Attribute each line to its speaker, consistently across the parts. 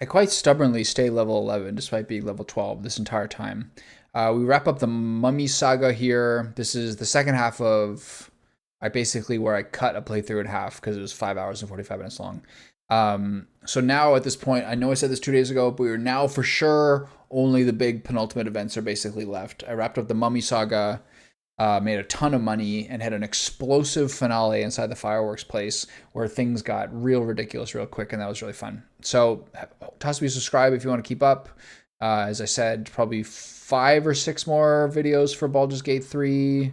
Speaker 1: I quite stubbornly stay level 11 despite being level 12 this entire time. We wrap up the Mummy Saga here. This is the second half of I basically where I cut a playthrough in half because it was 5 hours and 45 minutes long. So now at this point, I know I said this 2 days ago, but we're now for sure only the big penultimate events are basically left. I wrapped up the Mummy Saga, made a ton of money, and had an explosive finale inside the fireworks place where things got real ridiculous real quick, and that was really fun. So toss me a subscribe if you want to keep up. As I said, probably 5 or 6 more videos for Baldur's Gate 3.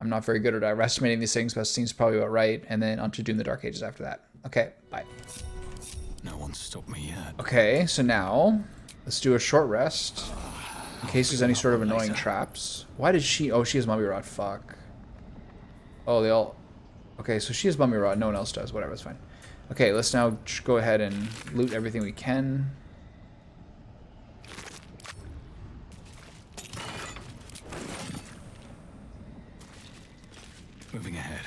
Speaker 1: I'm not very good at estimating these things, but it seems probably about right. And then on to Doom the Dark Ages after that. Okay, bye.
Speaker 2: No one stopped me yet.
Speaker 1: Okay, so now let's do a short rest in case there's any sort of annoying traps. Why did she? Oh, she has Mummy Rod. Fuck. Oh, they all. Okay, so she has Mummy Rod. No one else does. Whatever, it's fine. Okay, let's now go ahead and loot everything we can.
Speaker 2: Moving ahead.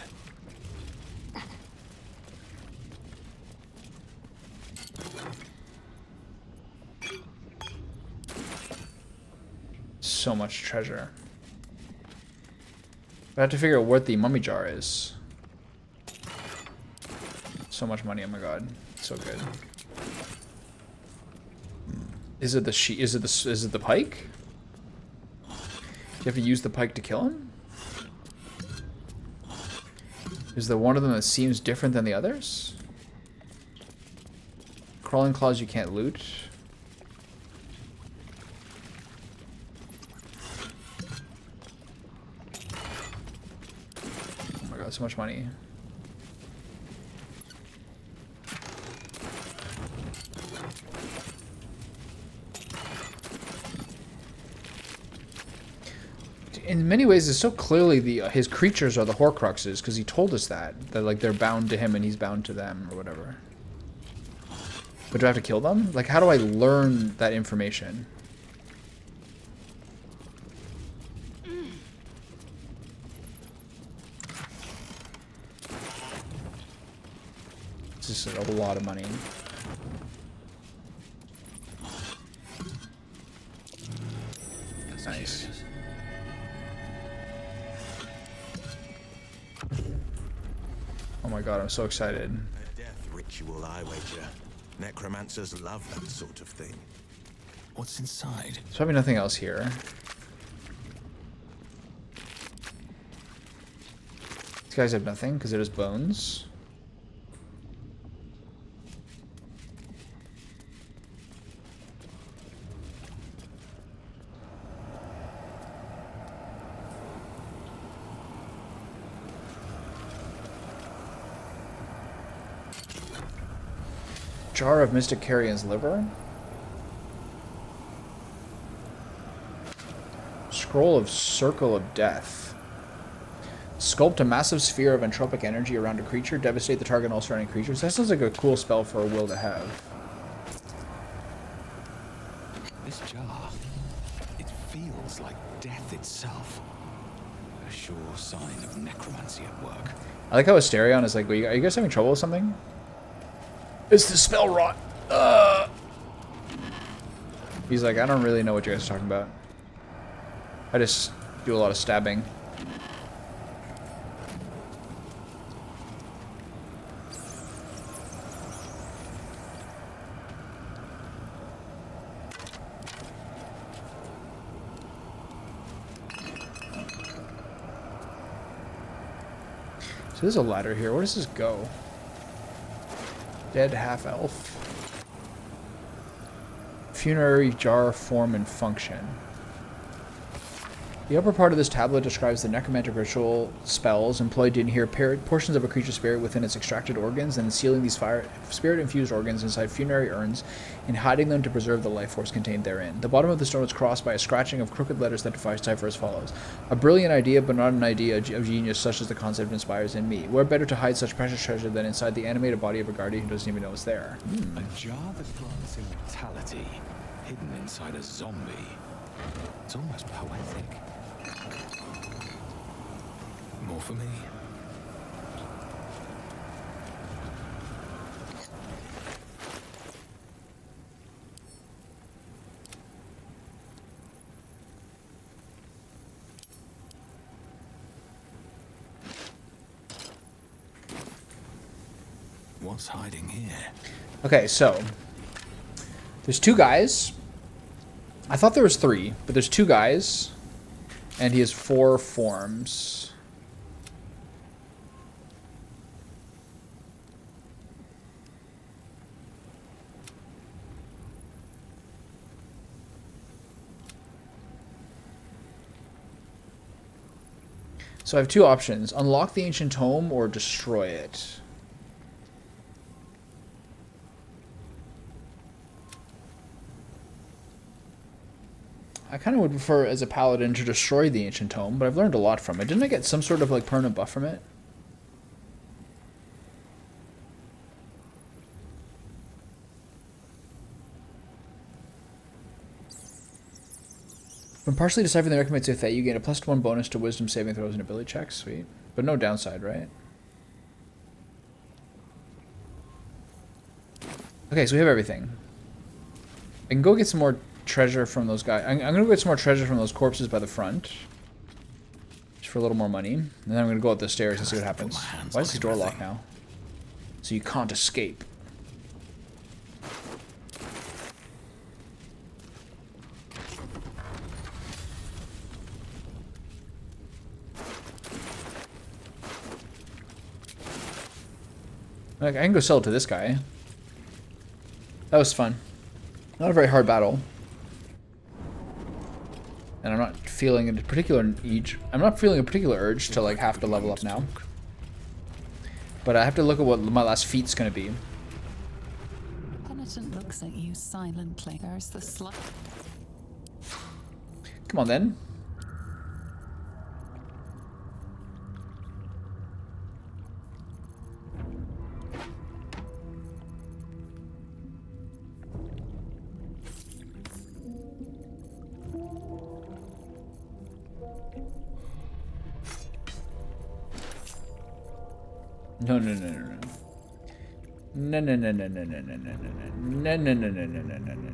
Speaker 1: So much treasure. I have to figure out what the mummy jar is. So much money, oh my god. So good. Is it the is it the pike? Do you have to use the pike to kill him? Is there one of them that seems different than the others? Crawling claws you can't loot. Oh my god, so much money. In many ways, it's so clearly his creatures are the Horcruxes because he told us that like they're bound to him and he's bound to them or whatever. But do I have to kill them? Like, how do I learn that information? This is a lot of money. Nice. Oh my god, I'm so excited.
Speaker 3: A death ritual, I wager. Necromancers love that sort of thing.
Speaker 2: What's inside?
Speaker 1: There's probably nothing else here. These guys have nothing because they're just bones. Jar of Mystic Carrion's liver. Scroll of Circle of Death. Sculpt a massive sphere of entropic energy around a creature. Devastate the target and all surrounding creatures. That sounds like a cool spell for a will to have.
Speaker 2: This jar, it feels like death itself. A sure sign of necromancy at work.
Speaker 1: I like how Asterion is like, are you guys having trouble with something? It's the spell rot. He's like, I don't really know what you guys are talking about. I just do a lot of stabbing. So there's a ladder here. Where does this go? Dead half-elf. Funerary jar form and function. The upper part of this tablet describes the necromantic ritual spells employed to inhere portions of a creature's spirit within its extracted organs and sealing these spirit-infused organs inside funerary urns and hiding them to preserve the life force contained therein. The bottom of the stone is crossed by a scratching of crooked letters that decipher as follows. A brilliant idea, but not an idea of genius such as the concept inspires in me. Where better to hide such precious treasure than inside the animated body of a guardian who doesn't even know it's there?
Speaker 2: A jar that grants immortality, hidden inside a zombie. It's almost poetic. More for me. What's hiding here?
Speaker 1: Okay, so there's two guys. I thought there was three, but there's two guys, and he has 4 forms. So I have 2 options: unlock the ancient tome or destroy it. I kind of would prefer as a paladin to destroy the ancient tome, but I've learned a lot from it. Didn't I get some sort of like permanent buff from it? When partially deciphering the recommended safe that you gain a +1 bonus to wisdom saving throws and ability checks. Sweet. But no downside, right? Okay, so we have everything. I can go get some more treasure from those guys. I'm gonna go get some more treasure from those corpses by the front. Just for a little more money. And then I'm gonna go up the stairs and see what happens. Why is this door locked now? So you can't escape. Like, I can go sell it to this guy. That was fun. Not a very hard battle. And I'm not feeling a particular urge to like have to level up now. But I have to look at what my last feat's gonna be.
Speaker 4: Penitent looks at you silently. There's the slut.
Speaker 1: Come on then. No, no, no, no, no. No, no, no, no, no, no, no, no, no, no, no, no, no, no, no, no, no.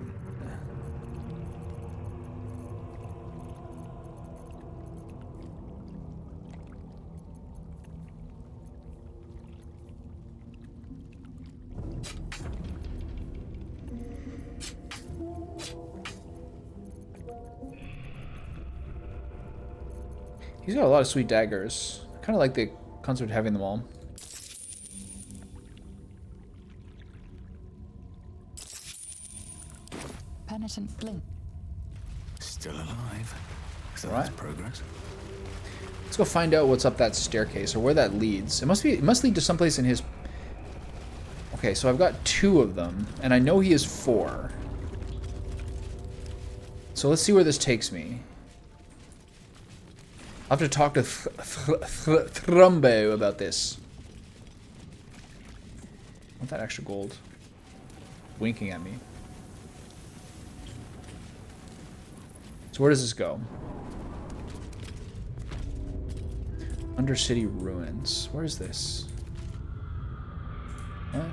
Speaker 1: He's got a lot of sweet daggers. Kind of like the concept of having them all.
Speaker 4: Penitent blink.
Speaker 2: Still alive. So
Speaker 1: Right.
Speaker 2: that's progress.
Speaker 1: Let's go find out what's up that staircase or where that leads. It must lead to someplace in his. Okay, so I've got 2 of them, and I know he has 4. So let's see where this takes me. I'll have to talk to Thrumbo about this. I want that extra gold. Winking at me. So where does this go? Undercity ruins. Where is this? What?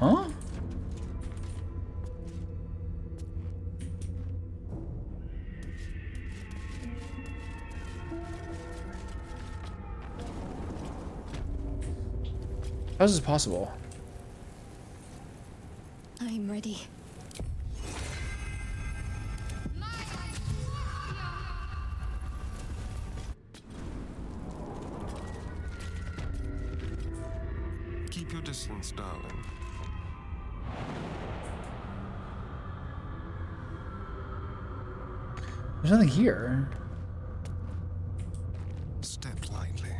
Speaker 1: Huh? How is this possible?
Speaker 5: I'm ready.
Speaker 6: Keep your distance, darling.
Speaker 1: There's nothing here.
Speaker 6: Step lightly.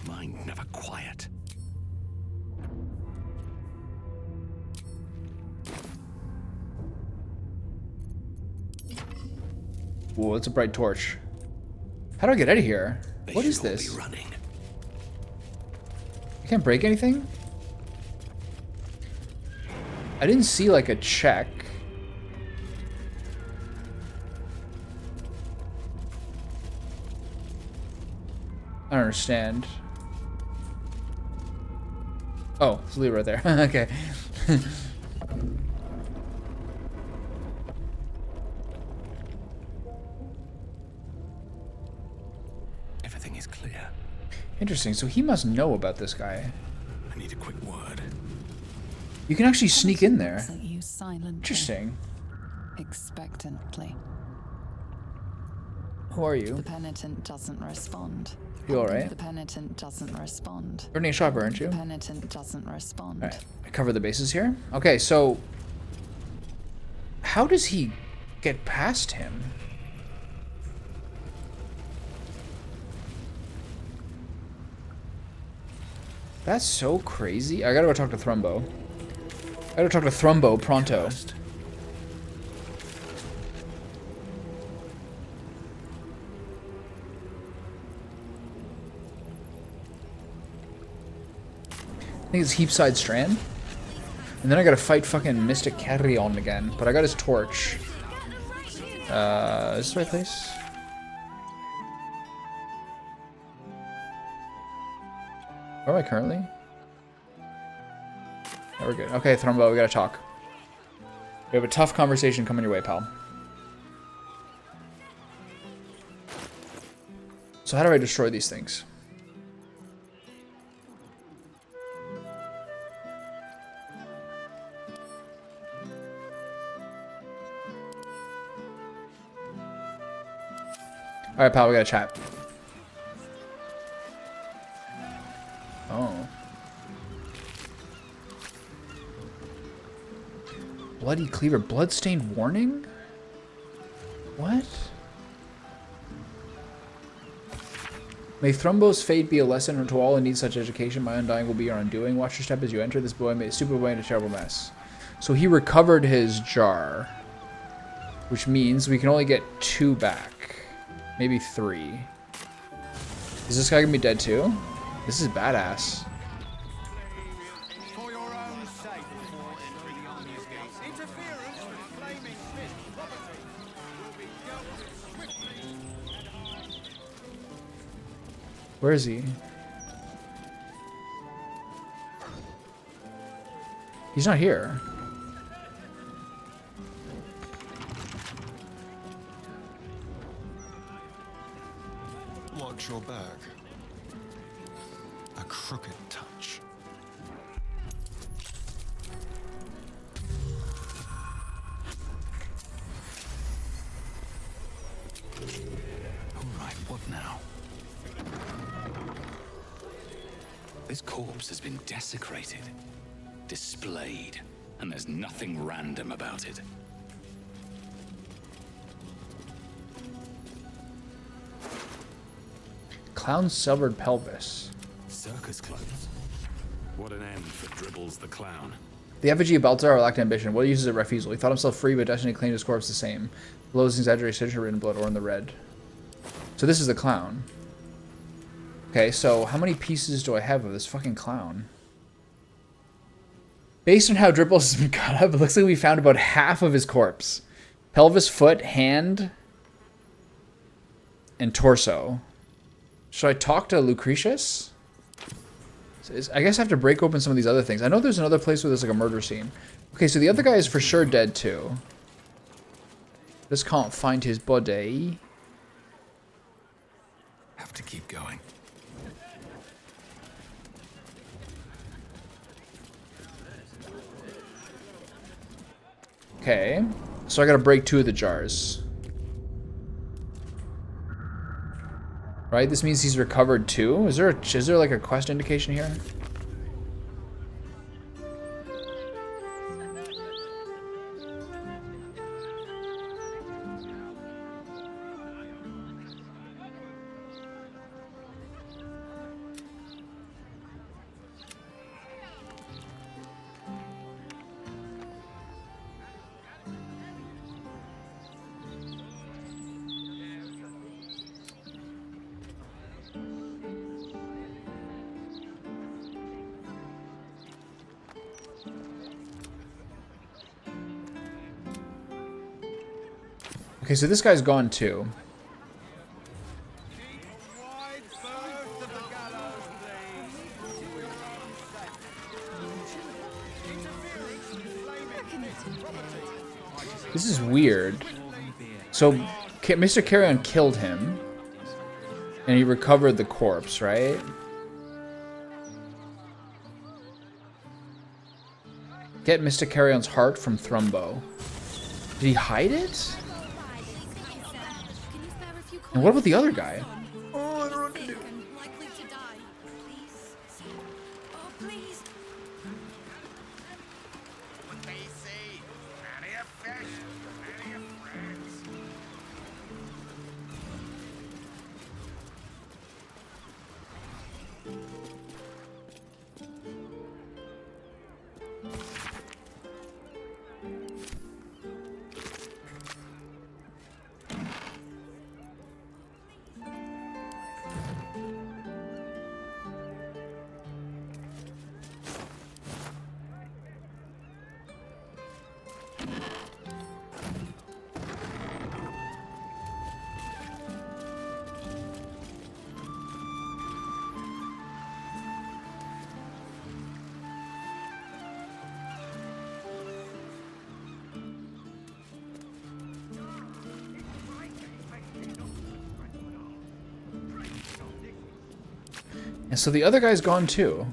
Speaker 2: Mind never quiet.
Speaker 1: Whoa, it's a bright torch. How do I get out of here?
Speaker 2: They
Speaker 1: What is
Speaker 2: should all
Speaker 1: this?
Speaker 2: be running.
Speaker 1: I can't break anything? I didn't see like a check. I don't understand. Oh, it's Lee right there. Okay.
Speaker 2: Everything is clear.
Speaker 1: Interesting. So he must know about this guy.
Speaker 2: I need a quick word.
Speaker 1: You can actually sneak in there.
Speaker 4: Looks at you silently,
Speaker 1: Interesting.
Speaker 4: expectantly.
Speaker 1: Who are
Speaker 4: The
Speaker 1: you?
Speaker 4: penitent doesn't respond.
Speaker 1: You alright?
Speaker 4: The penitent doesn't respond.
Speaker 1: You're a shopper, aren't you?
Speaker 4: The penitent doesn't respond.
Speaker 1: Alright. I cover the bases here. Okay, so how does he get past him? That's so crazy. I gotta go talk to Thrumbo. I gotta talk to Thrumbo pronto.
Speaker 2: First.
Speaker 1: I think it's Heapside Strand. And then I gotta fight fucking Mystic Carrion again. But I got his torch. Is this the right place? Where am I currently? Oh, we're good. Okay, Thrumbo, we gotta talk. We have a tough conversation coming your way, pal. So how do I destroy these things? Alright, pal, we gotta chat. Oh. Bloody Cleaver. Bloodstained warning? What? May Thrumbo's fate be a lesson to all who need such education. My undying will be your undoing. Watch your step as you enter. This boy made a stupid boy in a terrible mess. So he recovered his jar. Which means we can only get 2 back. Maybe 3. Is this guy gonna be dead too? This is badass.
Speaker 5: For your own sake, fall into the army's gates. Interference with flaming Smith property will be dealt with swiftly and hard.
Speaker 1: Where is he? He's not here.
Speaker 6: Watch your back. A crooked touch.
Speaker 2: All right, what now? This corpse has been desecrated, displayed, and there's nothing random about it.
Speaker 1: Clown's severed pelvis.
Speaker 2: Circus clothes. What an end for Dribbles the Clown.
Speaker 1: The effigy of Baldur lacked ambition. What uses a refusal? He thought himself free, but destiny claimed his corpse the same. Blows exaggerated signature written in blood or in the red. So this is the clown. Okay, so how many pieces do I have of this fucking clown? Based on how Dribbles has been cut up, it looks like we found about half of his corpse. Pelvis, foot, hand, and torso. Should I talk to Lucretius? I guess I have to break open some of these other things. I know there's another place where there's like a murder scene. Okay, so the other guy is for sure dead too. Just can't find his body.
Speaker 2: Have to keep going.
Speaker 1: Okay, so I gotta break 2 of the jars. Right, this means he's recovered 2. Is there like a quest indication here? Okay, so this guy's gone too.
Speaker 5: Wide berth of the gallows, please. For your own sake.
Speaker 1: This is weird. So, Mr. Carrion killed him, and he recovered the corpse, right? Get Mr. Carrion's heart from Thrumbo. Did he hide it? And what about the other guy?
Speaker 7: Oh, I don't know what to do. Likely to die. Please, sir. Oh, please.
Speaker 5: What they say? Plenty of fish, plenty of friends.
Speaker 1: And so the other guy's gone too.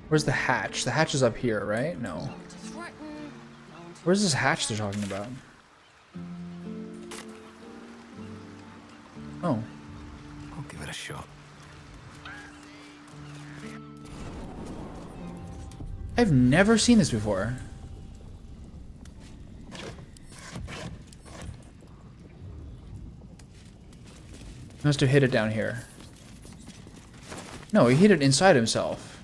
Speaker 1: Where's the hatch? The hatch is up here, right? No. Where's this hatch they're talking about? Oh.
Speaker 3: I'll give it a shot.
Speaker 1: I've never seen this before. Must have hit it down here. No, he hit it inside himself.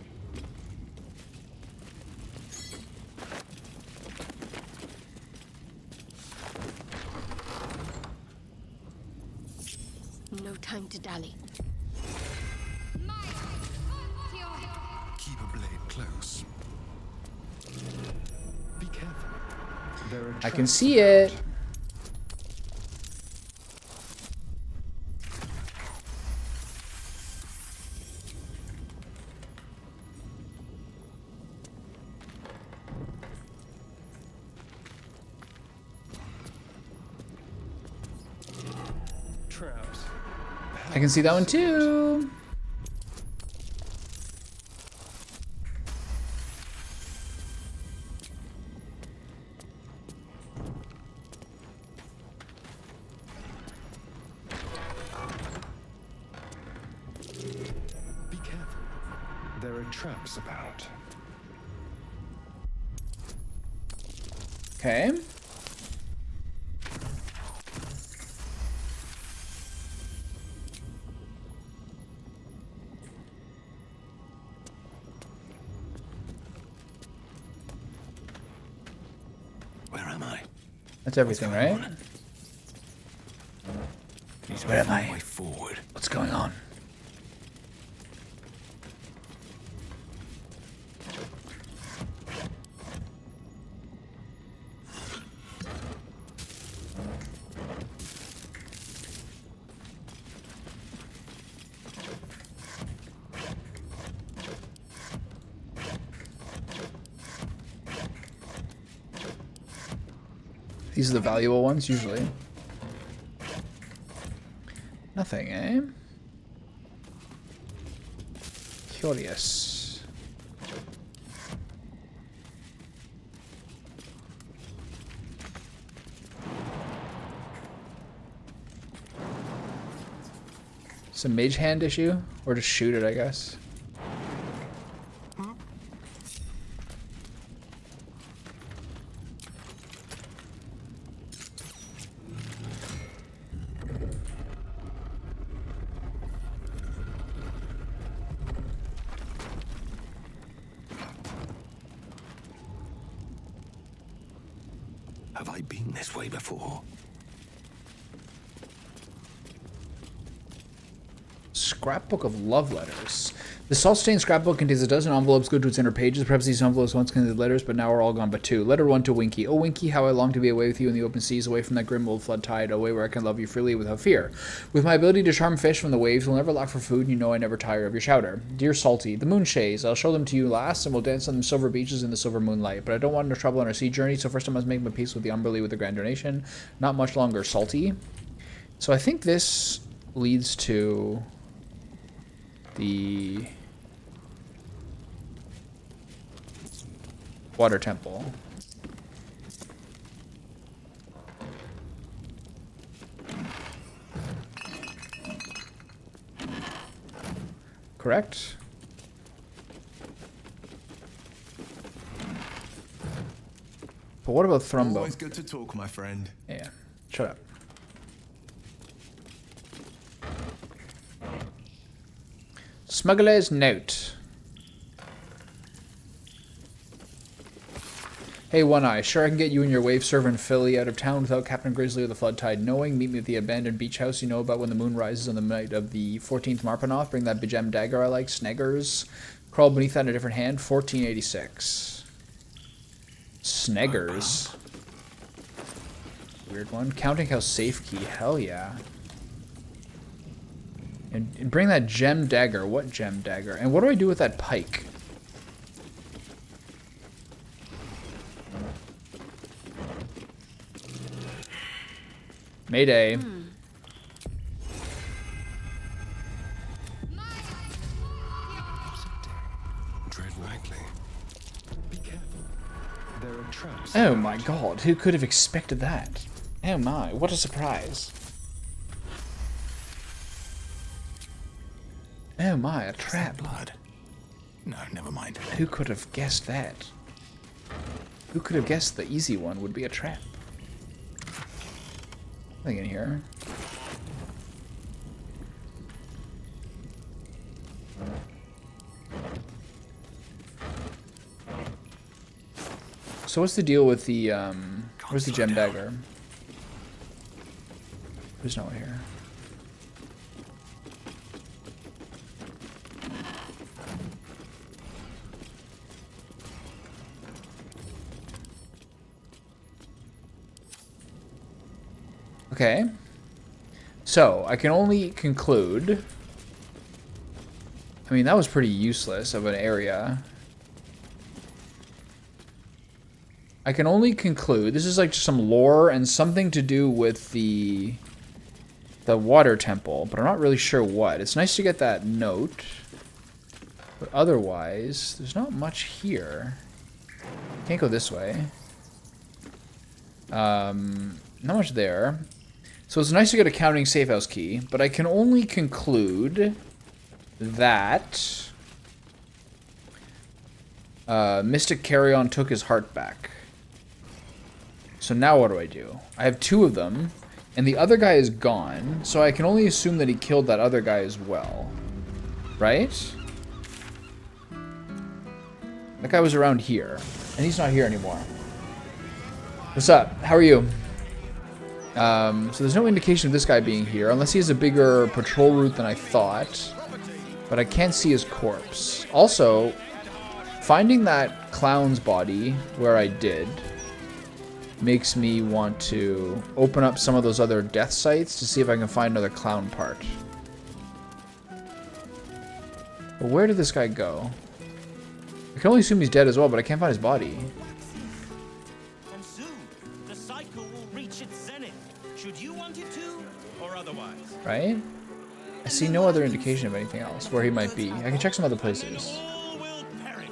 Speaker 7: No time to dally.
Speaker 6: Keep a blade close. Be careful. There are
Speaker 1: I can
Speaker 6: traps
Speaker 1: see it.
Speaker 6: about. Traps.
Speaker 1: I can see that one too.
Speaker 6: Be careful. There are traps about.
Speaker 1: Okay.
Speaker 3: Where am I?
Speaker 1: That's everything, right? Where am I?
Speaker 3: Way forward.
Speaker 1: What's going on? These are the valuable ones, usually. Nothing, eh? Curious. Some mage hand issue? Or just shoot it, I guess.
Speaker 3: Have I been this way before?
Speaker 1: Scrapbook of love letters. The salt-stained scrapbook contains a dozen envelopes glued to its inner pages. Perhaps these envelopes once contained letters, but now are all gone but two. Letter 1 to Winky. Oh, Winky, how I long to be away with you in the open seas, away from that grim old flood tide, away where I can love you freely without fear. With my ability to charm fish from the waves, will never lack for food, and you know I never tire of your chowder. Dear Salty, the moon shades. I'll show them to you last, and we'll dance on the silver beaches in the silver moonlight. But I don't want no trouble on our sea journey, so first I must make my peace with the Umberly with the grand donation. Not much longer, Salty. So I think this leads to the water temple. Correct? But what about Thrumbo?
Speaker 3: Always good to talk, my friend.
Speaker 1: Yeah, shut up. Smuggler's note. Hey, One Eye, sure I can get you and your wave servant Philly out of town without Captain Grizzly or the flood tide knowing. Meet me at the abandoned beach house you know about when the moon rises on the night of the 14th Marpanoth. Bring that begemmed dagger I like, Sneggers. Crawl beneath that in a different hand, 1486. Sneggers. Weird one. Counting House safe key, hell yeah. And bring that gem dagger. What gem dagger? And what do I do with that pike? Mayday.
Speaker 6: Tread lightly. Be careful. There are traps.
Speaker 1: Oh my god, who could have expected that? Oh my, what a surprise. Oh my, a trap.
Speaker 3: Blood. No, never mind.
Speaker 1: Who could have guessed that? Who could have guessed the easy one would be a trap? Nothing in here. So what's the deal with the, where's the gem dagger? There's no one here. Okay. So, I can only conclude... I mean, that was pretty useless of an area. I can only conclude... This is like just some lore and something to do with the water temple, but I'm not really sure what. It's nice to get that note. But otherwise, there's not much here. Can't go this way. Not much there. So it's nice to get a counting safe house key, but I can only conclude that Mystic Carrion took his heart back. So now what do? I have two of them, and the other guy is gone, so I can only assume that he killed that other guy as well. Right? That guy was around here, and he's not here anymore. What's up? How are you? So there's no indication of this guy being here, unless he has a bigger patrol route than I thought. But I can't see his corpse. Also, finding that clown's body where I did makes me want to open up some of those other death sites to see if I can find another clown part. But where did this guy go? I can only assume he's dead as well, but I can't find his body.
Speaker 8: And soon, the cycle will reach its zenith, should you want it to, or otherwise.
Speaker 1: Right? I see no other indication of anything else where he might be. I can check some other places.
Speaker 8: All will perish.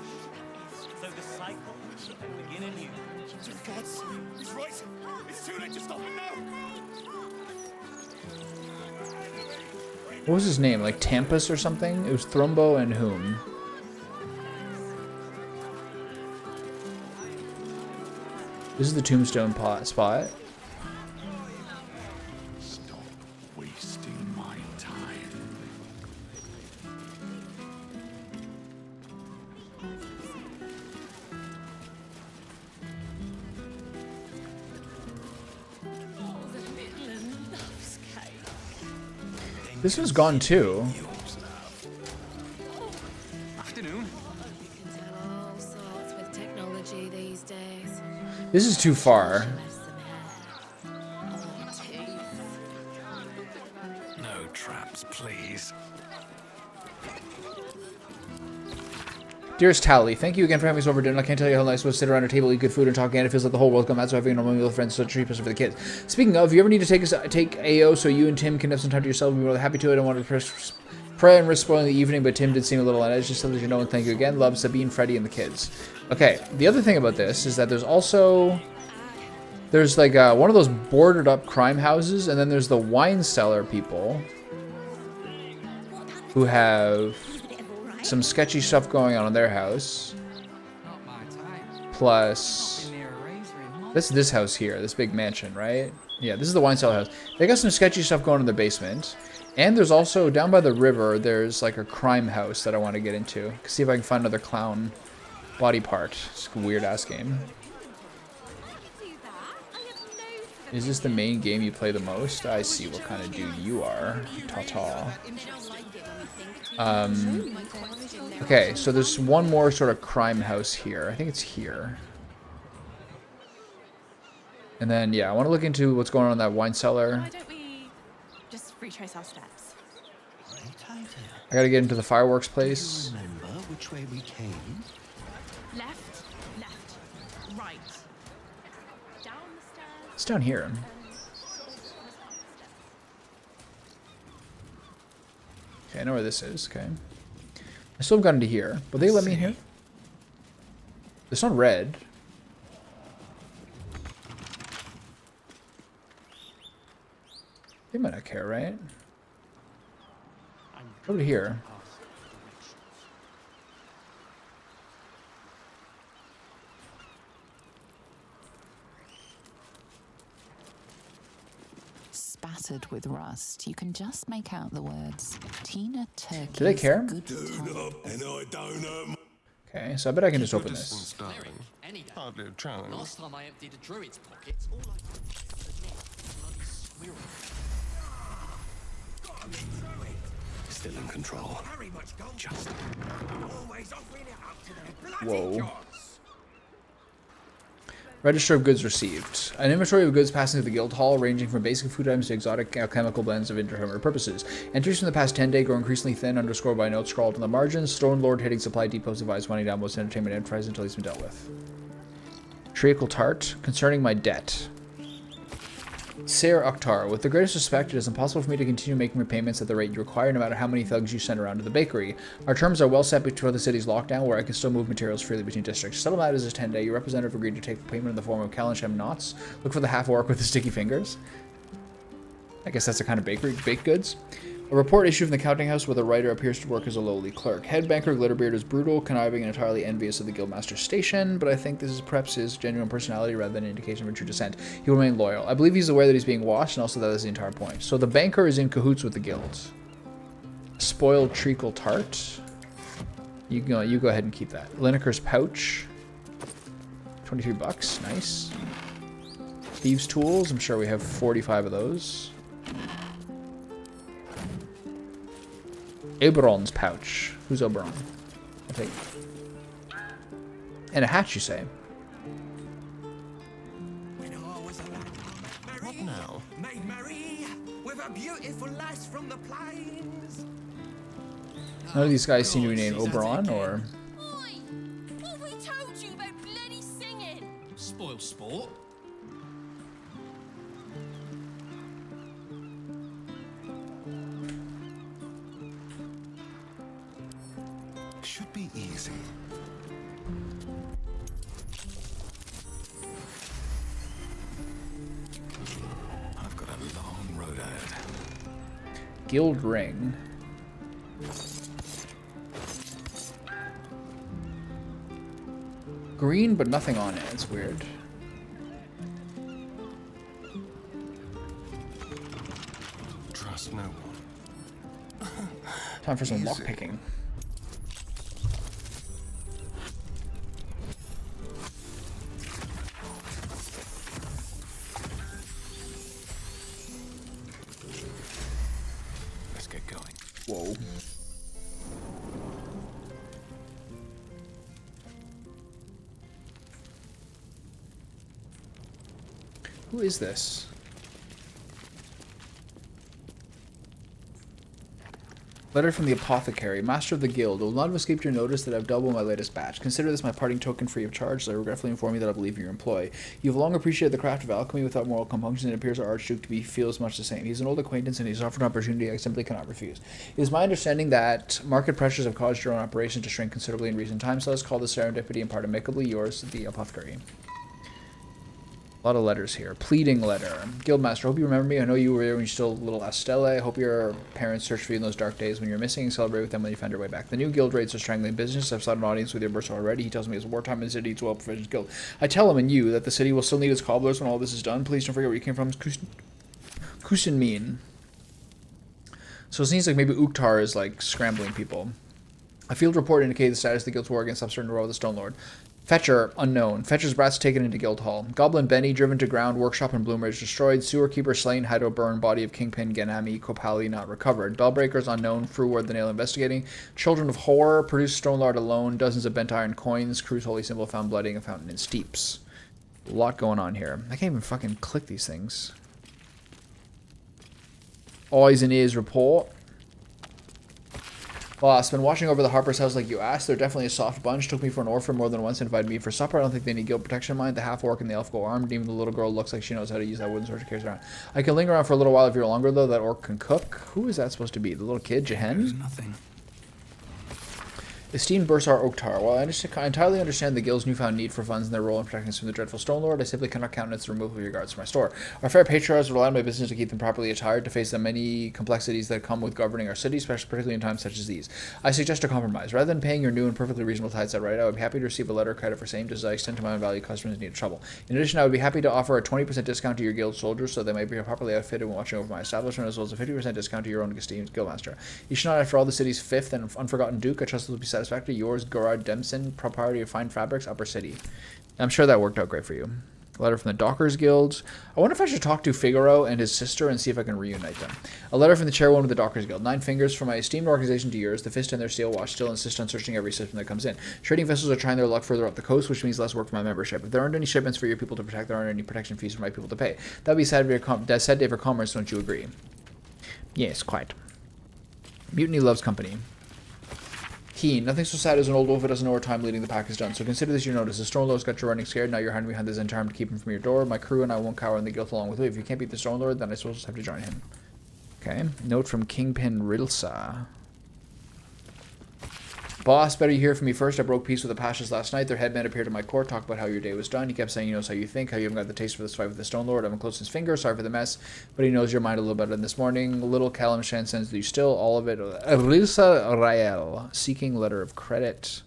Speaker 8: So the cycle will begin anew.
Speaker 2: Gods, he's right. It's too late to stop him now.
Speaker 1: What was his name? Like Tampus or something? It was Thrumbo and whom? This is the tombstone spot.
Speaker 2: Stop wasting my time.
Speaker 1: This one's gone too.
Speaker 6: Afternoon.
Speaker 7: All sorts with technology these days.
Speaker 1: This is too far.
Speaker 2: No traps, please.
Speaker 1: Dearest Tally, thank you again for having us over dinner. I can't tell you how nice it was to sit around a table, eat good food, and talk, and it feels like the whole world come out, so having a normal meal with friends is such a treat, especially for the kids. Speaking of, if you ever need to take AO so you and Tim can have some time to yourself, we'd be really happy to. I don't want to pray and risk spoiling the evening, but Tim did seem a little on edge, just to let you know, and thank you again. Love, Sabine, Freddie, and the kids. Okay, the other thing about this is that there's like one of those boarded up crime houses, and then there's the wine cellar people who have some sketchy stuff going on in their house. Plus, this house here, this big mansion, right? Yeah, this is the wine cellar house. They got some sketchy stuff going in the basement. And there's also, down by the river, there's like a crime house that I want to get into. See if I can find another clown body part. It's a weird-ass game. Is this the main game you play the most? I see what kind of dude you are. Ta-ta. Okay, so there's one more sort of crime house here. I think it's here. And then, yeah, I want to look into what's going on in that wine cellar.
Speaker 9: Why don't we just retrace our steps?
Speaker 1: I gotta get into the fireworks place.
Speaker 2: Remember which way we came?
Speaker 9: Left, right. Down the stairs.
Speaker 1: It's down here. Okay, I know where this is. Okay. I still haven't gotten to here. Will they let me in here? It's not red. They might not care, right? Over to here.
Speaker 4: Spattered with rust, you can just make out the words Tina Turkey.
Speaker 1: Do they care?
Speaker 3: And
Speaker 1: Okay, so I bet I can just open this.
Speaker 6: Any day. Hardly a challenge.
Speaker 10: Last time I emptied a druid's pockets, all I got was a bloody squirrel.
Speaker 2: Still in control. Just
Speaker 1: Whoa. Register of goods received. An inventory of goods passing through the guild hall, ranging from basic food items to exotic alchemical blends of indeterminate purposes. Entries from the past 10 day grow increasingly thin, underscored by notes scrawled on the margins. Stone Lord hitting supply depots advised winding down most entertainment enterprise until he's been dealt with. Treacle Tart. Concerning my debt. Sir Ukhtar, with the greatest respect, it is impossible for me to continue making repayments at the rate you require, no matter how many thugs you send around to the bakery. Our terms are well set before the city's lockdown, where I can still move materials freely between districts. Settle matters is 10 day. Your representative agreed to take payment in the form of Kalansham knots. Look for the half-orc with the sticky fingers. I guess that's a kind of baked goods. A report issued from the counting house where the writer appears to work as a lowly clerk. Head banker Glitterbeard is brutal, conniving, and entirely envious of the guildmaster's station, but I think this is perhaps his genuine personality rather than an indication of a true descent. He will remain loyal. I believe he's aware that he's being watched, and also that is the entire point. So the banker is in cahoots with the guilds. Spoiled treacle tart. You go ahead and keep that. Lineker's pouch. 23 bucks. Nice. Thieves' tools. I'm sure we have 45 of those. Oberon's pouch. Who's Oberon? I'll take. And a hatch, you say?
Speaker 3: What now? Made merry with a beautiful lass from the plains.
Speaker 1: None of these guys seem to be named Oberon, or...
Speaker 7: Oi! What have we told you about bloody singing?
Speaker 10: Spoil sport.
Speaker 2: should be easy. I've got a long road ahead.
Speaker 1: Guild ring. Green, but nothing on it. It's weird.
Speaker 2: Trust no one.
Speaker 1: Time for some lockpicking.
Speaker 2: Let's get
Speaker 1: Who is this? Letter from the Apothecary, Master of the Guild. It will not have escaped your notice that I've doubled my latest batch. Consider this my parting token free of charge, so I regretfully inform you that I believe in your employ. You've long appreciated the craft of alchemy without moral compunction, and it appears our Archduke to be feels much the same. He's an old acquaintance, and he's offered an opportunity I simply cannot refuse. It is my understanding that market pressures have caused your own operation to shrink considerably in recent times, so let's call this serendipity and part amicably yours, the Apothecary. A lot of letters here. Pleading letter. Guildmaster, hope you remember me. I know you were there when you still little Estelle. I hope your parents searched for you in those dark days when you're missing and celebrate with them when you find your way back. The new guild raids are strangling business. I've sought an audience with your bursar already. He tells me it's wartime and the city needs well-provisioned guild. I tell him and you that the city will still need its cobblers when all this is done. Please don't forget where you came from. Kusinmin. So it seems like maybe Uktar is like scrambling people. A field report indicated the status of the guild's war against upstart row of the Stone Lord. Fetcher, unknown. Fetcher's brats taken into Guildhall. Goblin Benny driven to ground. Workshop in Bloomridge destroyed. Sewer keeper slain. Hydo burned. Body of Kingpin Ganami Kopali not recovered. Bellbreakers unknown. Fruward the Nail investigating. Children of Horror produced Stone Lord alone. Dozens of bent iron coins. Crew's holy symbol found bloody in a fountain in Steeps. A lot going on here. I can't even fucking click these things. Eyes and ears report. Boss, been watching over the Harper's house like you asked. They're definitely a soft bunch. Took me for an orphan more than once and invited me for supper. I don't think they need guild protection in mind. The half-orc and the elf go armed. Even the little girl looks like she knows how to use that wooden sword she carries around. I can linger around for a little while if you're longer, though. That orc can cook. Who is that supposed to be? The little kid, Jehen?
Speaker 2: There's nothing.
Speaker 1: Esteemed Bursar Oktar, while I entirely understand the guild's newfound need for funds and their role in protecting us from the dreadful Stone Lord, I simply cannot countenance the removal of your guards from my store. Our fair patriarchs rely on my business to keep them properly attired to face the many complexities that come with governing our city, particularly in times such as these. I suggest a compromise. Rather than paying your new and perfectly reasonable tithes outright, I would be happy to receive a letter of credit for same, just as I extend to my own valued customers in need of trouble. In addition, I would be happy to offer a 20% discount to your guild soldiers so they may be properly outfitted when watching over my establishment, as well as a 50% discount to your own esteemed guildmaster. You should not, after all, the city's fifth and unforgotten duke. I trust this will be satisfactory. Yours, Gerard Dempson, proprietor of Fine Fabrics, Upper City. I'm sure that worked out great for you. A letter from the Dockers Guild. I wonder if I should talk to Figaro and his sister and see if I can reunite them. A letter from the chairwoman of the Dockers Guild. 9 fingers from my esteemed organization to yours. The fist and their steel watch still insist on searching every system that comes in. Trading vessels are trying their luck further up the coast, which means less work for my membership. If there aren't any shipments for your people to protect, there aren't any protection fees for my people to pay. That would be sad day for commerce, don't you agree? Yes, quite. Mutiny loves company. Keen. Nothing so sad as an old wolf who doesn't know where time leading the pack is done. So consider this your notice. The Stone Lord's got you running scared. Now you're hiding behind this charm to keep him from your door. My crew and I won't cower in the guilt along with you. If you can't beat the Stone Lord, then I suppose we'll have to join him. Okay. Note from Kingpin Rilsa. Boss, better you hear from me first. I broke peace with the Pashas last night. Their headman appeared in my court, talked about how your day was done. He kept saying he knows how you think, how you haven't got the taste for this fight with the Stone Lord. I haven't closed his finger. Sorry for the mess, but he knows your mind a little better than this morning. Little Callum Shan sends you still all of it. Rilsa Rael, seeking letter of credit.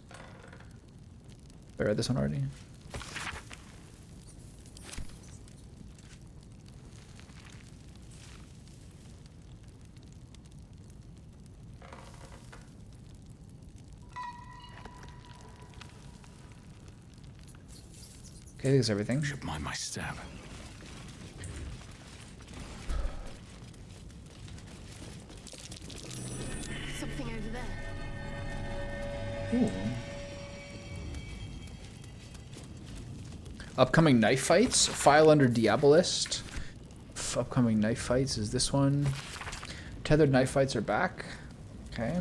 Speaker 1: I read this one already. Okay, I think that's everything.
Speaker 2: Should mind my step.
Speaker 7: Something over there.
Speaker 1: Ooh. Upcoming knife fights. File under Diabolist. Upcoming knife fights is this one. Tethered knife fights are back. Okay.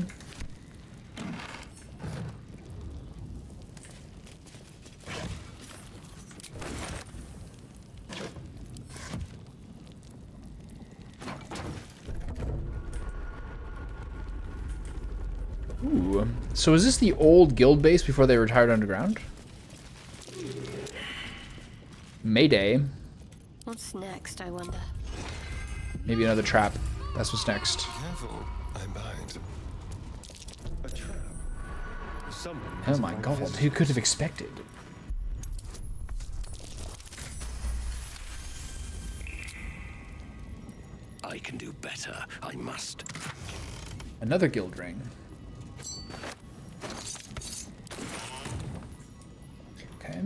Speaker 1: Ooh. So is this the old guild base before they retired underground? Mayday.
Speaker 7: What's next, I wonder?
Speaker 1: Maybe another trap. That's what's next.
Speaker 6: Careful, I bind.
Speaker 5: A trap. Someone
Speaker 1: Oh my god, who could have expected?
Speaker 2: I can do better. I must.
Speaker 1: Another guild ring. Okay.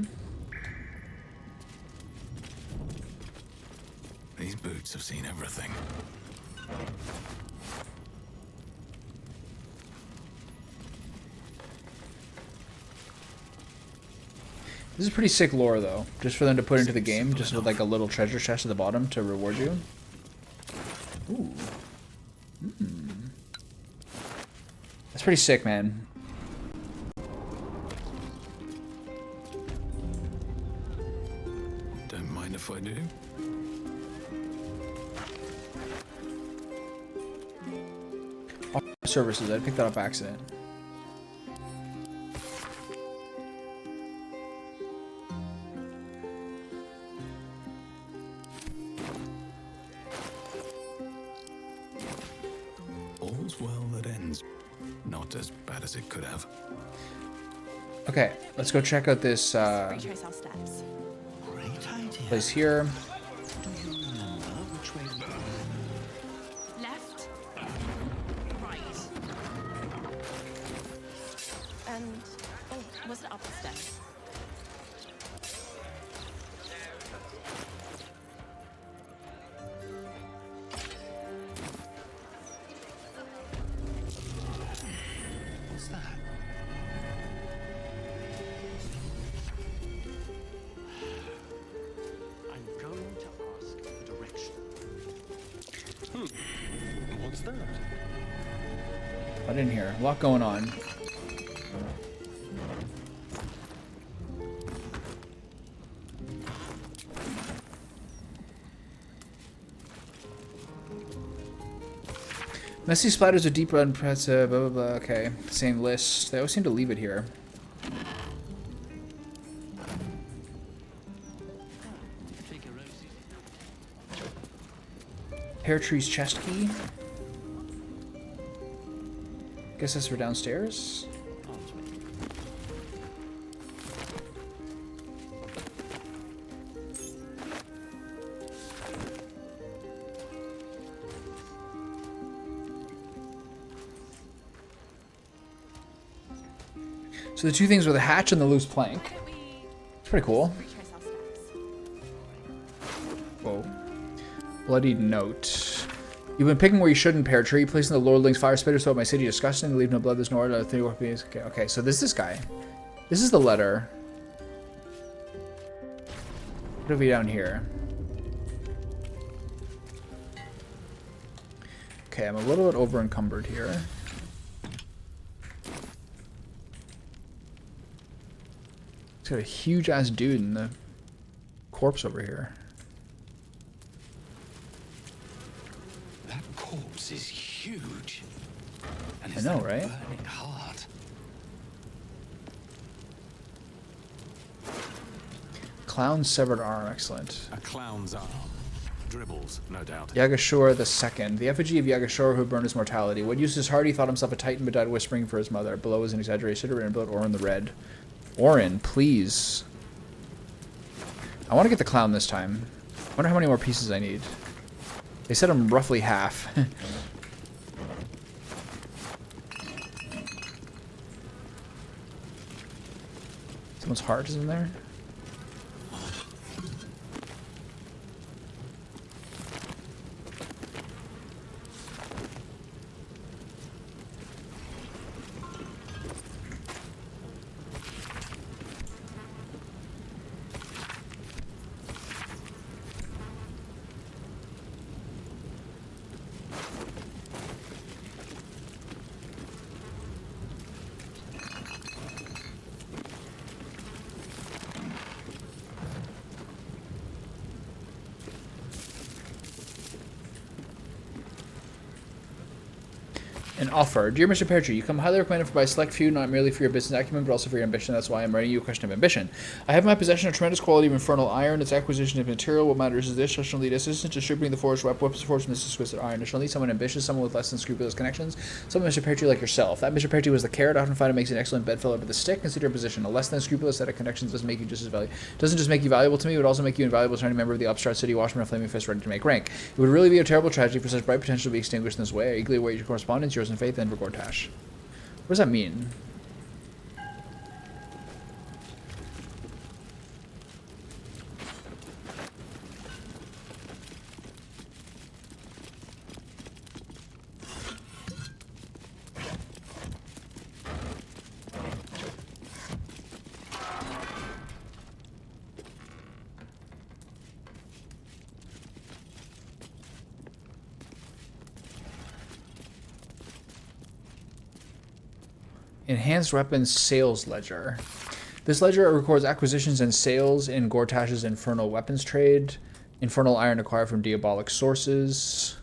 Speaker 2: These boots have seen everything.
Speaker 1: This is pretty sick lore, though. Just for them to put into the game, just with like a little treasure chest at the bottom to reward you. Ooh. That's pretty sick, man.
Speaker 2: Don't mind if I do.
Speaker 1: Services, I picked that up by accident.
Speaker 2: All's well that ends. Not as bad as it could have.
Speaker 1: Okay, let's go check out this
Speaker 9: Retrace our steps.
Speaker 6: Great idea.
Speaker 1: place here.
Speaker 6: Do you remember which way we went?
Speaker 9: Left. Right. And oh, was it up the steps?
Speaker 6: What's that?
Speaker 10: I'm going to ask for direction. What's that?
Speaker 1: I didn't hear. A lot going on. Messy splatters of deep red pizza, blah blah blah. Okay, same list. They always seem to leave it here. Pear tree's chest key. Guess that's for downstairs. So the two things were the hatch and the loose plank.
Speaker 9: Why don't we
Speaker 1: It's pretty cool.
Speaker 9: retrace our steps?
Speaker 1: Whoa. Bloodied note. You've been picking where you shouldn't, Pear Tree. Placing the lordling's fire spitters throughout my city. Disgusting. Leave no blood. There's no order. Okay, okay, so this guy. This is the letter. What have we down here? Okay, I'm a little bit over encumbered here. It's got a huge ass dude in the corpse over here.
Speaker 2: That corpse is huge. And
Speaker 1: I know, right?
Speaker 2: Burning heart.
Speaker 1: Clown's severed arm, excellent.
Speaker 2: A clown's arm. Dribbles, no doubt.
Speaker 1: Yagashore II, the effigy of Yagashore who burned his mortality. What used his heart? He thought himself a titan but died whispering for his mother. Below is an exaggeration written about Orin the Red. Orin, please. I want to get the clown this time. I wonder how many more pieces I need. They said I'm roughly half. Someone's heart is in there? An offer. Dear Mr. Pear Tree, you come highly recommended by a select few, not merely for your business acumen, but also for your ambition. That's why I'm writing you a question of ambition. I have in my possession a tremendous quality of infernal iron. Its acquisition of material. What matters is this. I shall need assistance distributing the forged weapons forged from this exquisite iron. I shall need someone ambitious, someone with less than scrupulous connections, someone Mr. Pear Tree like yourself. That Mr. Pear Tree was the carrot. I often find it makes an excellent bedfellow with the stick. Consider your position. A less than scrupulous set of connections doesn't make you just as valuable. Doesn't just make you valuable to me, it would also make you invaluable to any member of the upstart city watchman of flaming fist ready to make rank. It would really be a terrible tragedy for such bright potential to be extinguished in this way. I eagerly await your correspondence. Yours in faith, Enver Gortash. What does that mean? Enhanced weapons sales ledger. This ledger records acquisitions and sales in Gortash's infernal weapons trade. Infernal iron acquired from diabolic sources.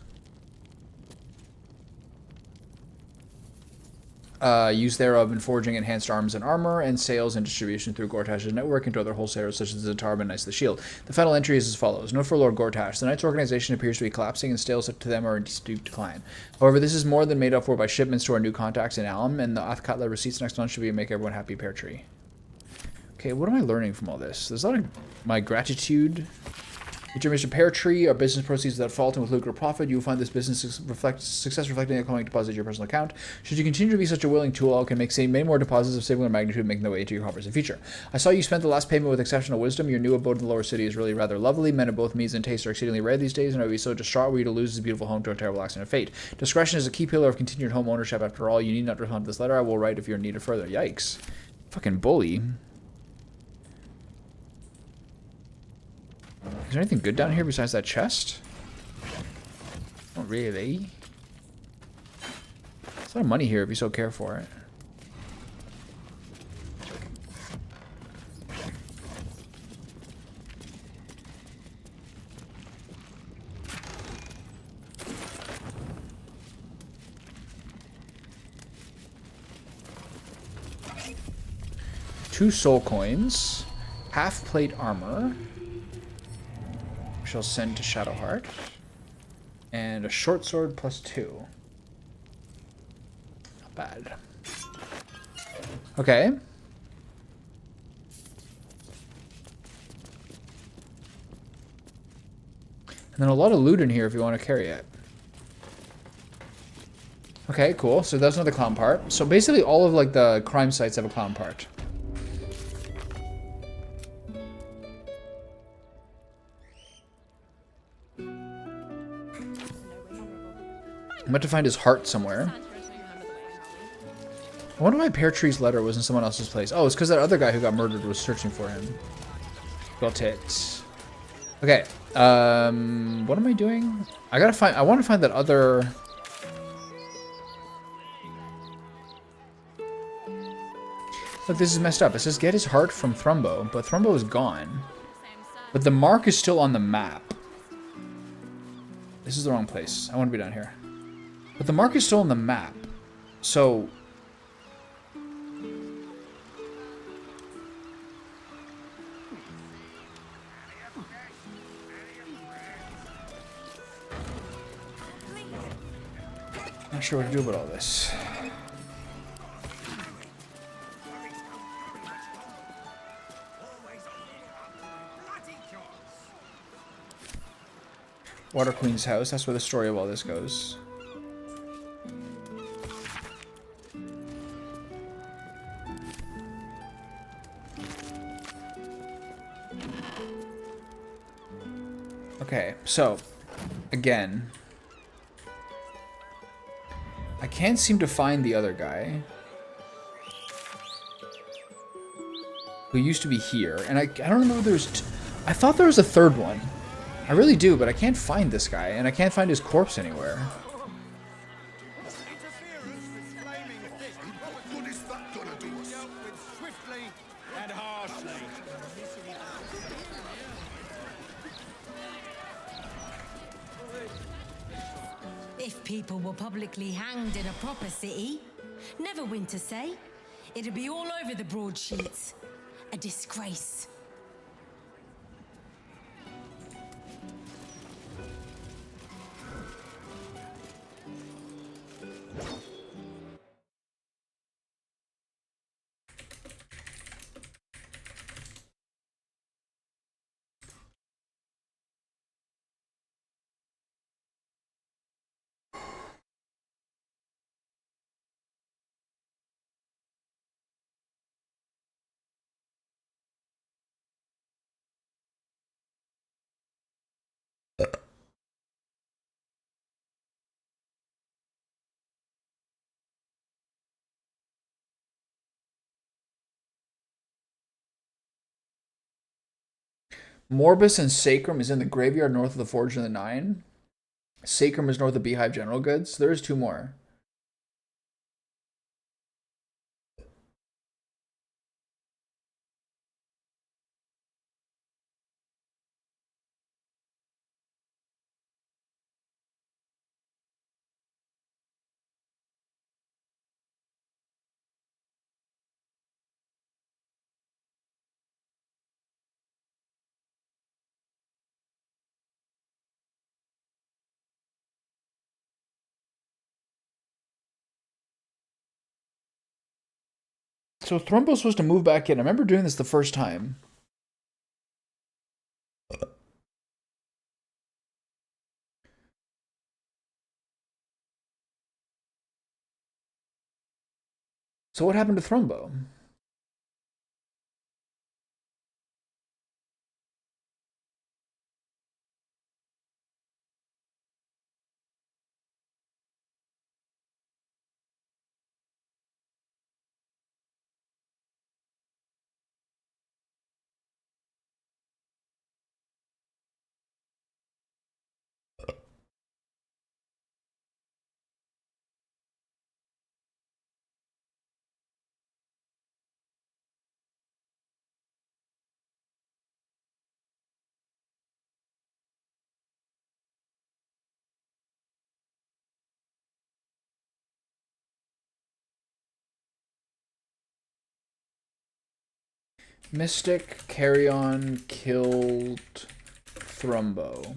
Speaker 1: Use thereof in forging enhanced arms and armor, and sales and distribution through Gortash's network into other wholesalers such as the Zatarb and Knights of the Shield. The final entry is as follows. Note for Lord Gortash. The Knights organization appears to be collapsing, and sales to them are in steep decline. However, this is more than made up for by shipments to our new contacts in Alum, and the Athkatla receipts next month should be make everyone happy, Pear Tree. Okay, what am I learning from all this? There's a lot of my gratitude. With your Mr. Pear Tree, our business proceeds without fault and with lucrative profit, you will find this business success reflecting the economic deposit to your personal account. Should you continue to be such a willing tool, I can make many more deposits of similar magnitude making their way to your coffers in the future. I saw you spent the last payment with exceptional wisdom. Your new abode in the lower city is really rather lovely. Men of both means and taste are exceedingly rare these days, and I would be so distraught were you to lose this beautiful home to a terrible accident of fate. Discretion is a key pillar of continued home ownership. After all, you need not respond to this letter. I will write if you're in need of further. Yikes. Fucking bully. Is there anything good down here besides that chest? Not really. There's a lot of money here if you so care for it. Two soul coins. Half plate armor. I'll send to Shadowheart, and a short sword +2. Not bad. Okay. And then a lot of loot in here if you want to carry it. Okay, cool. So that's another clown part. So basically all of like the crime sites have a clown part. I'm about to find his heart somewhere. I wonder why Pear Tree's letter was in someone else's place. Oh, it's because that other guy who got murdered was searching for him. Got it. Okay. What am I doing? I want to find that other... Look, this is messed up. It says get his heart from Thrumbo, but Thrumbo is gone. But the mark is still on the map. This is the wrong place. I want to be down here. But the mark is still on the map. So... Not sure what to do about all this. Water Queen's house. That's where the story of all this goes. Okay, so, again, I can't seem to find the other guy who used to be here, and I don't remember if there was I thought there was a third one. I really do, but I can't find this guy, and I can't find his corpse anywhere.
Speaker 5: Interference with flaming fist. What is that gonna do us? Dealt with swiftly and harshly.
Speaker 11: If people were publicly hanged in a proper city, never win to say, it'd be all over the broadsheets. A disgrace.
Speaker 1: Morbus and Sacrum is in the graveyard north of the Forge and the Nine. Sacrum is north of Beehive General Goods. There is two more. So Thrumbo's supposed to move back in. I remember doing this the first time. So what happened to Thrumbo? Mystic, Carrion killed Thrumbo.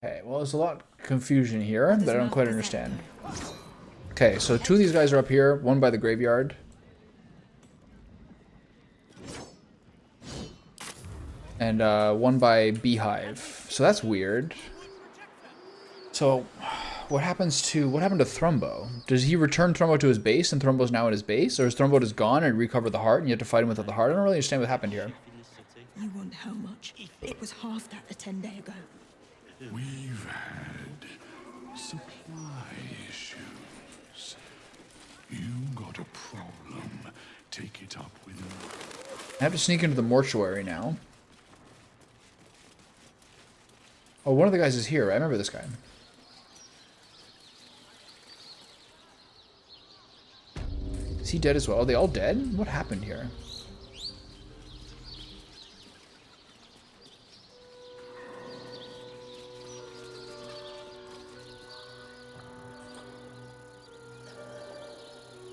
Speaker 1: Okay, well, there's a lot of confusion here, but I don't quite understand. Okay, so two of these guys are up here, one by the graveyard. And one by Beehive. So that's weird. So what happened to Thrumbo? Does he return Thrumbo to his base and Thrumbo's now in his base? Or is Thrumbo just gone and recovered the heart and you have to fight him without the heart? I don't really understand what happened here.
Speaker 12: You want how much? It was half that a 10 days ago.
Speaker 2: We've had supply issues. You got a problem. Take it up with me.
Speaker 1: I have to sneak into the mortuary now. Oh, one of the guys is here. I remember this guy. Is he dead as well? Are they all dead? What happened here?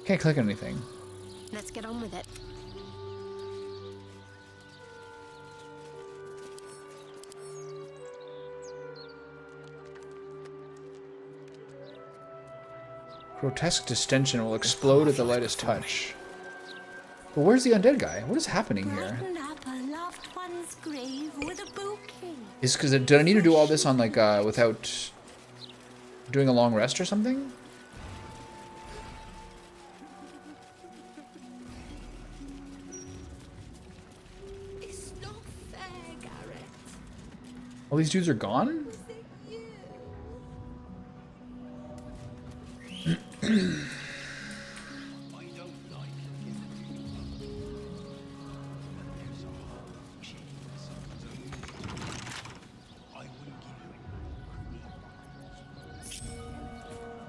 Speaker 1: Can't click on anything.
Speaker 7: Let's get on with it.
Speaker 1: Grotesque distension will explode at the lightest touch. But where's the undead guy? What is happening here?
Speaker 7: Up a loved one's grave with a bouquet.
Speaker 1: Is because did I need to do all this on like without doing a long rest or something?
Speaker 7: It's not fair, Garrett.
Speaker 1: All these dudes are gone?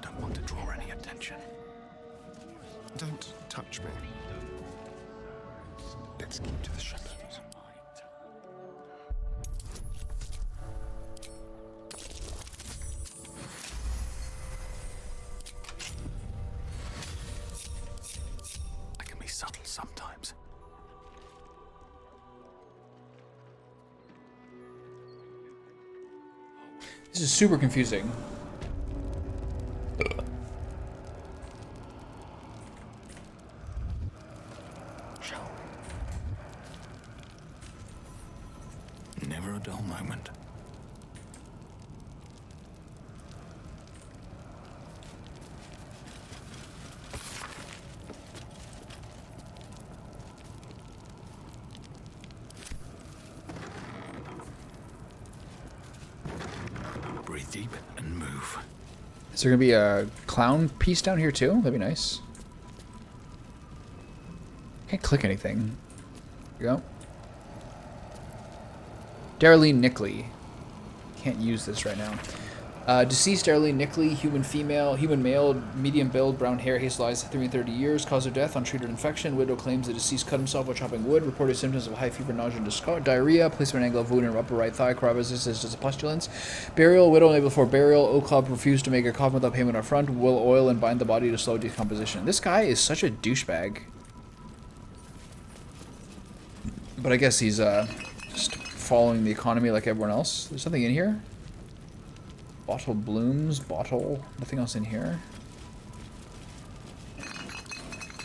Speaker 2: Don't want to draw any attention.
Speaker 13: Don't touch me. Let's keep to the shadows.
Speaker 2: I can be subtle sometimes.
Speaker 1: This is super confusing.
Speaker 2: Never a dull moment. Breathe deep and move.
Speaker 1: Is there gonna be a clown piece down here too? That'd be nice. Can't click anything. Here you go. Darlene Nickley. Can't use this right now. Deceased Arlene Nickley, human female, human male, medium build, brown hair, hazel eyes, 30 years. Cause of death, untreated infection. Widow claims the deceased cut himself while chopping wood. Reported symptoms of high fever, nausea, and diarrhea. Placement angle of wound in her upper right thigh. Corroborates this as a pustulence. Burial, widow unable before burial. O Club refused to make a coffin without payment up front. Will oil and bind the body to slow decomposition. This guy is such a douchebag. But I guess he's just following the economy like everyone else. There's something in here. Bottle blooms, bottle, nothing else in here.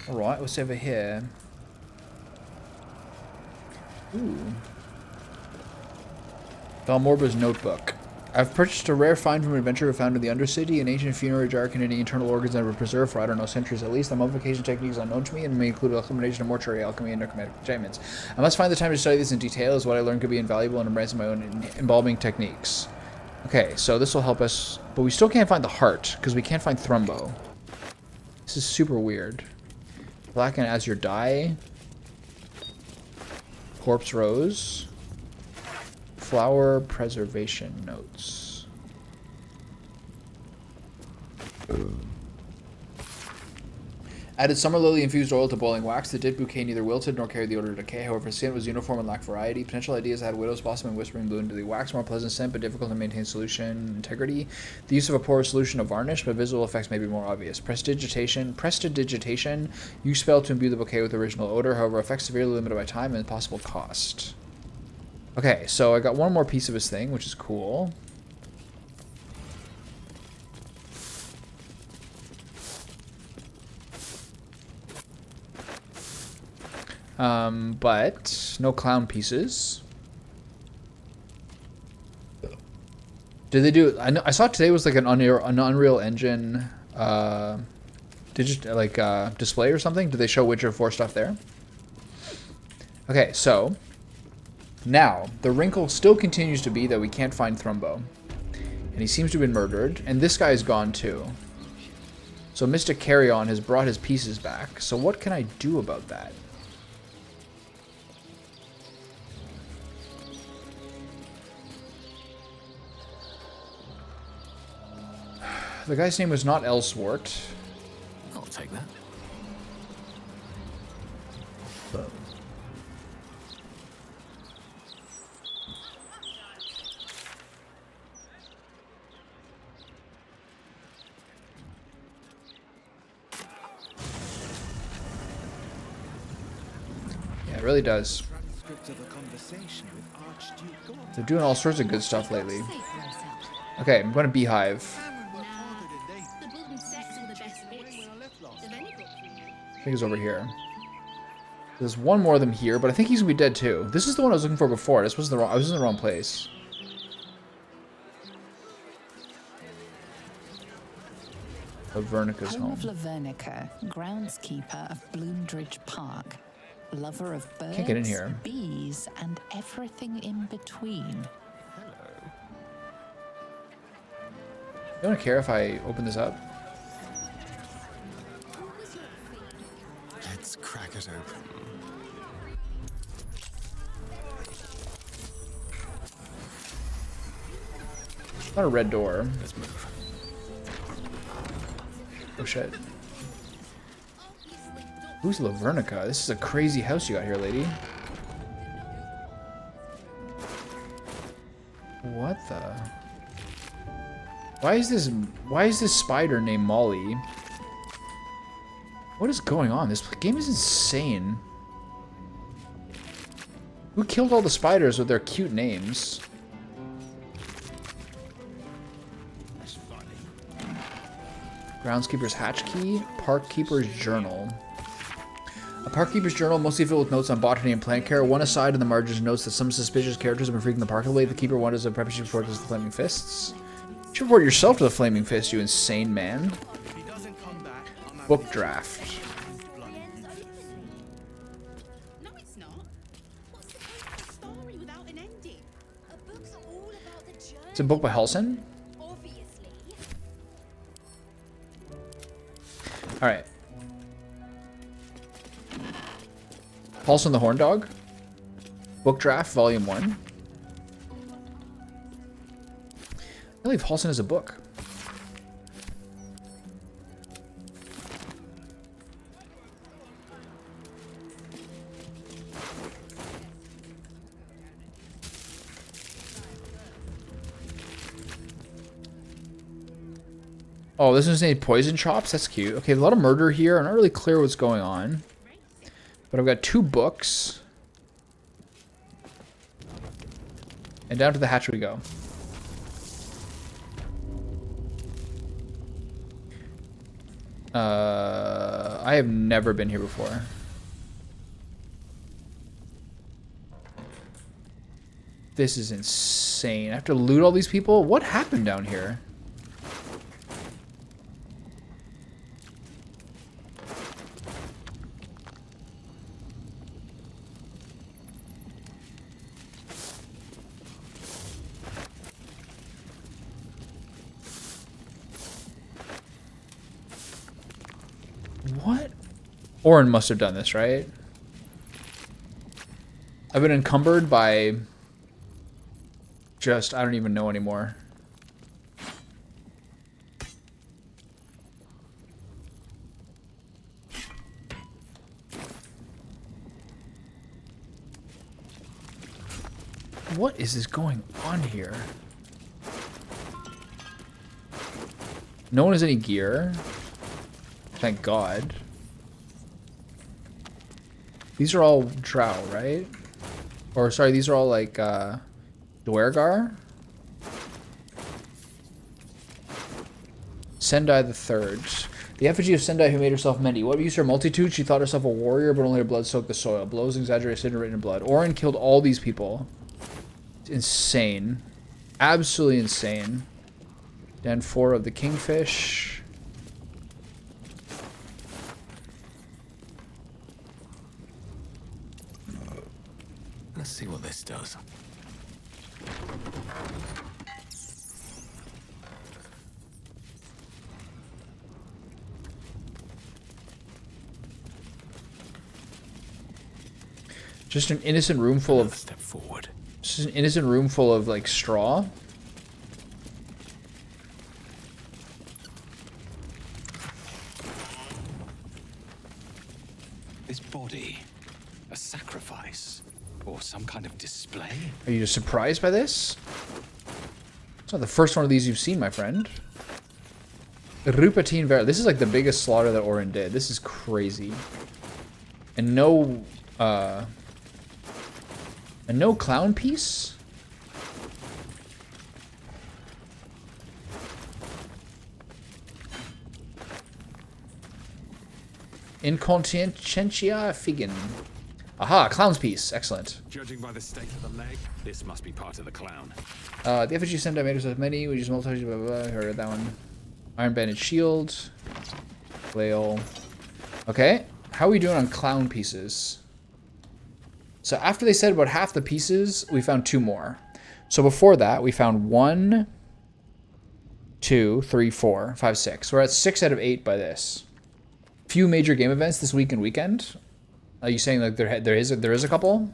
Speaker 1: Alright, what's over here? Ooh. Valmorba's notebook. I've purchased a rare find from an adventurer found in the Undercity, an ancient funerary jar containing internal organs that were preserved for, I don't know, centuries at least. The mummification technique is unknown to me and may include a combination of mortuary alchemy and necromantic enchantments. I must find the time to study this in detail, as what I learned could be invaluable and embrace my own embalming techniques. Okay, so this will help us, but we still can't find the heart, because we can't find Thrumbo. This is super weird. Black and Azure Dye. Corpse Rose. Flower Preservation Notes. Added summer lily infused oil to boiling wax. The dead bouquet neither wilted nor carried the odor of decay. However, scent was uniform and lacked variety. Potential ideas add widow's blossom and whispering bloom to the wax. More pleasant scent, but difficult to maintain solution integrity. The use of a porous solution of varnish, but visual effects may be more obvious. Prestidigitation. Use spell to imbue the bouquet with original odor. However, effects severely limited by time and possible cost. Okay, so I got one more piece of his thing, which is cool. But no clown pieces. Did they do? I saw today was like an Unreal Engine display or something. Did they show Witcher 4 stuff there? Okay, so now the wrinkle still continues to be that we can't find Thrumbo, and he seems to have been murdered, and this guy is gone too. So Mr. Carry-On has brought his pieces back. So what can I do about that? The guy's name was not Elswart.
Speaker 10: I'll take that.
Speaker 1: Yeah, it really does. They're doing all sorts of good stuff lately. Okay, I'm going to Beehive. I think he's over here. There's one more of them here, but I think he's gonna be dead too. This is the one I was looking for before. This was I was in the wrong place. Lavernica's home.
Speaker 4: Of Lavernica, groundskeeper of Bloomdridge Park, lover of birds,
Speaker 1: Can't get in here.
Speaker 4: bees, and everything in between.
Speaker 1: You don't care if I open this up?
Speaker 13: Let's crack it open.
Speaker 1: It's not a red door.
Speaker 10: Let's move.
Speaker 1: Oh shit. Who's Lavernica? This is a crazy house you got here, lady. What the? Why is this spider named Molly? What is going on? This game is insane. Who killed all the spiders with their cute names?
Speaker 10: That's funny.
Speaker 1: Groundskeeper's hatch key. Parkkeeper's journal. A parkkeeper's journal, mostly filled with notes on botany and plant care. One aside in the margins notes that some suspicious characters have been freaking the park away. The keeper wonders if perhaps you report to the Flaming Fists. You should report yourself to the Flaming Fist, you insane man. Book draft.
Speaker 7: No, it's not. What's the point of a story without an ending? A book's all about the journey.
Speaker 1: It's a book by Halson?
Speaker 7: Obviously.
Speaker 1: Alright. Halson the Horn Dog. Book draft, volume 1. I believe Halson has a book. Oh, this is any poison chops? That's cute. Okay, a lot of murder here. I'm not really clear what's going on. But I've got 2 books. And down to the hatch we go. I have never been here before. This is insane. I have to loot all these people? What happened down here? What? Orin must have done this, right? I've been encumbered by just, I don't even know anymore. What is this going on here? No one has any gear. Thank God. These are all drow, right? Or sorry, these are all like Dwergar? Sendai the Third. The effigy of Sendai who made herself Mendi. What used her multitude? She thought herself a warrior, but only her blood soaked the soil. Blows exaggerated and written in blood. Orin killed all these people. It's insane. Absolutely insane. Den 4 of the Kingfish.
Speaker 2: Let's see what this does.
Speaker 1: Just an innocent room full of...
Speaker 2: Step forward.
Speaker 1: Just an innocent room full of, like, straw.
Speaker 2: This body, a sacrifice, or some kind of display?
Speaker 1: Are you just surprised by this? It's not the first one of these you've seen, my friend. Rupatine Vera. This is like the biggest slaughter that Orin did. This is crazy. And no clown piece? Inconscientia Figan. Aha, clown's piece. Excellent.
Speaker 2: Judging by the state of the leg, this must be part of the clown.
Speaker 1: The effigy sent I made herself many. We just multiplied. Blah, blah, blah. Heard of that one. Iron Banded Shield. Flail. Okay. How are we doing on clown pieces? So after they said about half the pieces, we found 2 more. So before that, we found 1, 2, 3, 4, 5, 6. We're at 6 out of 8 by this. Few major game events this week and weekend. Are you saying like there is a couple?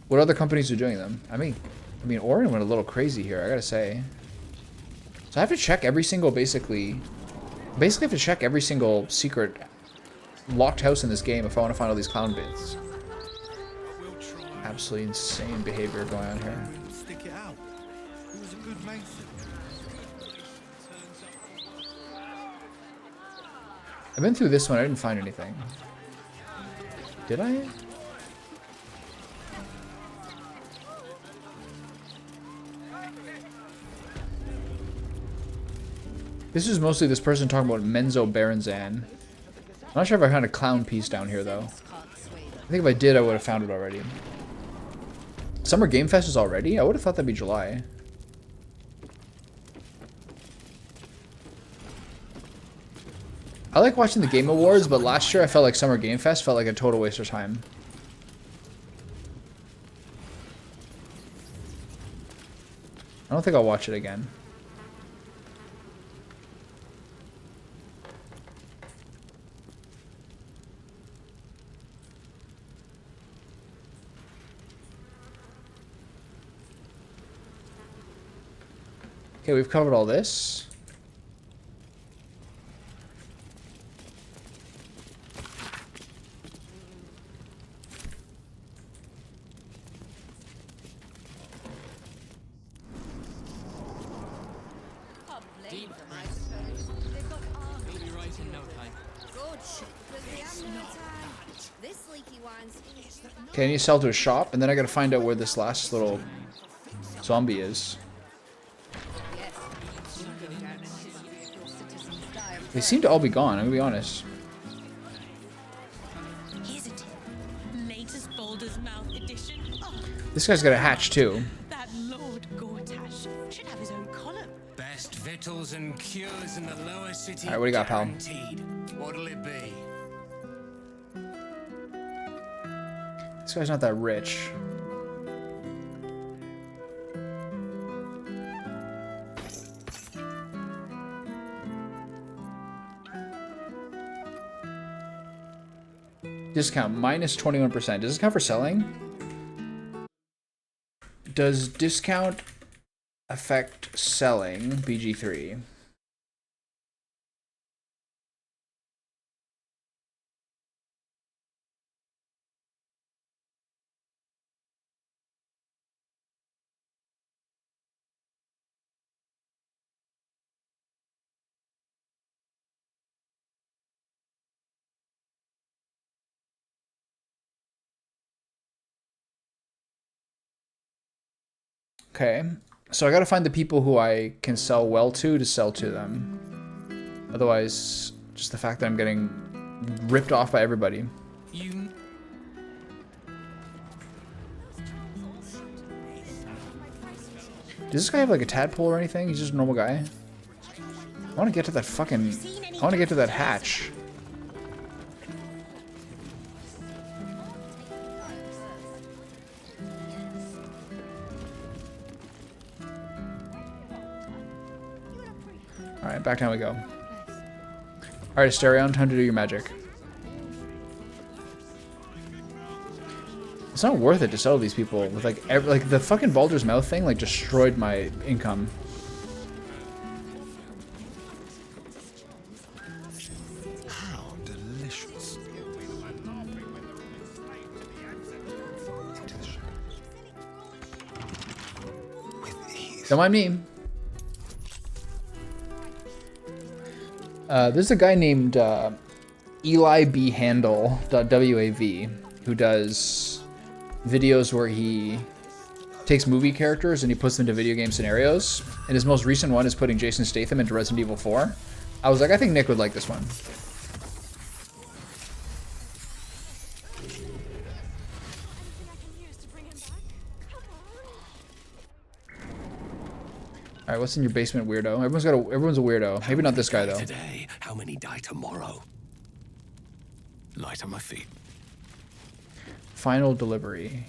Speaker 1: What other companies are doing them? I mean, Orin went a little crazy here, I gotta say. So I have to check every single basically have to check every single secret locked house in this game if I want to find all these clown bits. Absolutely insane behavior going on here.
Speaker 5: Stick it out. He was a good mason.
Speaker 1: I've been through this one, I didn't find anything. Did I? This is mostly this person talking about Menzo Baranzan. I'm not sure if I found a clown piece down here, though. I think if I did, I would have found it already. Summer Game Fest is already? I would have thought that'd be July. I like watching the Game Awards, but last year I felt like Summer Game Fest felt like a total waste of time. I don't think I'll watch it again. Okay, we've covered all this.
Speaker 10: Deep We'll be right in no time.
Speaker 7: Good, because we have no time. This leaky wine's...
Speaker 1: Okay, I need to sell to a shop, and then I gotta find out where this last little zombie is. They seem to all be gone, I'm gonna be honest.
Speaker 11: Here's a tip. Latest Baldur's Mouth edition. Oh,
Speaker 1: This guy's got a hatch too.
Speaker 11: that Lord Gortash should have his own column.
Speaker 14: Best victuals and cures in the lower city.
Speaker 1: Alright, what do you got, pal?
Speaker 14: Guaranteed. What'll it be?
Speaker 1: This guy's not that rich. Discount minus 21%. Does this count for selling? Does discount affect selling? BG3. Okay, so I gotta find the people who I can sell well to sell to them. Otherwise, just the fact that I'm getting ripped off by everybody.
Speaker 14: You.
Speaker 1: Does this guy have like a tadpole or anything? He's just a normal guy. I want to get to that fucking... I want to get to that hatch. Alright, back down we go. Alright, Asterion, time to do your magic. It's not worth it to settle these people with like the fucking Baldur's Mouth thing like destroyed my income.
Speaker 13: How delicious.
Speaker 1: Don't mind me. There's a guy named Eli B. Handel, WAV, who does videos where he takes movie characters and he puts them to video game scenarios. And his most recent one is putting Jason Statham into Resident Evil 4. I was like, I think Nick would like this one. Alright, what's in your basement, weirdo? Everyone's a weirdo. Maybe not this guy though.
Speaker 2: Today, how many die tomorrow? Light on my feet.
Speaker 1: Final delivery.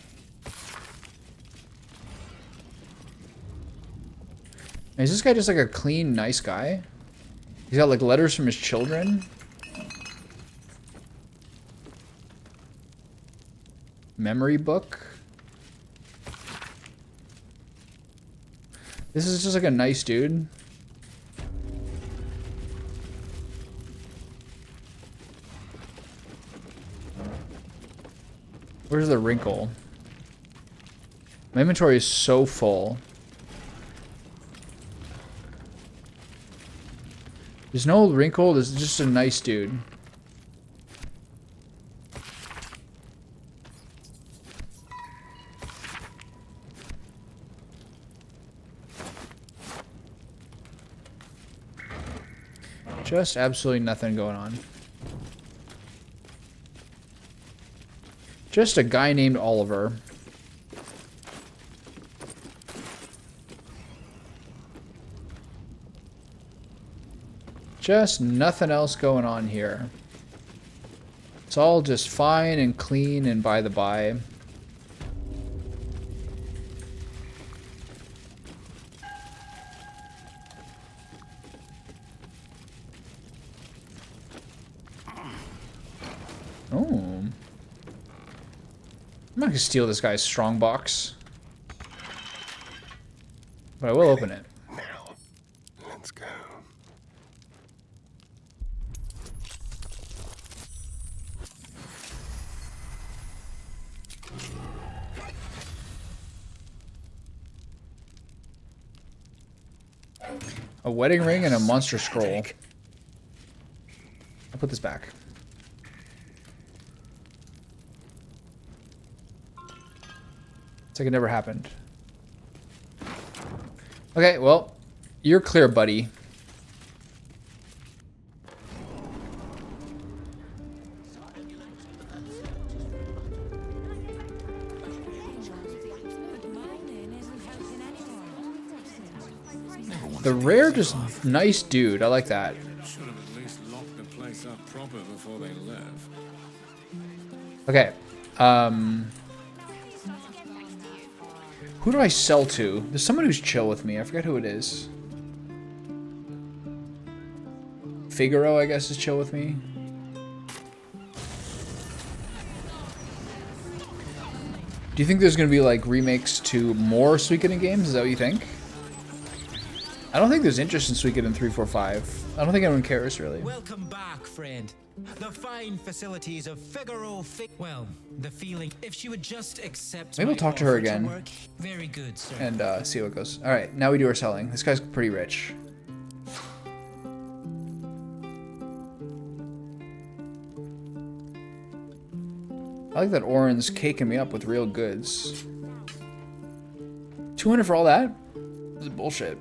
Speaker 1: Is this guy just like a clean, nice guy? He's got like letters from his children. Memory book. This is just like a nice dude. Where's the wrinkle? My inventory is so full. There's no wrinkle, this is just a nice dude. Just absolutely nothing going on. Just a guy named Oliver. Just nothing else going on here. It's all just fine and clean and by the by. Oh. I'm not gonna steal this guy's strong box. But I will open it. A wedding ring and a monster scroll. I'll put this back. It's like it never happened. Okay, well, you're clear, buddy. The rare, just nice dude. I like that.
Speaker 14: Should have at least locked the place up proper before they left.
Speaker 1: Okay. Who do I sell to? There's someone who's chill with me. I forget who it is. Figaro, I guess, is chill with me. Do you think there's going to be, like, remakes to more Suikoden games? Is that what you think? I don't think there's interest in Suikoden 3, 4, 5. I don't think anyone cares, really.
Speaker 15: Welcome back, friend. The fine facilities of Figaro. Well, the feeling. If she would just accept.
Speaker 1: Maybe we'll talk to her again.
Speaker 15: Very good, sir.
Speaker 1: And see how it goes. All right, now we do our selling. This guy's pretty rich. I like that Oren's caking me up with real goods. 200 for all that? This is bullshit.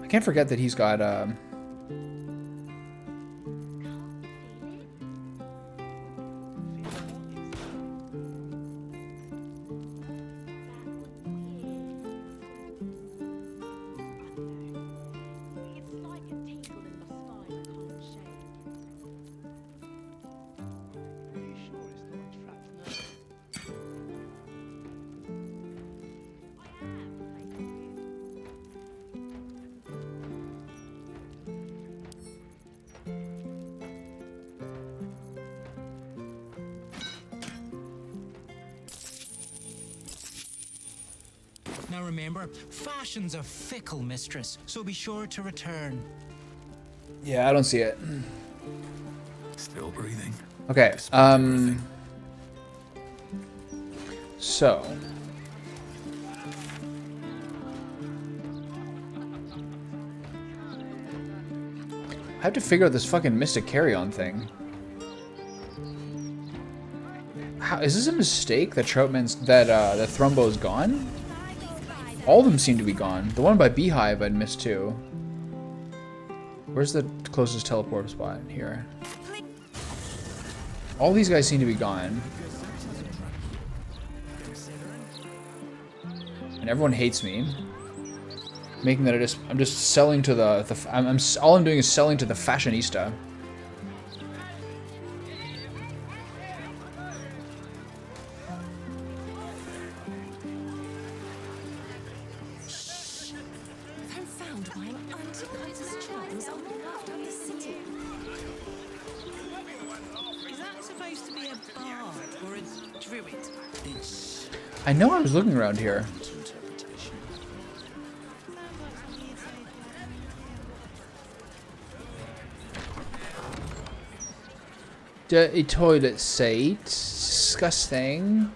Speaker 1: I can't forget that he's got
Speaker 15: Now remember, fashion's a fickle mistress, so be sure to return.
Speaker 1: Yeah, I don't see it.
Speaker 2: Still breathing.
Speaker 1: Okay, so I have to figure out this fucking Mystic Carry-On thing. How, is this a mistake that that Thrumbo's gone? All of them seem to be gone. The one by Beehive I'd missed too. Where's the closest teleport spot? Here. All these guys seem to be gone. And everyone hates me. Making that I'm just selling to all I'm doing is selling to the fashionista. I know I was looking around here. Dirty toilet seat. Disgusting.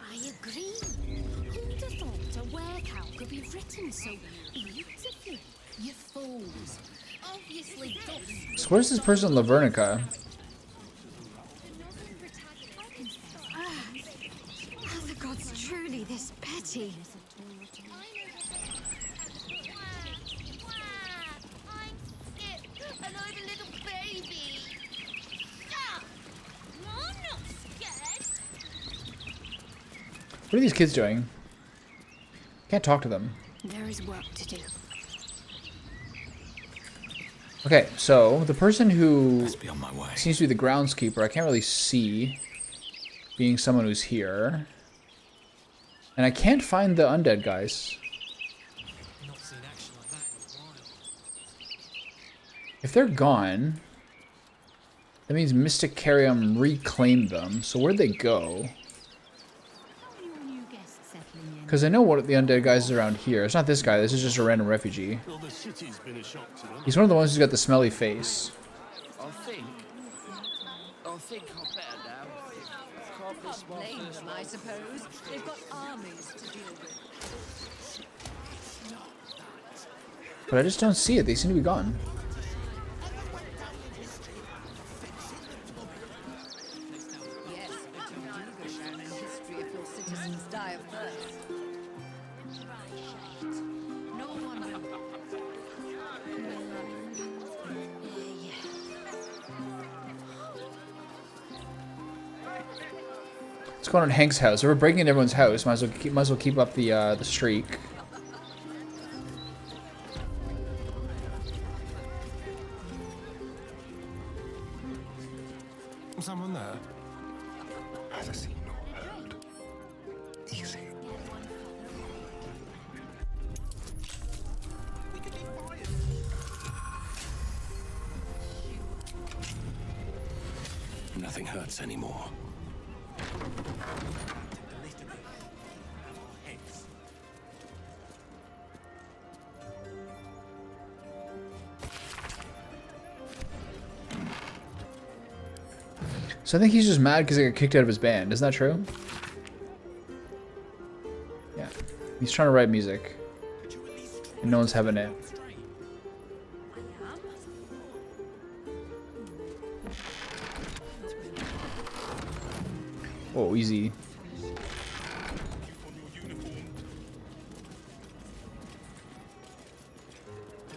Speaker 7: I agree. Who'd have thought a workout could be written so beautifully? You fools. Obviously dust.
Speaker 1: So where's this person in Lavernica?
Speaker 7: Are the gods truly this petty?
Speaker 1: What are these kids doing? Can't talk to them.
Speaker 7: There is work to do.
Speaker 1: Okay, so the person who
Speaker 2: Must be on my way.
Speaker 1: seems to be the groundskeeper, I can't really see being someone who's here. And I can't find the undead guys.
Speaker 10: Not seen action like that in a while.
Speaker 1: If they're gone, that means Mystic Carrion reclaimed them. So where'd they go? Because I know what the undead guys is around here. It's not this guy. This is just a random refugee.
Speaker 16: Well, the city's been a shock to them.
Speaker 1: He's one of the ones who's got the smelly face.
Speaker 10: I think I'll better now. Can't miss my
Speaker 17: Blame
Speaker 10: first
Speaker 17: them,
Speaker 10: one.
Speaker 17: I suppose. They've got armies to deal with.
Speaker 1: But I just don't see it. They seem to be gone.
Speaker 17: Yes, but you do go down in history if your citizens die of thirst. No one will.
Speaker 1: What's going on at Hank's house? If we're breaking into everyone's house, might as well keep up the streak.
Speaker 13: Someone there? Has a seen or heard? Easy.
Speaker 2: Nothing hurts anymore.
Speaker 1: So I think he's just mad because he got kicked out of his band. Isn't that true? Yeah. He's trying to write music. And no one's having it. Oh, easy.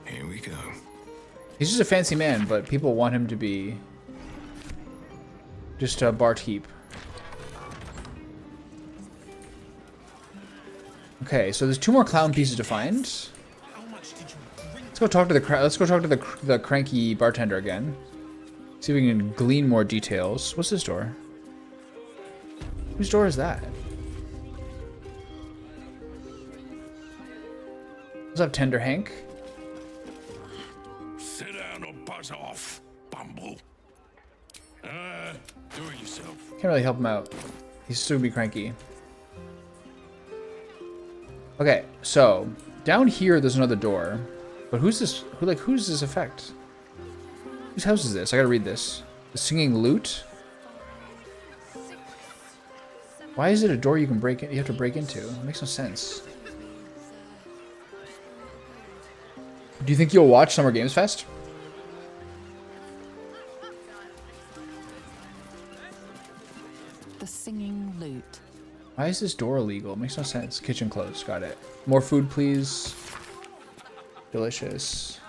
Speaker 2: Here we go.
Speaker 1: He's just a fancy man, but people want him to be just a barkeep. Okay, so there's 2 more clown pieces to find. Let's go talk to the cranky bartender again. See if we can glean more details. What's this door? Whose door is that? What's up, Tender Hank?
Speaker 16: Sit down or buzz off, Bumble. Do it yourself.
Speaker 1: Can't really help him out. He's still be cranky. Okay, so down here there's another door. But who's this? Who's this effect? Whose house is this? I gotta read this. The singing lute? Why is it a door you can break in? You have to break into? It makes no sense. Do you think you'll watch Summer Games Fest?
Speaker 4: The singing lute.
Speaker 1: Why is this door illegal? It makes no sense. Kitchen closed. Got it. More food, please. Delicious.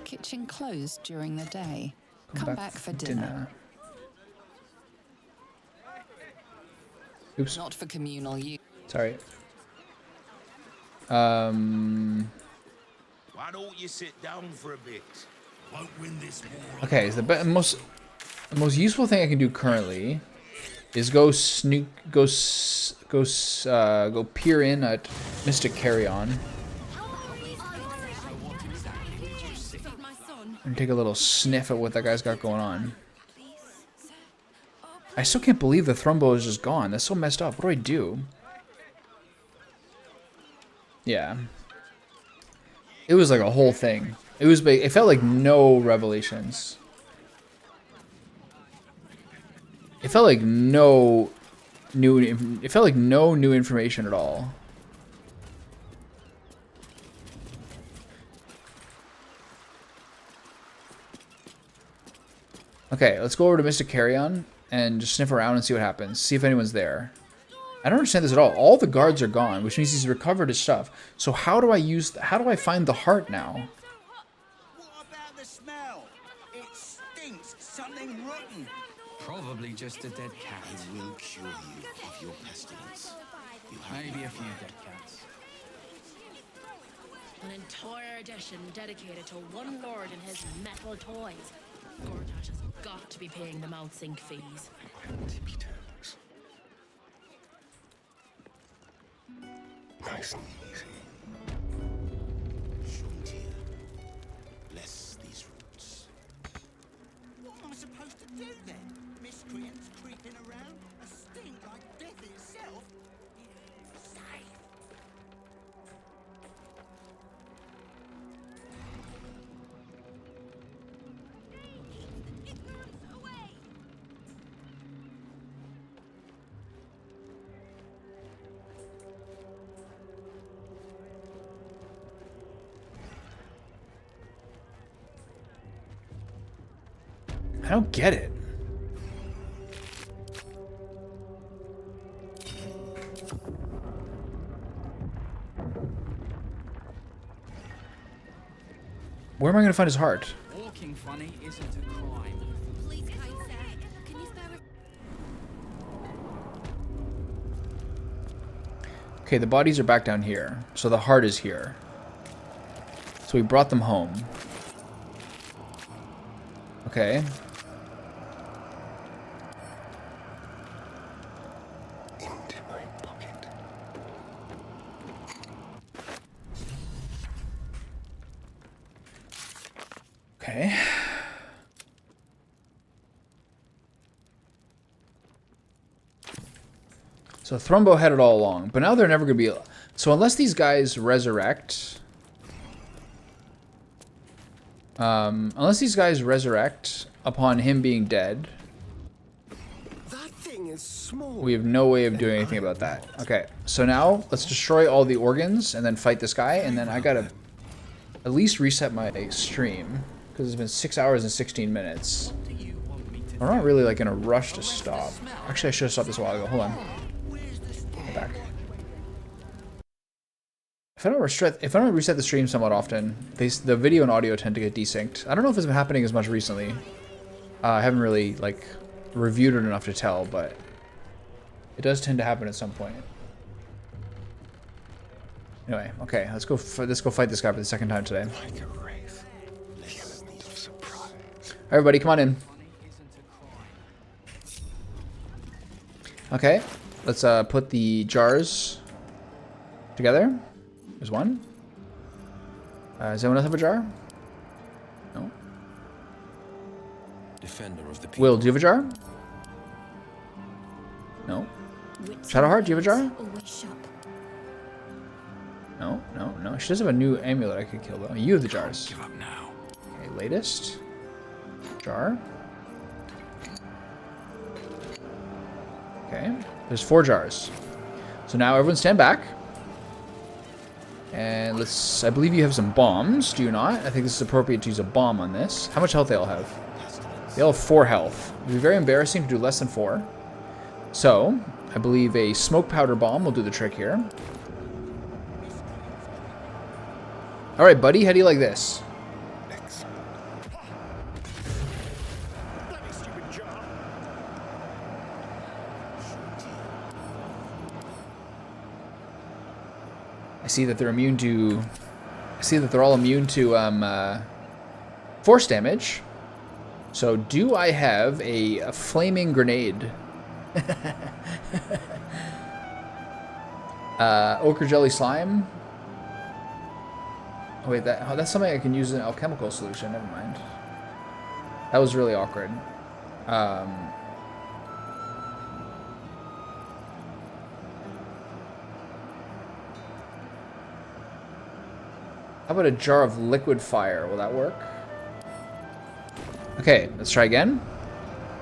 Speaker 4: Kitchen closed during the day. Come back for dinner.
Speaker 1: Oops.
Speaker 4: Not for communal use.
Speaker 1: Sorry.
Speaker 3: Why don't you sit down for a bit?
Speaker 16: Won't win this war.
Speaker 1: Okay, so the most useful thing I can do currently is go peer in at Mystic Carrion and take a little sniff at what that guy's got going on. I still can't believe the Thrumbo is just gone. That's so messed up. What do I do? Yeah. It was like a whole thing. It felt like no revelations. It felt like no new information at all. Okay, let's go over to Mystic Carrion and just sniff around and see what happens. See if anyone's there. I don't understand this at all. All the guards are gone, which means he's recovered his stuff. So how do I find the heart now?
Speaker 5: What about the smell? It stinks. Something rotten.
Speaker 14: Probably just a dead cat.
Speaker 2: It will cure you of your pestilence.
Speaker 14: Maybe a few dead cats.
Speaker 18: An entire edition dedicated to one lord and his metal toys. Gortash has got to be paying them out sync fees.
Speaker 13: Nice and easy.
Speaker 2: Short here. Bless these roots.
Speaker 5: What am I supposed to do then? Miscreants creeping around? A stink like death itself? Safe.
Speaker 1: I don't get it. Where am I going to find his heart?
Speaker 10: Walking funny isn't a crime.
Speaker 7: Please, kind sir, can you spare a...
Speaker 1: Okay, the bodies are back down here. So the heart is here. So we brought them home. Okay.
Speaker 13: Into my pocket.
Speaker 1: Okay. So Thrumbo had it all along, but now they're never going to be... So unless these guys resurrect... unless these guys resurrect upon him being dead...
Speaker 13: That thing is small.
Speaker 1: We have no way of doing anything about that. Okay, so now let's destroy all the organs and then fight this guy, and then I gotta at least reset my stream, because it's been 6 hours and 16 minutes. I'm not really like in a rush to stop. Actually, I should have stopped this a while ago. Hold on. Get back. If I don't reset the stream somewhat often, the video and audio tend to get desynced. I don't know if it's been happening as much recently. I haven't really like reviewed it enough to tell, but it does tend to happen at some point. Anyway, okay, let's go fight this guy for the second time today. Everybody, come on in. Okay, let's put the jars together. There's one. Does anyone else have a jar? No.
Speaker 2: Defender of the people.
Speaker 1: Will, do you have a jar? No. Shadowheart, do you have a jar? No, no, no. She does have a new amulet I could kill though. You have the jars.
Speaker 2: Give up now.
Speaker 1: Okay, latest. Jar. Okay. There's 4 jars. So now everyone stand back. And let's... I believe you have some bombs, do you not? I think this is appropriate to use a bomb on this. How much health they all have? They all have 4 health. It would be very embarrassing to do less than 4. So, I believe a smoke powder bomb will do the trick here. Alright, buddy, how do you like this? I see that they're immune to... I see that they're all immune to force damage. So do I have a flaming grenade? Ochre jelly slime? Oh wait, that's something I can use in an alchemical solution. Never mind. That was really awkward. How about a jar of liquid fire? Will that work? Okay, let's try again.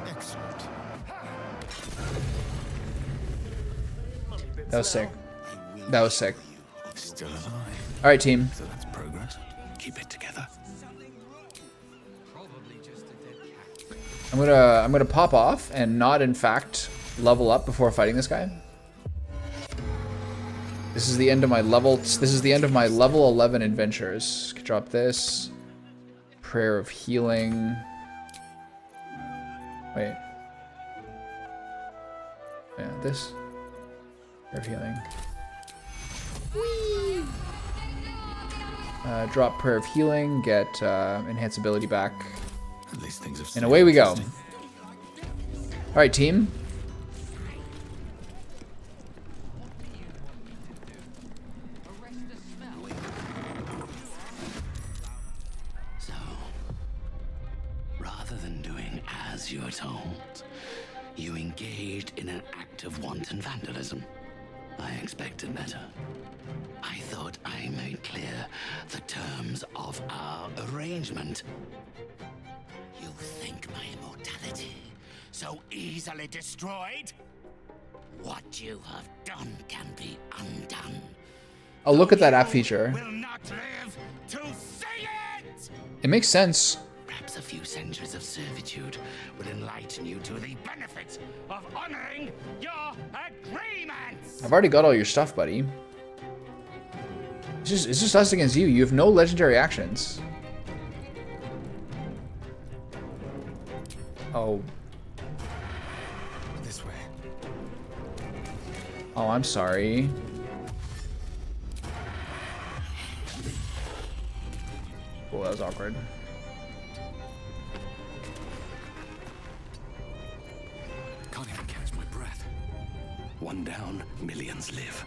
Speaker 13: Excellent.
Speaker 1: That was sick. That was sick.
Speaker 2: Still alive.
Speaker 1: All right, team.
Speaker 2: So that's progress. Keep it together.
Speaker 1: I'm gonna pop off and not, in fact, level up before fighting this guy. This is the end of my level. This is the end of my level 11 adventures. Drop this. Prayer of healing. Wait. Yeah, this. Prayer of healing. Drop Prayer of Healing, get enhance ability back.
Speaker 2: At least things have
Speaker 1: And away we go. Alright, team.
Speaker 2: So, rather than doing as you are told, you engaged in an act of wanton vandalism. I expected better. I thought I made clear the terms of our arrangement. You think my immortality so easily destroyed? What you have done can be undone.
Speaker 1: Oh, look at that app feature.
Speaker 2: Will not live to see it!
Speaker 1: It makes sense.
Speaker 2: Perhaps a few centuries of servitude will enlighten you to the benefits of honoring your agreements.
Speaker 1: I've already got all your stuff, buddy. It's just us against you. You have no legendary actions. Oh.
Speaker 13: This way.
Speaker 1: Oh, I'm sorry. Oh, that was awkward.
Speaker 2: Can't even catch my breath. One down, millions live.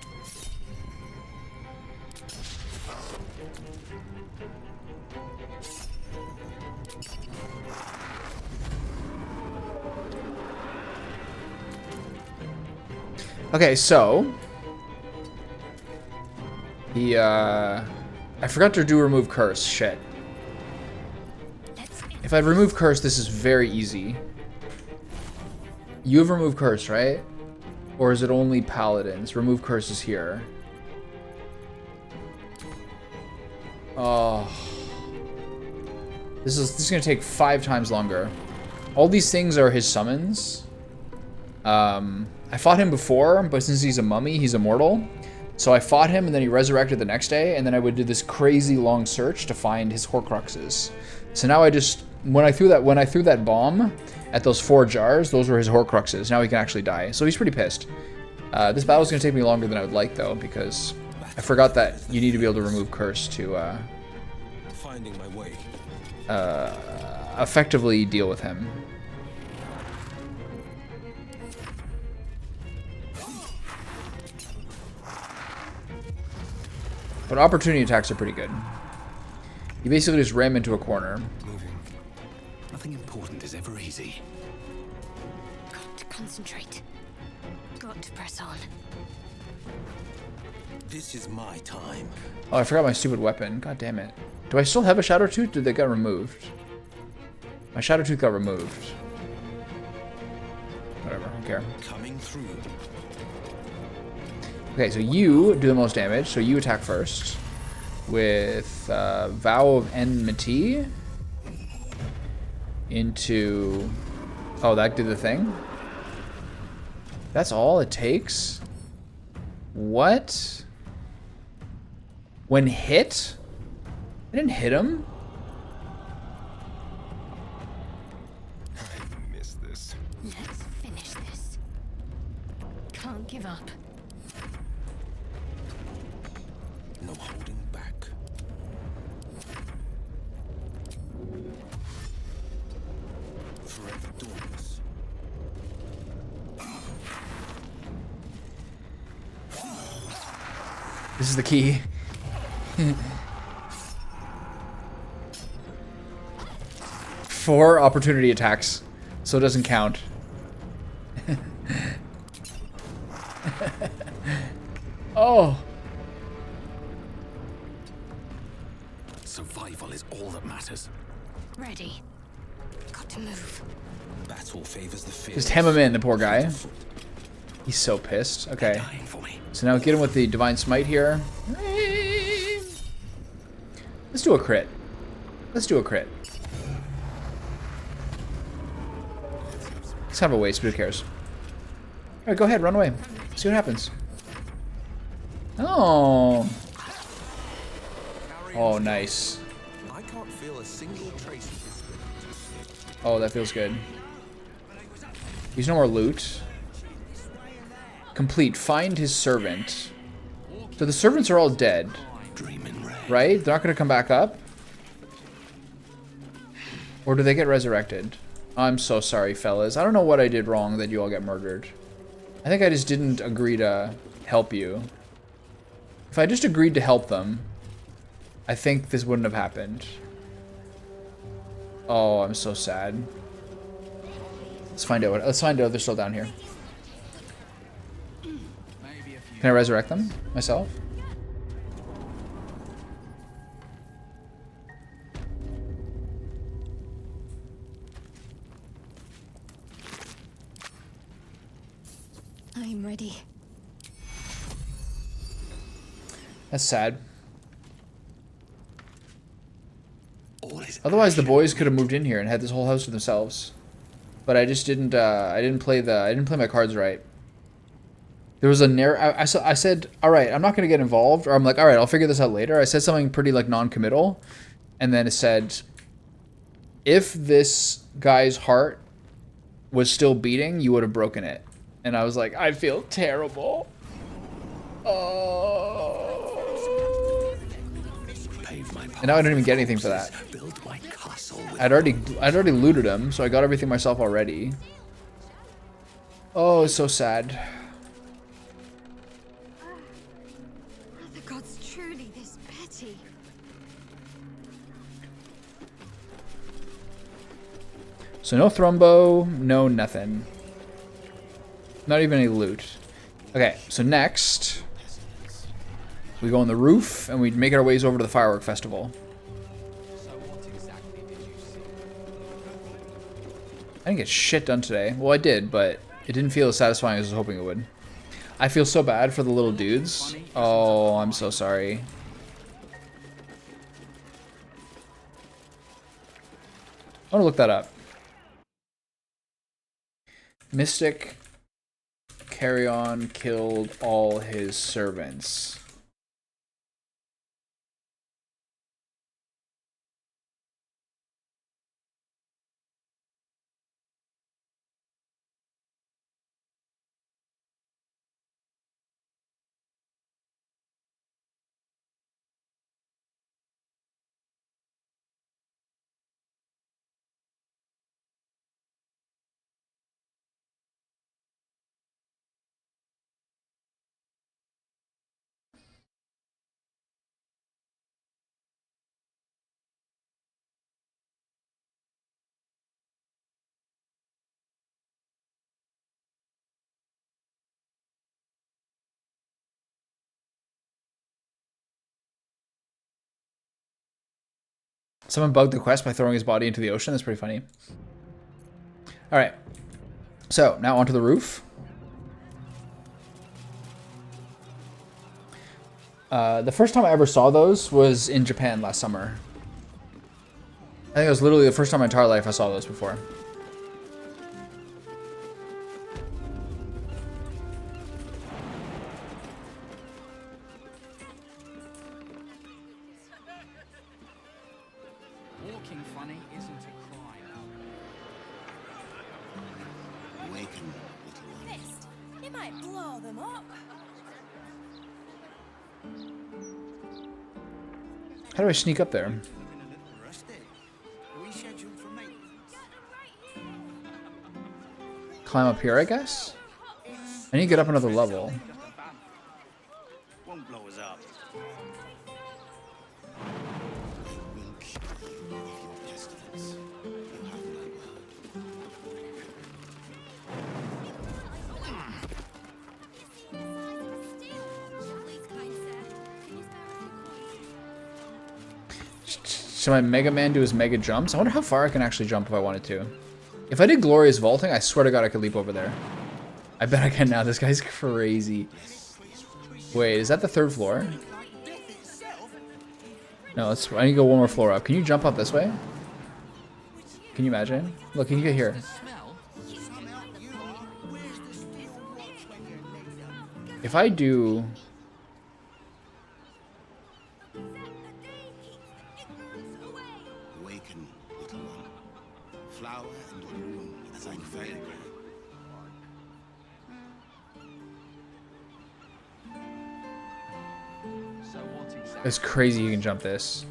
Speaker 1: Okay, so he I forgot to do remove curse. Shit. If I remove curse, this is very easy. You have remove curse, right? Or is it only paladins? Remove curse is here. Oh. This is gonna take 5 times longer. All these things are his summons. I fought him before, but since he's a mummy, he's immortal. So I fought him, and then he resurrected the next day, and then I would do this crazy long search to find his Horcruxes. So now I just when I threw that bomb at those 4 jars, those were his Horcruxes. Now he can actually die. So he's pretty pissed. This battle's gonna take me longer than I would like, though, because I forgot that you need to be able to remove curse to
Speaker 13: Finding my way.
Speaker 1: effectively deal with him. But opportunity attacks are pretty good. You basically just ram into a corner.
Speaker 2: Nothing important is ever easy.
Speaker 7: Got to concentrate. Got to press on.
Speaker 13: This is my time.
Speaker 1: Oh, I forgot my stupid weapon. God damn it. Do I still have a Shadow Tooth? Did they get removed? My Shadow Tooth got removed. Whatever, I don't care.
Speaker 13: Coming through.
Speaker 1: Okay, so you do the most damage, so you attack first. With Vow of Enmity. Into... Oh, that did the thing? That's all it takes? What? When hit? I didn't hit him?
Speaker 13: I missed this.
Speaker 7: Let's finish this. Can't give up.
Speaker 13: No holding back. Forever dawnless.
Speaker 1: This is the key. 4 opportunity attacks, so it doesn't count. Oh.
Speaker 2: Survival is all that matters.
Speaker 7: Ready. Got to move.
Speaker 13: Battle favors the fear.
Speaker 1: Just hem him in, the poor guy. He's so pissed. Okay. So now get him with the Divine Smite here. Let's do a crit. Let's do a crit. It's kind of a waste, but who cares? Alright, go ahead, run away. See what happens. Oh. Oh, nice.
Speaker 3: I can't feel a single trace of his spirit.
Speaker 1: Oh, that feels good. There's no more loot. Complete. Find his servant. So the servants are all dead.
Speaker 2: Dream in rest.
Speaker 1: Right? They're not gonna come back up? Or do they get resurrected? I'm so sorry, fellas. I don't know what I did wrong that you all get murdered. I think I just didn't agree to help you. If I just agreed to help them, I think this wouldn't have happened. Oh, I'm so sad. Let's find out. Let's find out if they're still down here. Can I resurrect them myself?
Speaker 7: I'm ready.
Speaker 1: That's sad. Otherwise, the boys could have moved in here and had this whole house to themselves. But I just didn't. I didn't play my cards right. There was a I said, all right, I'm not gonna get involved, or I'm like, all right, I'll figure this out later. I said something pretty like non-committal, and then it said, if this guy's heart was still beating, you would have broken it. And I was like, I feel terrible. Oh. And now I don't even get anything for that. I'd already looted him, so I got everything myself already. Oh, it's so sad.
Speaker 7: Are the gods truly this petty?
Speaker 1: So no thrombo, no nothing. Not even any loot. Okay, so next we go on the roof and we make our ways over to the firework festival. I didn't get shit done today. Well, I did, but it didn't feel as satisfying as I was hoping it would. I feel so bad for the little dudes. Oh, I'm so sorry. I want to look that up. Mystic Carrion killed all his servants. Someone bugged the quest by throwing his body into the ocean. That's pretty funny. All right. So now onto the roof. The first time I ever saw those was in Japan last summer. I think it was literally the first time in my entire life I saw those before.
Speaker 5: Walking funny isn't a crime.
Speaker 2: Awaken, little one.
Speaker 9: Fist. It might blow them up.
Speaker 1: How do I sneak up there? Climb up here, I guess? I need to get up another level.
Speaker 8: Won't blow us up.
Speaker 1: Should my Mega Man do his mega jumps? I wonder how far I can actually jump if I wanted to. If I did glorious vaulting, I swear to God I could leap over there. I bet I can now. This guy's crazy. Wait, is that the third floor? No, let's. I need to go one more floor up. Can you jump up this way? Can you imagine? Look, can you get here? If I do...
Speaker 2: Awaken, little one. Flower and bloom as I fade.
Speaker 5: So what exactly
Speaker 1: It's crazy you can jump this.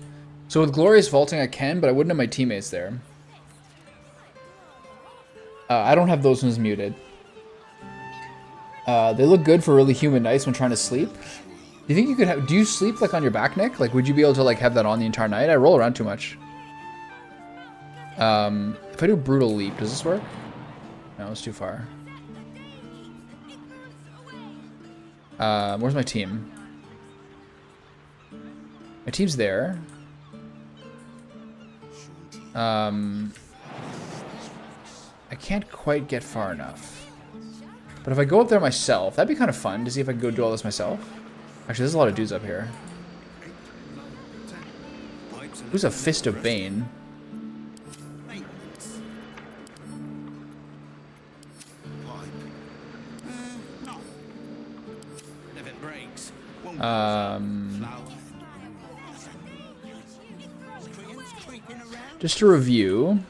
Speaker 1: So with Glorious Vaulting I can, but I wouldn't have my teammates there. I don't have those ones muted. They look good for really human nights when trying to sleep. Do you think you could have... Do you sleep like on your back, Nick? Like, would you be able to like have that on the entire night? I roll around too much. If I do Brutal Leap, does this work? No, it's too far. Where's my team? My team's there. I can't quite get far enough. But if I go up there myself, that'd be kind of fun to see if I can go do all this myself. Actually, there's a lot of dudes up here. Who's a Fist of Bane? Just to review,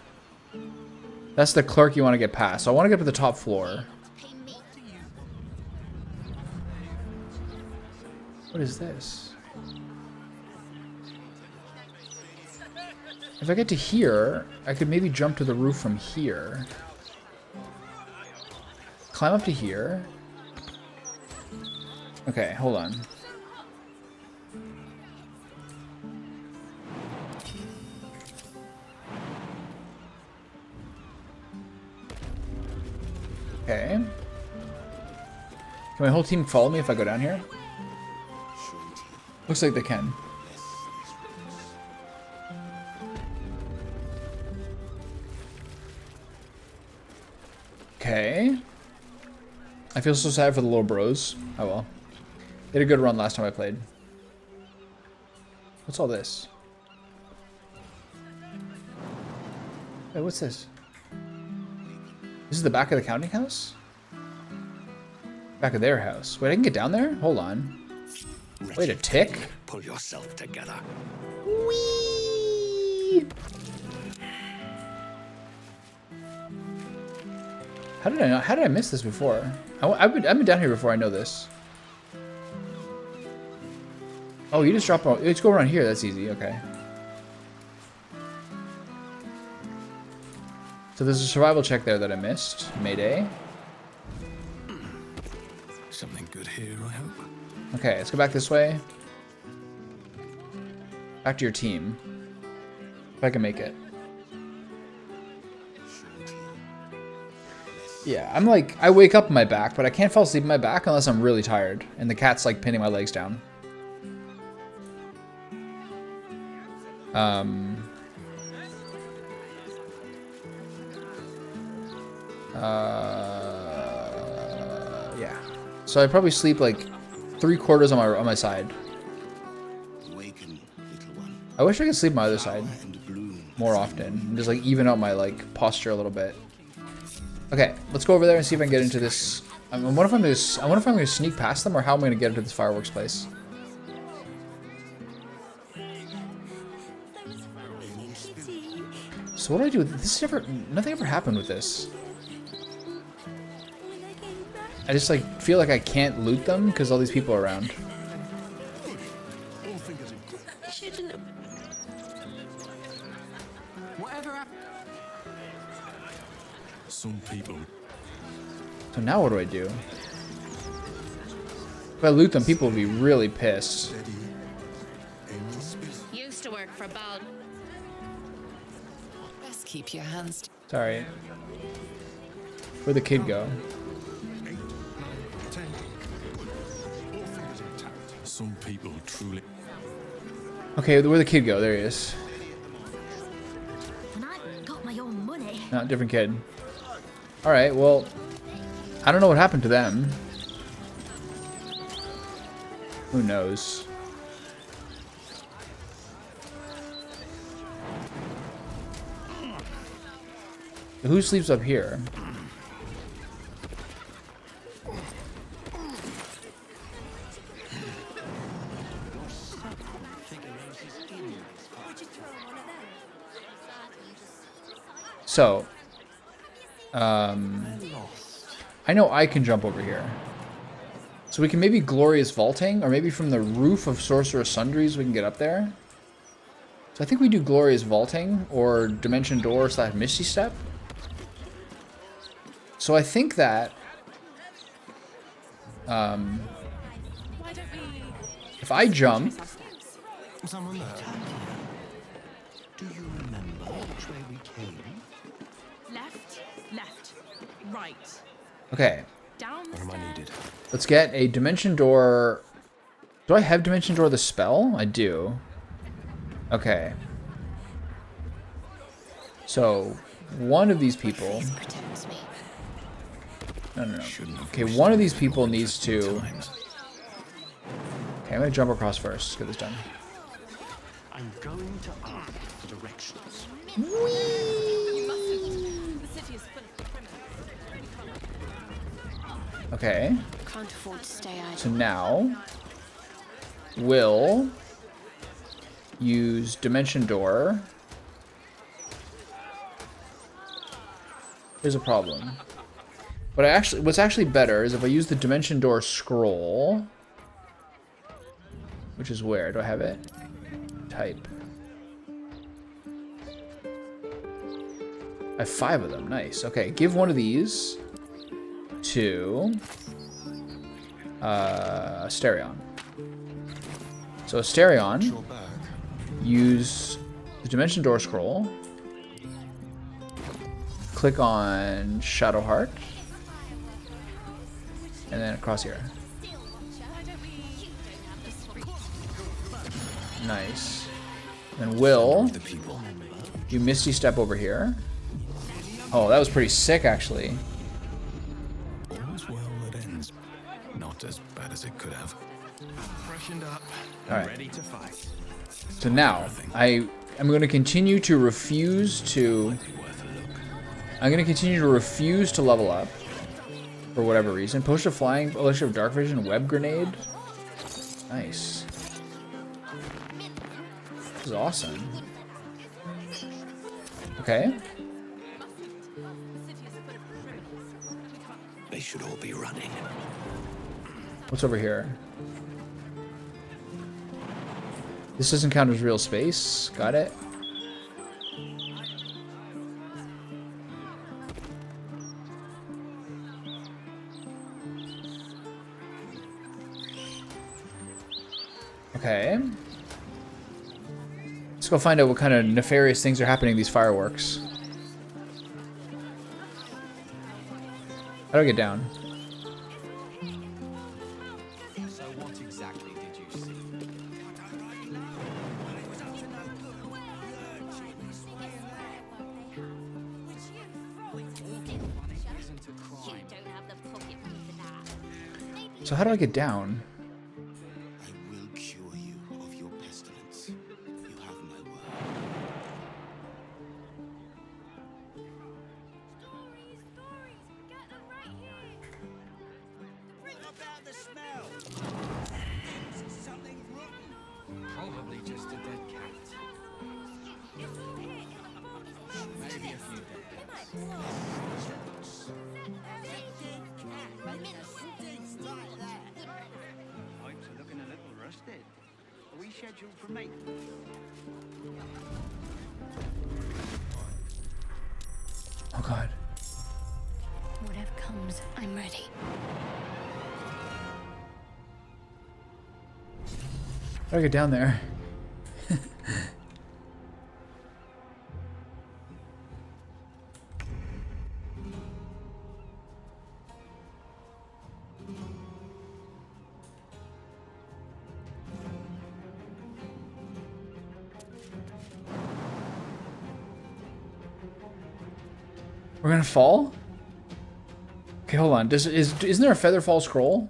Speaker 1: that's the clerk you want to get past. So I want to get to the top floor. What is this? If I get to here, I could maybe jump to the roof from here. Climb up to here. Okay, hold on. Okay. Can my whole team follow me if I go down here? Looks like they can. Okay. I feel so sad for the little bros. Oh well. They had a good run last time I played. What's all this? Wait, what's this? This is the back of the counting house? Back of their house. Wait, I can get down there? Hold on. Wait, a tick?
Speaker 2: Pull yourself together.
Speaker 1: Whee! How did I miss this before? I've been down here before. I know this. Oh, you just drop. Let's go around here. That's easy. Okay. So there's a survival check there that I missed. Mayday.
Speaker 13: Something good here, I hope.
Speaker 1: Okay, let's go back this way. Back to your team. If I can make it. Yeah, I'm like, I wake up on my back, but I can't fall asleep on my back unless I'm really tired. And the cat's like pinning my legs down. Yeah. So I probably sleep like 3/4 on my side. I wish I could sleep my other side more often and just like even out my like posture a little bit. Okay, let's go over there and see if I can get into this. I wonder if I'm gonna sneak past them, or how am I gonna get into this fireworks place? So what do I do with this? Nothing ever happened with this. I just like feel like I can't loot them because all these people are around.
Speaker 13: Some people.
Speaker 1: So now what do I do? If I loot them, people will be really pissed.
Speaker 18: Used to work for Baldur.
Speaker 17: Best keep your hands.
Speaker 1: Sorry. Where'd the kid go?
Speaker 13: Some people truly.
Speaker 1: Okay, where'd the kid go? There he is.
Speaker 7: And I've got my own money.
Speaker 1: Not different kid. Alright, well, I don't know what happened to them. Who knows? Who sleeps up here? So, I know I can jump over here. So we can maybe Glorious Vaulting, or maybe from the roof of Sorcerer's Sundries we can get up there. So I think we do Glorious Vaulting, or Dimension Door / Misty Step. So I think that... if I jump...
Speaker 6: Someone there. Do you remember which way we came?
Speaker 18: Left, left, right.
Speaker 1: Okay.
Speaker 18: Down the
Speaker 6: What am I needed?
Speaker 1: Let's get a Dimension Door... Do I have Dimension Door the spell? I do. Okay. So, one of these people... No. Okay, one of these people needs to... Okay, I'm gonna jump across first. Let's get this done.
Speaker 6: I'm going to ask for directions.
Speaker 1: Okay.
Speaker 7: Can't afford to stay idle.
Speaker 1: So now... we'll... use Dimension Door. There's a problem. But what's actually better is if I use the Dimension Door scroll, which is where? Do I have it? Type. I have 5 of them. Nice. Okay, give one of these to Asterion. So Asterion, use the Dimension Door scroll. Click on Shadowheart. And then across here. Nice. And Will, you Misty Step over here. Oh, that was pretty sick, actually.
Speaker 3: All's well that ends. Not as bad as it could have.
Speaker 6: Freshened up.
Speaker 1: All right.
Speaker 6: Ready to fight.
Speaker 1: So now, I am going to continue to refuse to... I'm going to continue to refuse to level up. For whatever reason. Potion of Flying, Elixir of Dark Vision, Web Grenade. Nice. This is awesome. Okay.
Speaker 2: They should all be running.
Speaker 1: What's over here? This doesn't count as real space. Got it. Okay. Let's go find out what kind of nefarious things are happening in these fireworks. How do I get down?
Speaker 10: So what exactly did you see?
Speaker 1: So how do I get down?
Speaker 10: Probably just a dead cat. Maybe a few
Speaker 5: Pipes are looking a little rusted. Are we scheduled for maintenance?
Speaker 1: Oh god.
Speaker 7: Whatever comes, I'm ready.
Speaker 1: How do I get down there? We're gonna fall? Okay, hold on. Isn't there a Featherfall scroll?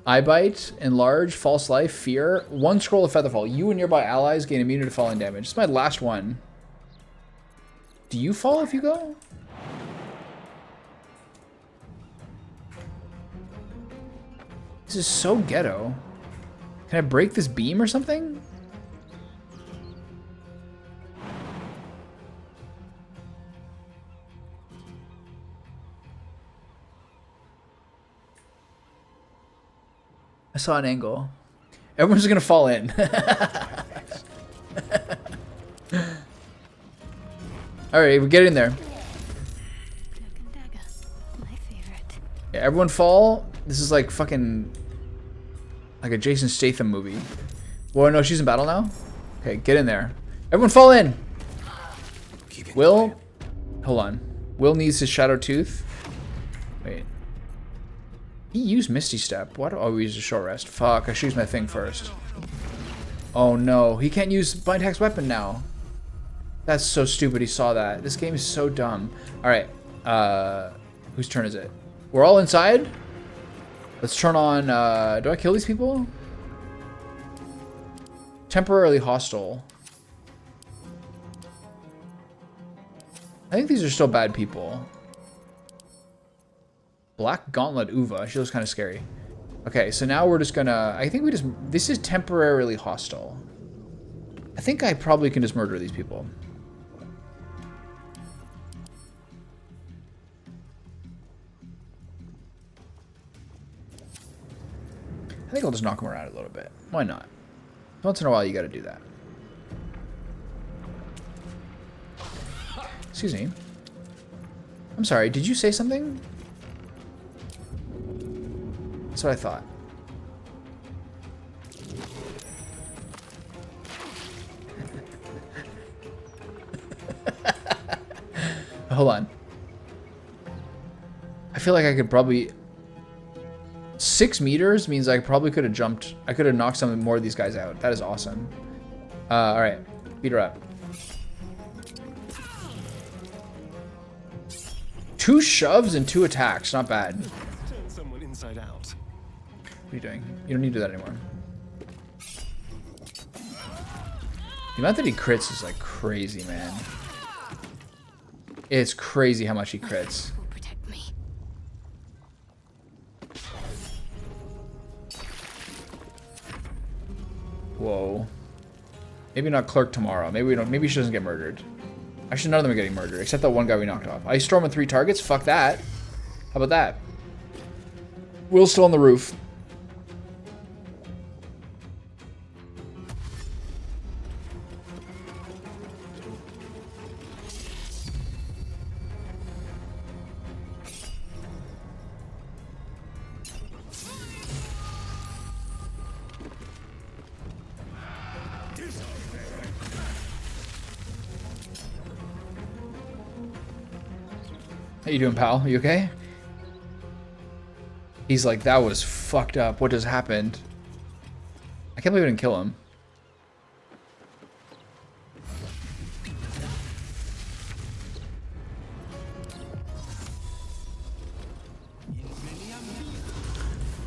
Speaker 1: Eye Bite, Enlarge, False Life, Fear. 1 scroll of Featherfall. You and nearby allies gain immunity to falling damage. This is my last one. Do you fall if you go? This is so ghetto. Can I break this beam or something? I saw an angle. Everyone's gonna fall in. Alright, we get in there. Yeah, everyone fall. This is like fucking like a Jason Statham movie. Well, no, she's in battle now. Okay, get in there. Everyone fall in. Will, hold on. Will needs his Shadow Tooth. Wait. He used Misty Step. Why do I always use a short rest? Fuck, I should use my thing first. Oh no, he can't use Blind Hack's weapon now. That's so stupid, he saw that. This game is so dumb. Alright, whose turn is it? We're all inside? Let's turn on, do I kill these people? Temporarily hostile. I think these are still bad people. Black Gauntlet Uva. She looks kind of scary. Okay, so now we're just gonna... I think we just... This is temporarily hostile. I think I probably can just murder these people. I think I'll just knock them around a little bit. Why not? Once in a while, you gotta do that. Excuse me. I'm sorry, did you say something? That's what I thought. Hold on. I feel like I could probably... 6 meters means I probably could have jumped. I could have knocked some more of these guys out. That is awesome. Alright. Beat her up. 2 shoves and 2 attacks. Not bad.
Speaker 13: Turn someone inside out.
Speaker 1: What are you doing? You don't need to do that anymore. The amount that he crits is like crazy, man. It's crazy how much he crits. Whoa. Maybe not Clerk tomorrow. Maybe we don't. Maybe she doesn't get murdered. Actually, none of them are getting murdered, except that one guy we knocked off. Ice Storm on 3 targets? Fuck that. How about that? Will's still on the roof. How you doing, pal? You okay? He's like, that was fucked up. What just happened? I can't believe I didn't kill him.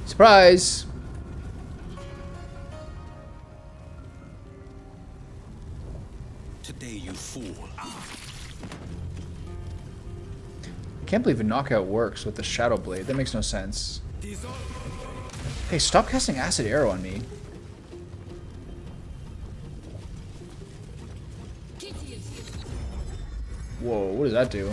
Speaker 1: Surprise!
Speaker 3: Today you fool.
Speaker 1: Can't believe a knockout works with the Shadow Blade. That makes no sense. Hey, stop casting Acid Arrow on me. Whoa, what does that do?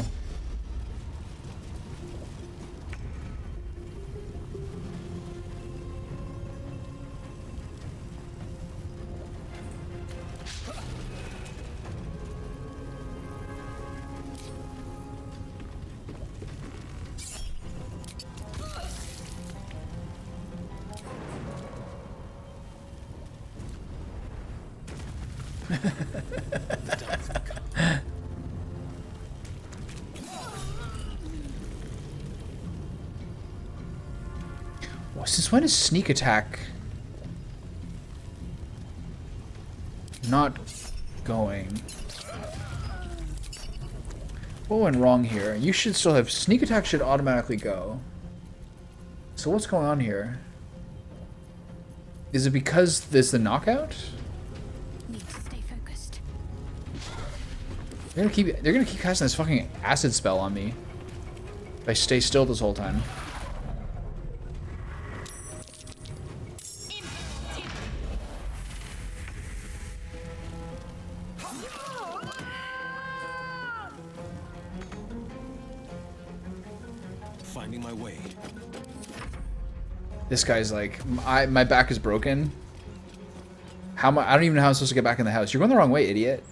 Speaker 1: Since when is sneak attack not going? What went wrong here? You should still have sneak attack should automatically go. So what's going on here? Is it because there's the knockout?
Speaker 7: Need to stay focused.
Speaker 1: They're gonna keep casting this fucking acid spell on me if I stay still this whole time.
Speaker 3: Finding my way.
Speaker 1: This guy's like, my back is broken. How am I don't even know how I'm supposed to get back in the house. You're going the wrong way, idiot.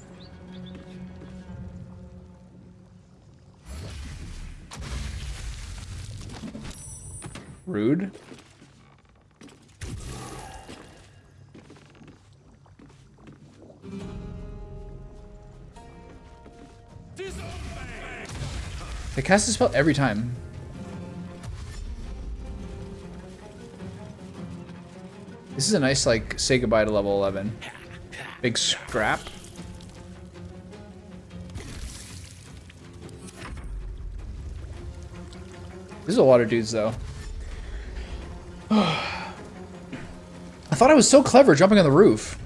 Speaker 1: Rude. They cast the spell every time. This is a nice, like, say goodbye to level 11. Big scrap. This is a lot of dudes, though. I thought I was so clever jumping on the roof.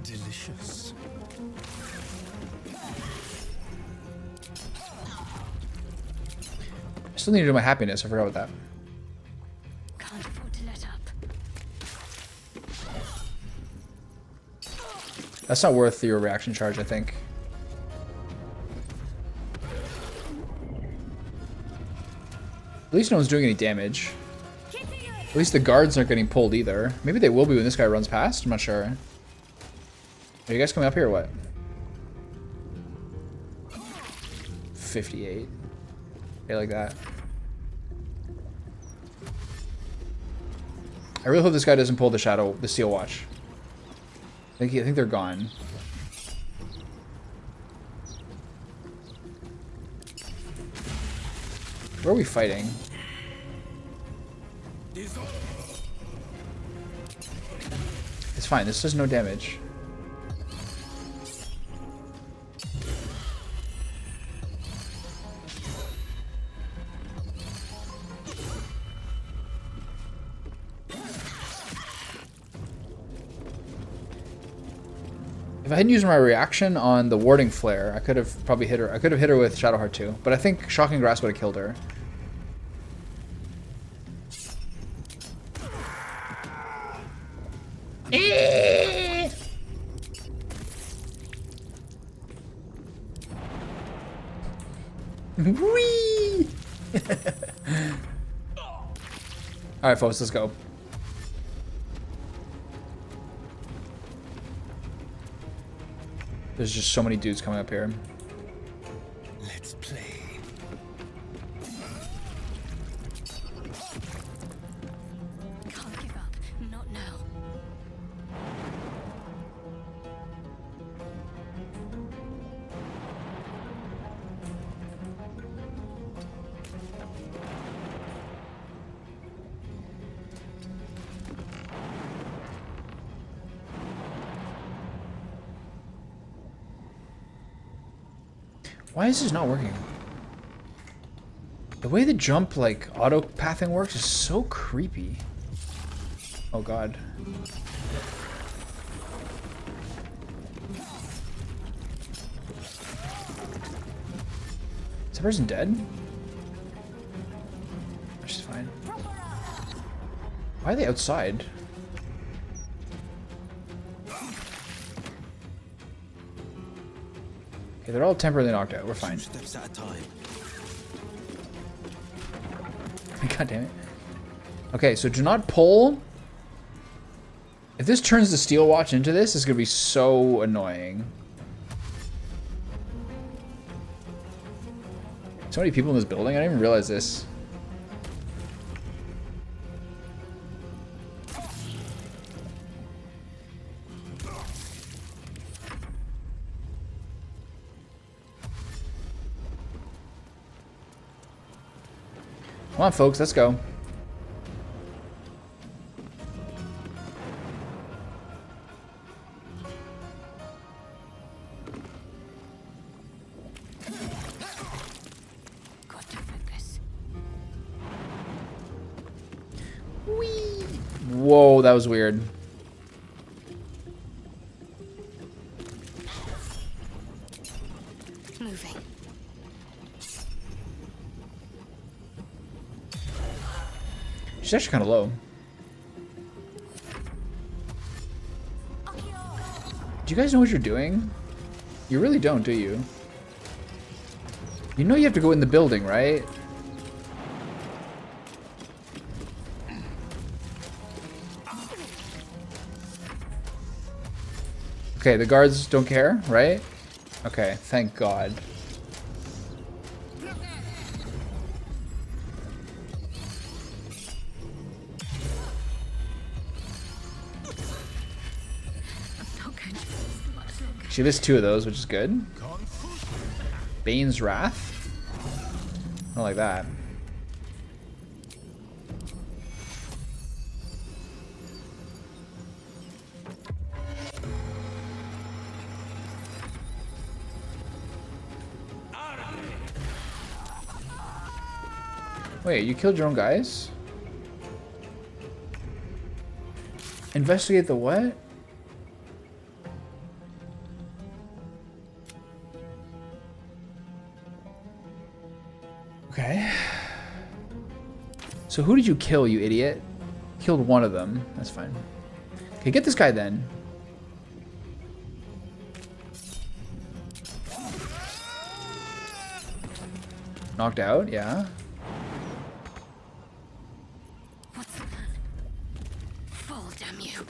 Speaker 6: Delicious.
Speaker 1: I still need to do my happiness. I forgot about that.
Speaker 7: Can't afford to let up.
Speaker 1: That's not worth your reaction charge, I think. At least no one's doing any damage. At least the guards aren't getting pulled either. Maybe they will be when this guy runs past. I'm not sure. Are you guys coming up here or what? 58. Okay, like that. I really hope this guy doesn't pull the Steel Watch. I think they're gone. Where are we fighting? It's fine. This does no damage. If I hadn't used my reaction on the warding flare, I could have probably hit her. I could have hit her with Shadowheart too, but I think Shocking Grasp would have killed her. Whee! Alright, folks, let's go. There's just so many dudes coming up here.
Speaker 6: Let's play.
Speaker 7: Can't give up. Not now.
Speaker 1: Why is this not working? The way the jump, like, auto-pathing works is so creepy. Oh god. Is that person dead? She's fine. Why are they outside? Okay, they're all temporarily knocked out. We're fine.
Speaker 3: 2 steps at a time.
Speaker 1: God damn it. Okay, so do not pull. If this turns the Steel Watch into this, it's going to be so annoying. So many people in this building. I didn't even realize this. Come on, folks, let's go.
Speaker 7: Got to focus.
Speaker 1: Whee! Whoa, that was weird.
Speaker 7: Moving.
Speaker 1: She's actually kind of low. Do you guys know what you're doing? You really don't, do you? You know you have to go in the building, right? Okay, the guards don't care, right? Okay, thank God. She missed 2 of those, which is good. Bane's Wrath? I don't like that. Wait, you killed your own guys? Investigate the what? Okay. So who did you kill, you idiot? Killed one of them. That's fine. Okay, get this guy then. Knocked out, yeah.
Speaker 7: What's the plan? Fall, damn you.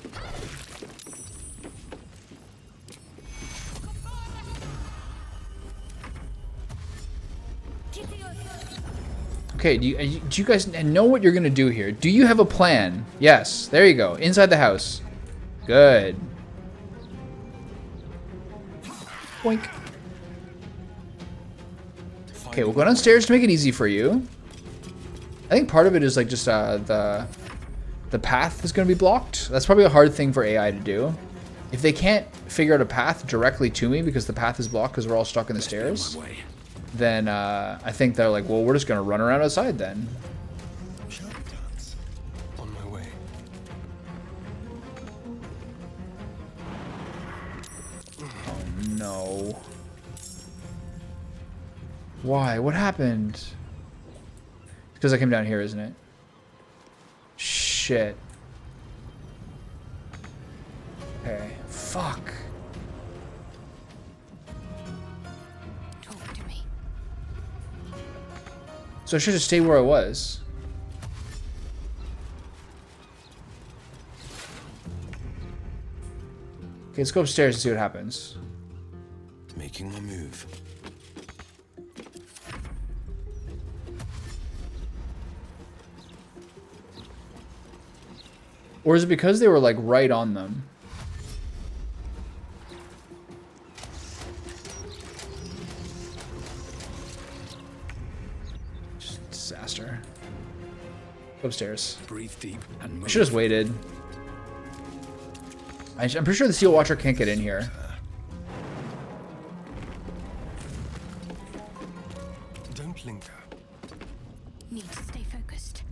Speaker 1: Okay, do you guys know what you're gonna do here? Do you have a plan? Yes, there you go. Inside the house. Good. Boink. Okay, we'll go downstairs to make it easy for you. I think part of it is like just the path is gonna be blocked. That's probably a hard thing for AI to do. If they can't figure out a path directly to me because the path is blocked because we're all stuck in the stairs, then I think they're like, well, we're just gonna run around outside then.
Speaker 13: On my way.
Speaker 1: Oh no. Why? What happened? It's because I came down here, isn't it? Shit. Okay. Fuck.
Speaker 7: Talk to me.
Speaker 1: So I should have stayed where I was. Okay, let's go upstairs and see what happens.
Speaker 3: Making my move.
Speaker 1: Or is it because they were like right on them? Just disaster. Go upstairs.
Speaker 16: Breathe deep and
Speaker 1: I
Speaker 16: move.
Speaker 1: should have just waited. I'm pretty sure the Seal Watcher can't get in here.
Speaker 13: Don't linger.
Speaker 7: Need to stay focused.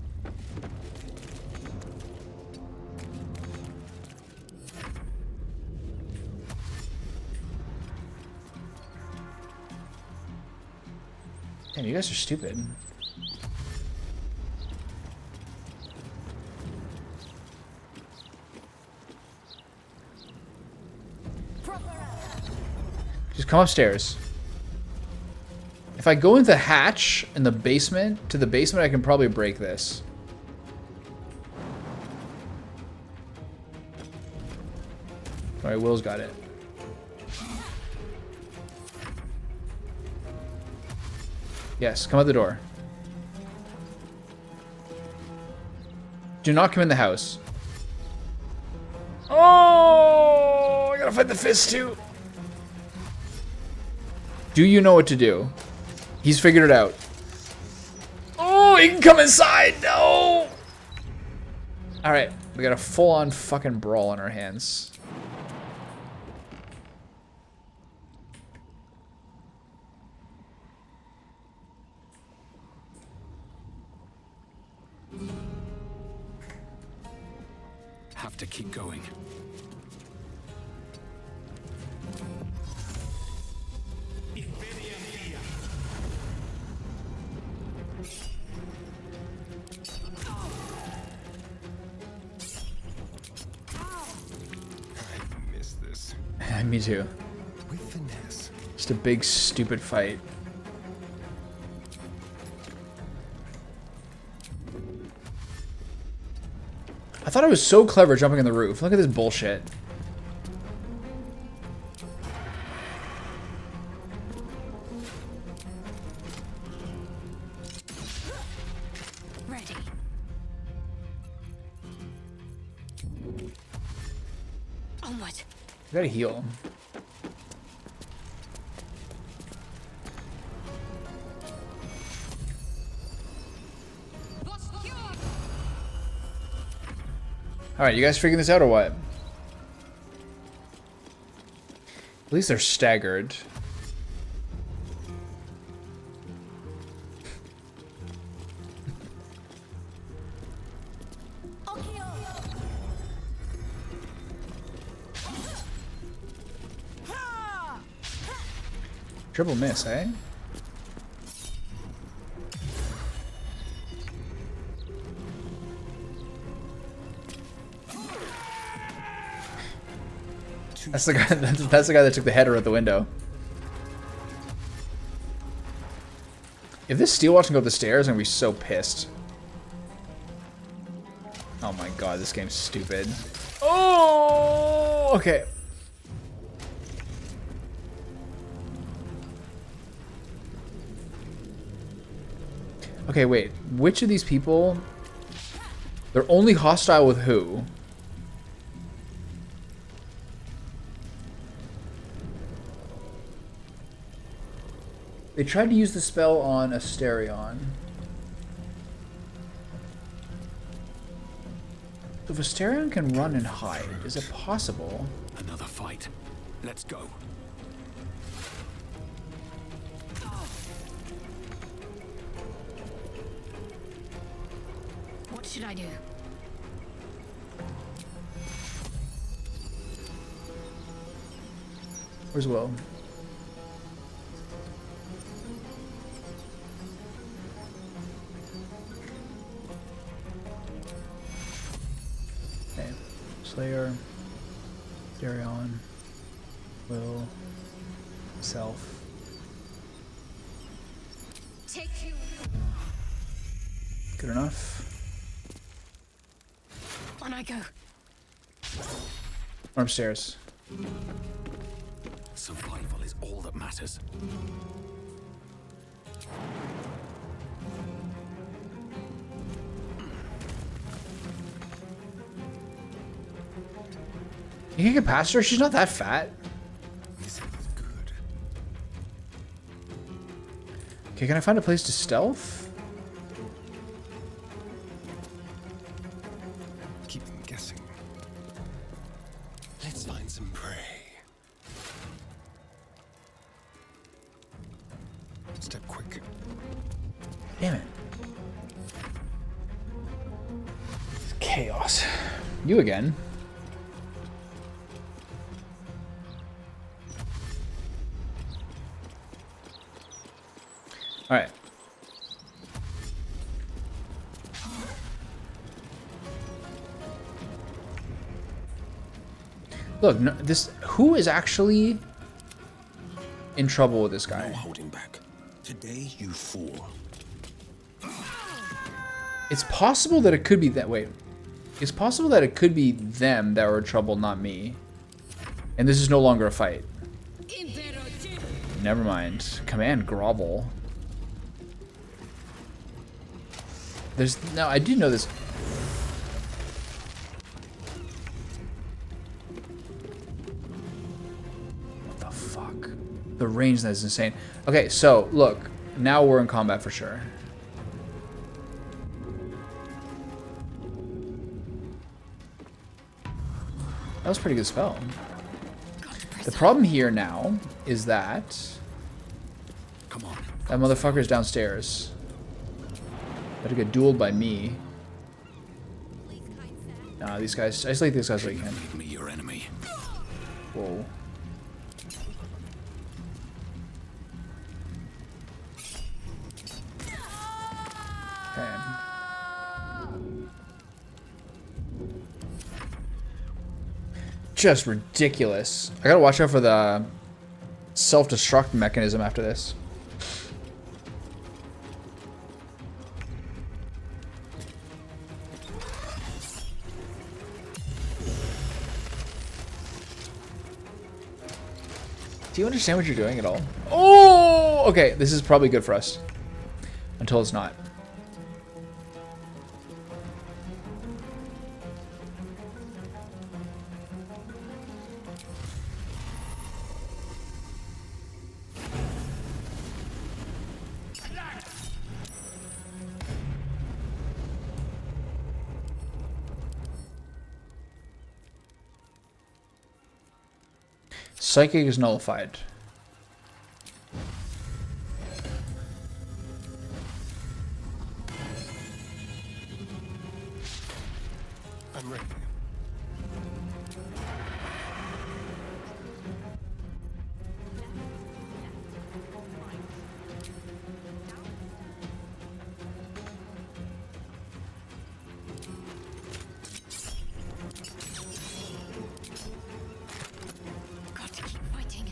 Speaker 1: Damn, you guys are stupid. Just come upstairs. If I go into the hatch in the basement, to the basement, I can probably break this. Alright, Will's got it. Yes, come out the door. Do not come in the house. Oh, I gotta fight the fist too. Do you know what to do? He's figured it out. Oh, he can come inside. No. All right, we got a full-on fucking brawl on our hands.
Speaker 16: Have to keep going.
Speaker 13: I miss this.
Speaker 1: Me too.
Speaker 13: With finesse,
Speaker 1: Just a big stupid fight. I thought I was so clever jumping on the roof. Look at this bullshit.
Speaker 7: Ready. Onward.
Speaker 1: I gotta heal. Alright, you guys figuring this out or what? At least they're staggered. Triple miss, eh? That's the guy. That's the guy that took the header at the window. If this steel watch can go up the stairs, I'm gonna be so pissed. Oh my god, this game's stupid. Oh, okay. Okay, wait. Which of these people? They're only hostile with who? They tried to use the spell on Asterion. If Asterion can run and hide, is it possible?
Speaker 13: Another fight. Let's go.
Speaker 7: What should I do?
Speaker 1: Where's Will? Okay. Slayer, Darion, Will, Self.
Speaker 7: Take you.
Speaker 1: Good enough.
Speaker 7: On I go.
Speaker 1: Or upstairs.
Speaker 13: Survival is all that matters.
Speaker 1: You can get past her? She's not that fat.
Speaker 13: This is good.
Speaker 1: Okay, can I find a place to stealth?
Speaker 13: Keep them guessing. Let's find some prey. Step quick.
Speaker 1: Damn it. Chaos. You again. All right. Look, no, this. Who is actually in trouble with this guy?
Speaker 13: No holding back. Today you fall.
Speaker 1: It's possible that it could be that. Wait. It's possible that it could be them that were in trouble, not me. And this is no longer a fight. Never mind. Command grovel. There's no. I do know this. What the fuck? The range that is insane. Okay, so look. Now we're in combat for sure. That was a pretty good spell. The problem here now is that
Speaker 13: Come on.
Speaker 1: that motherfucker's downstairs. Better get dueled by me. Nah, these guys. Isolate these guys so you can.
Speaker 13: Make me your enemy.
Speaker 1: Whoa. Okay. Just ridiculous. I gotta watch out for the self-destruct mechanism after this. Do you understand what you're doing at all? Oh, okay. This is probably good for us. Until it's not. Psychic is nullified.
Speaker 13: I'm ready.
Speaker 7: Got to keep fighting.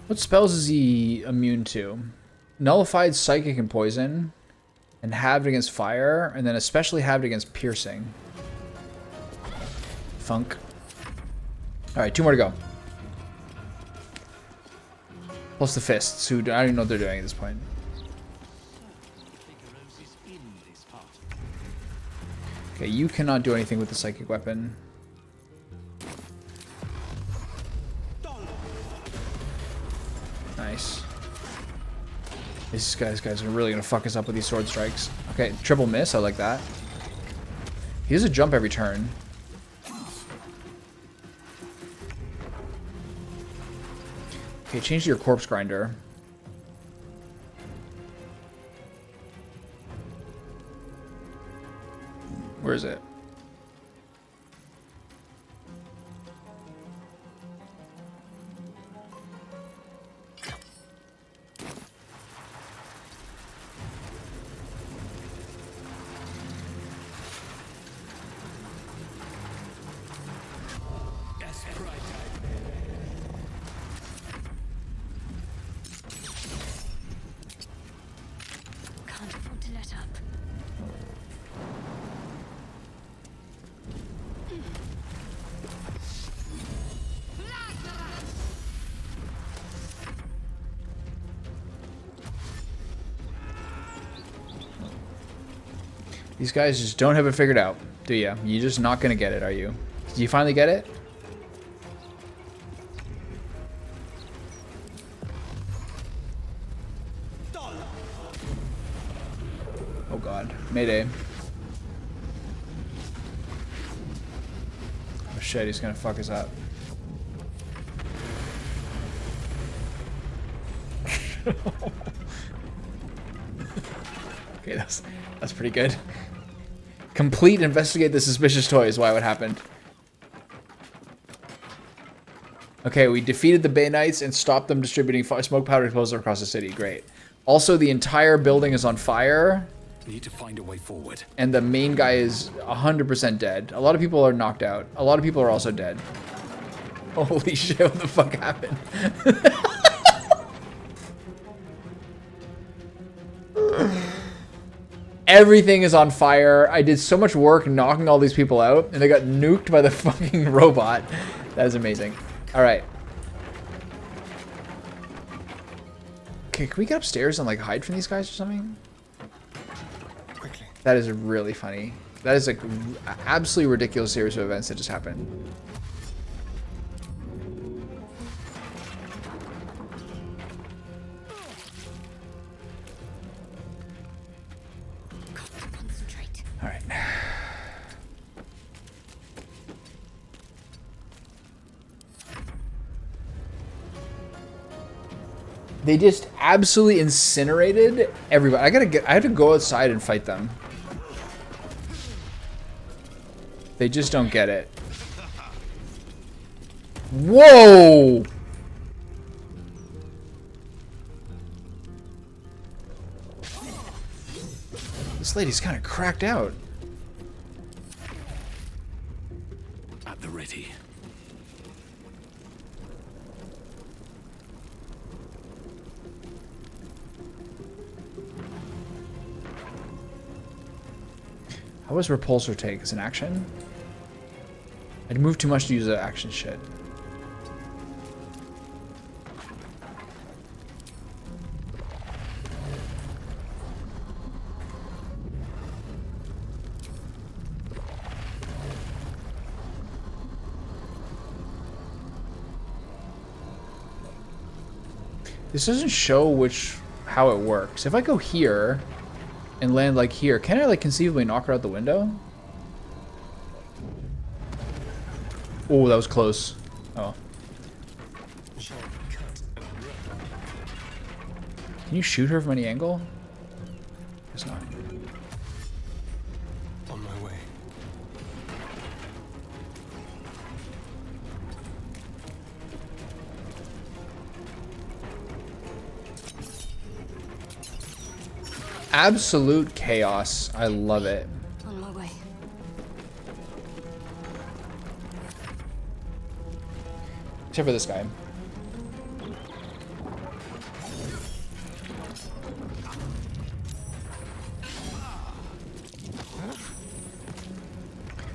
Speaker 1: What spells is he immune to? Nullified, psychic, and poison. And halved against fire. And then especially halved against piercing. Funk. Alright, 2 more to go. Plus the fists, who I don't even know what they're doing at this point. Okay, you cannot do anything with the psychic weapon. Nice. These guys are really gonna fuck us up with these sword strikes. Okay, triple miss, I like that. He has a jump every turn. Okay, change to your corpse grinder. Where is it?
Speaker 7: Can't afford to let up.
Speaker 1: These guys just don't have it figured out, do you? You're just not gonna get it, are you? Did you finally get it? Oh god. Mayday. Oh shit, he's gonna fuck us up. Okay, that's pretty good. Complete investigate the suspicious toys. Why what happened? Okay, we defeated the Bay Knights and stopped them distributing smoke powder explosives across the city. Great. Also, the entire building is on fire.
Speaker 16: Need to find a way forward.
Speaker 1: And the main guy is 100% dead. A lot of people are knocked out. A lot of people are also dead. Holy shit, what the fuck happened? Everything is on fire. I did so much work knocking all these people out, and they got nuked by the fucking robot. That is amazing. Alright. Okay, can we get upstairs and like hide from these guys or something?
Speaker 13: Quickly.
Speaker 1: That is really funny. That is like absolutely ridiculous series of events that just happened. All right. They just absolutely incinerated everybody. I have to go outside and fight them. They just don't get it. Whoa! This lady's kind of cracked out.
Speaker 2: At the ready.
Speaker 1: How was repulsor take as an action? I'd move too much to use the action shit. This doesn't show how it works. If I go here and land like here, can I like conceivably knock her out the window? Oh, that was close. Oh. Can you shoot her from any angle? Guess not.
Speaker 13: On my way.
Speaker 1: Absolute chaos. I love it.
Speaker 7: On my way.
Speaker 1: Except for this guy.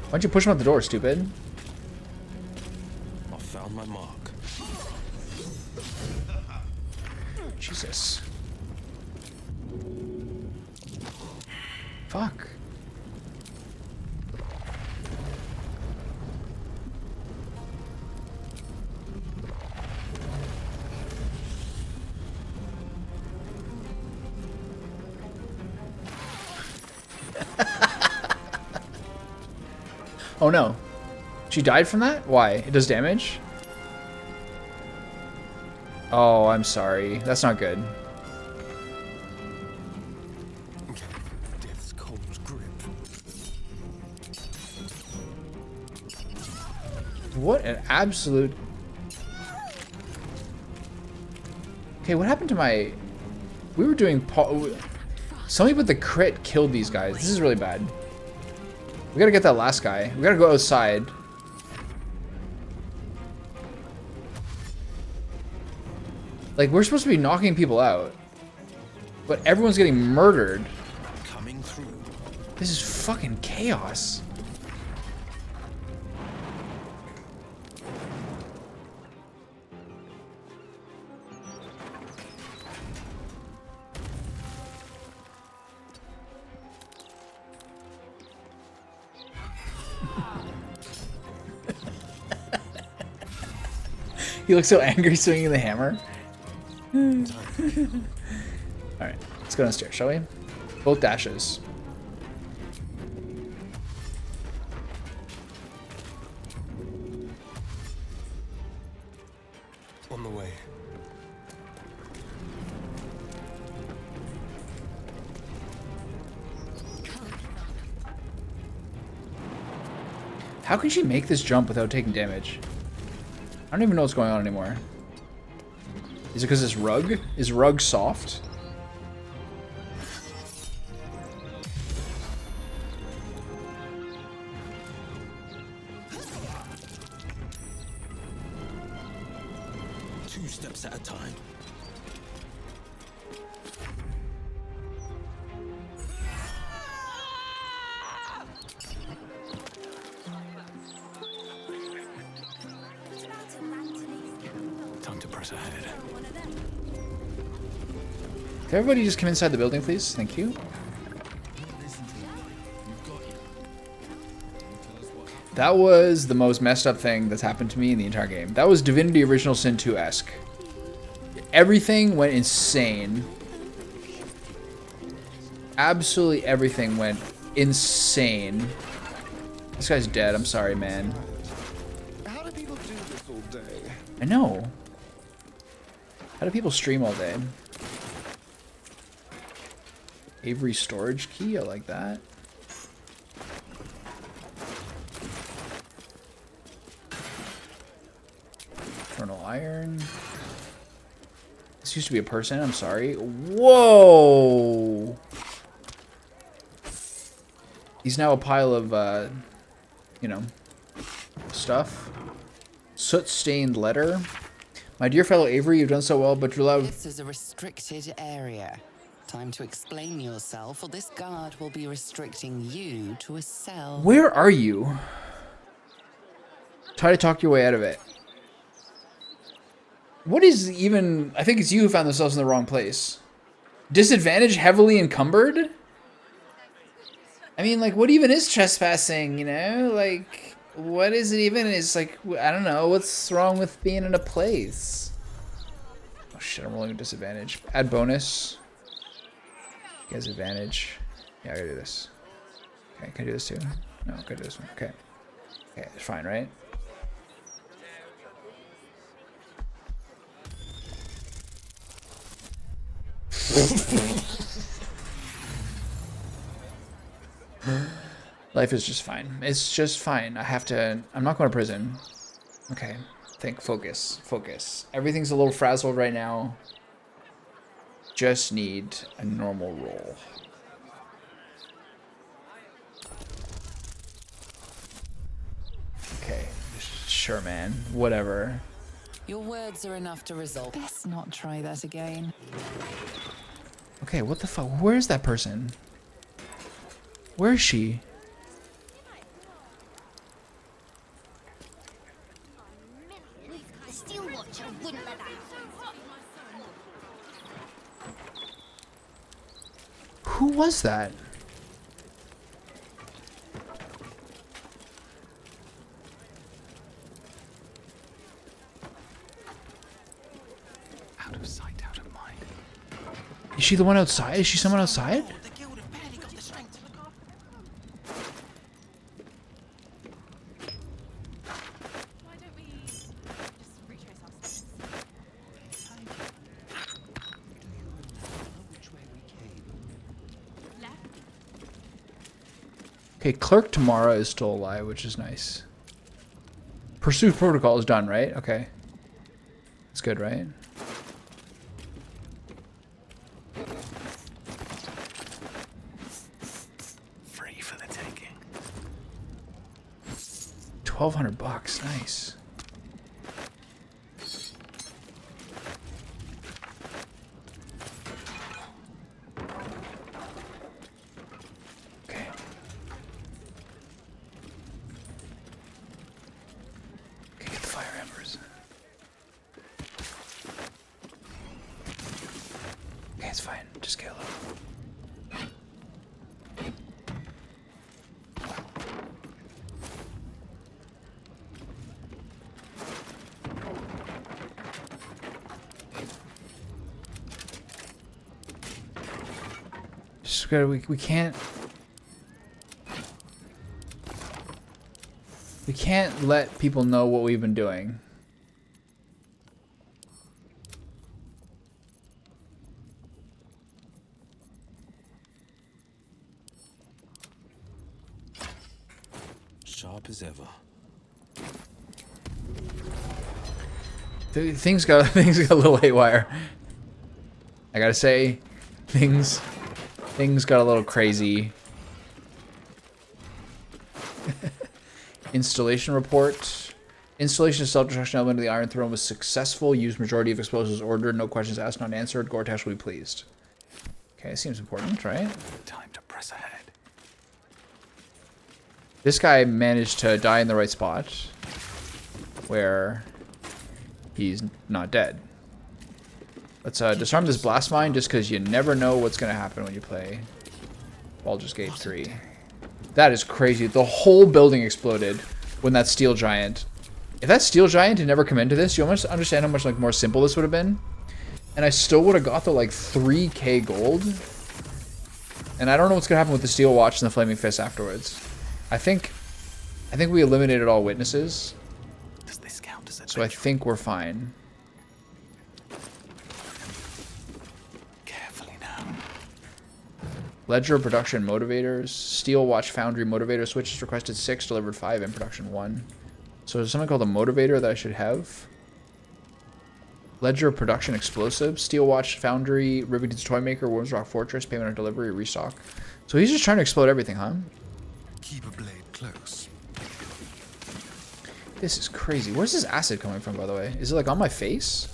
Speaker 1: Why don't you push him out the door, stupid?
Speaker 3: I found my mark.
Speaker 1: Jesus. Fuck. Oh no. She died from that? Why? It does damage? Oh, I'm sorry. That's not good.
Speaker 13: Death's cold grip.
Speaker 1: What an absolute... Okay, what happened to my... We were doing... Somebody with the crit killed these guys. This is really bad. We gotta get that last guy. We gotta go outside. Like, we're supposed to be knocking people out. But everyone's getting murdered.
Speaker 3: Coming through.
Speaker 1: This is fucking chaos. He looks so angry swinging the hammer. Alright, let's go downstairs, shall we? Both dashes.
Speaker 13: On the way.
Speaker 1: How can she make this jump without taking damage? I don't even know what's going on anymore. Is it because it's rug? Is rug soft?
Speaker 3: Two steps at a time.
Speaker 13: Time to press ahead.
Speaker 1: Can everybody just come inside the building, please? Thank you. That was the most messed up thing that's happened to me in the entire game. That was Divinity Original Sin 2-esque. Everything went insane. Absolutely everything went insane. This guy's dead. I'm sorry, man.
Speaker 13: How do people do this all day?
Speaker 1: I know. How do people stream all day? Avery storage key, I like that. iron. This used to be a person, I'm sorry. Whoa! He's now a pile of, you know, stuff. Soot-stained letter. My dear fellow Avery, you've done so well, but you're allowed...
Speaker 19: This is a restricted area. Time to explain yourself, or this guard will be restricting you to a cell.
Speaker 1: Where are you? Try to talk your way out of it. What is even... I think it's you who found themselves in the wrong place. Disadvantage heavily encumbered? I mean, like, what even is trespassing, you know? Like, what is it even? It's like, I don't know. What's wrong with being in a place? Oh, shit, I'm rolling a disadvantage. Add bonus. He has advantage. Yeah, I gotta do this. Okay, can I do this too? No, I gotta do this one. Okay. Okay, it's fine, right? Life is just fine. It's just fine. I'm not going to prison. Okay. Focus. Focus. Everything's a little frazzled right now. Just need a normal roll. Okay. Sure, man. Whatever.
Speaker 19: Your words are enough to resolve.
Speaker 4: Best not try that again.
Speaker 1: Okay, what the fuck? Where is that person? Where is she?
Speaker 7: The Steel Watcher wouldn't let that happen.
Speaker 1: Who was that?
Speaker 10: Out of sight, out of mind.
Speaker 1: Is she the one outside? Is she someone outside? Okay, Clerk Tamara is still alive, which is nice. Pursuit protocol is done, right? Okay. That's good, right?
Speaker 10: Free for the taking.
Speaker 1: $1,200, nice. We can't let people know what we've been doing.
Speaker 3: Sharp as ever.
Speaker 1: Things got a little haywire. I gotta say, things got a little crazy. Installation report. Installation of self-destruction element of the Iron Throne was successful. Used majority of explosives ordered. No questions asked, not answered. Gortash will be pleased. Okay, seems important, right?
Speaker 10: Time to press ahead.
Speaker 1: This guy managed to die in the right spot, where he's not dead. Let's disarm this blast mine, just because you never know what's going to happen when you play Baldur's Gate 3. That is crazy. The whole building exploded when that steel giant... If that steel giant had never come into this, you almost understand how much like more simple this would have been. And I still would have got the like 3k gold. And I don't know what's going to happen with the steel watch and the flaming fist afterwards. I think we eliminated all witnesses.
Speaker 10: Does this count as a
Speaker 1: So I think we're fine.
Speaker 10: Carefully now.
Speaker 1: Ledger production motivators. Steel watch foundry motivator switches requested 6, delivered 5, in production 1. So there's something called a motivator that I should have. Ledger of Production Explosives, Steel Watch Foundry, Rivington's Toy Maker, Worms Rock Fortress, Payment on Delivery, Restock. So he's just trying to explode everything, huh?
Speaker 13: Keep a blade close.
Speaker 1: This is crazy. Where's this acid coming from, by the way? Is it like on my face?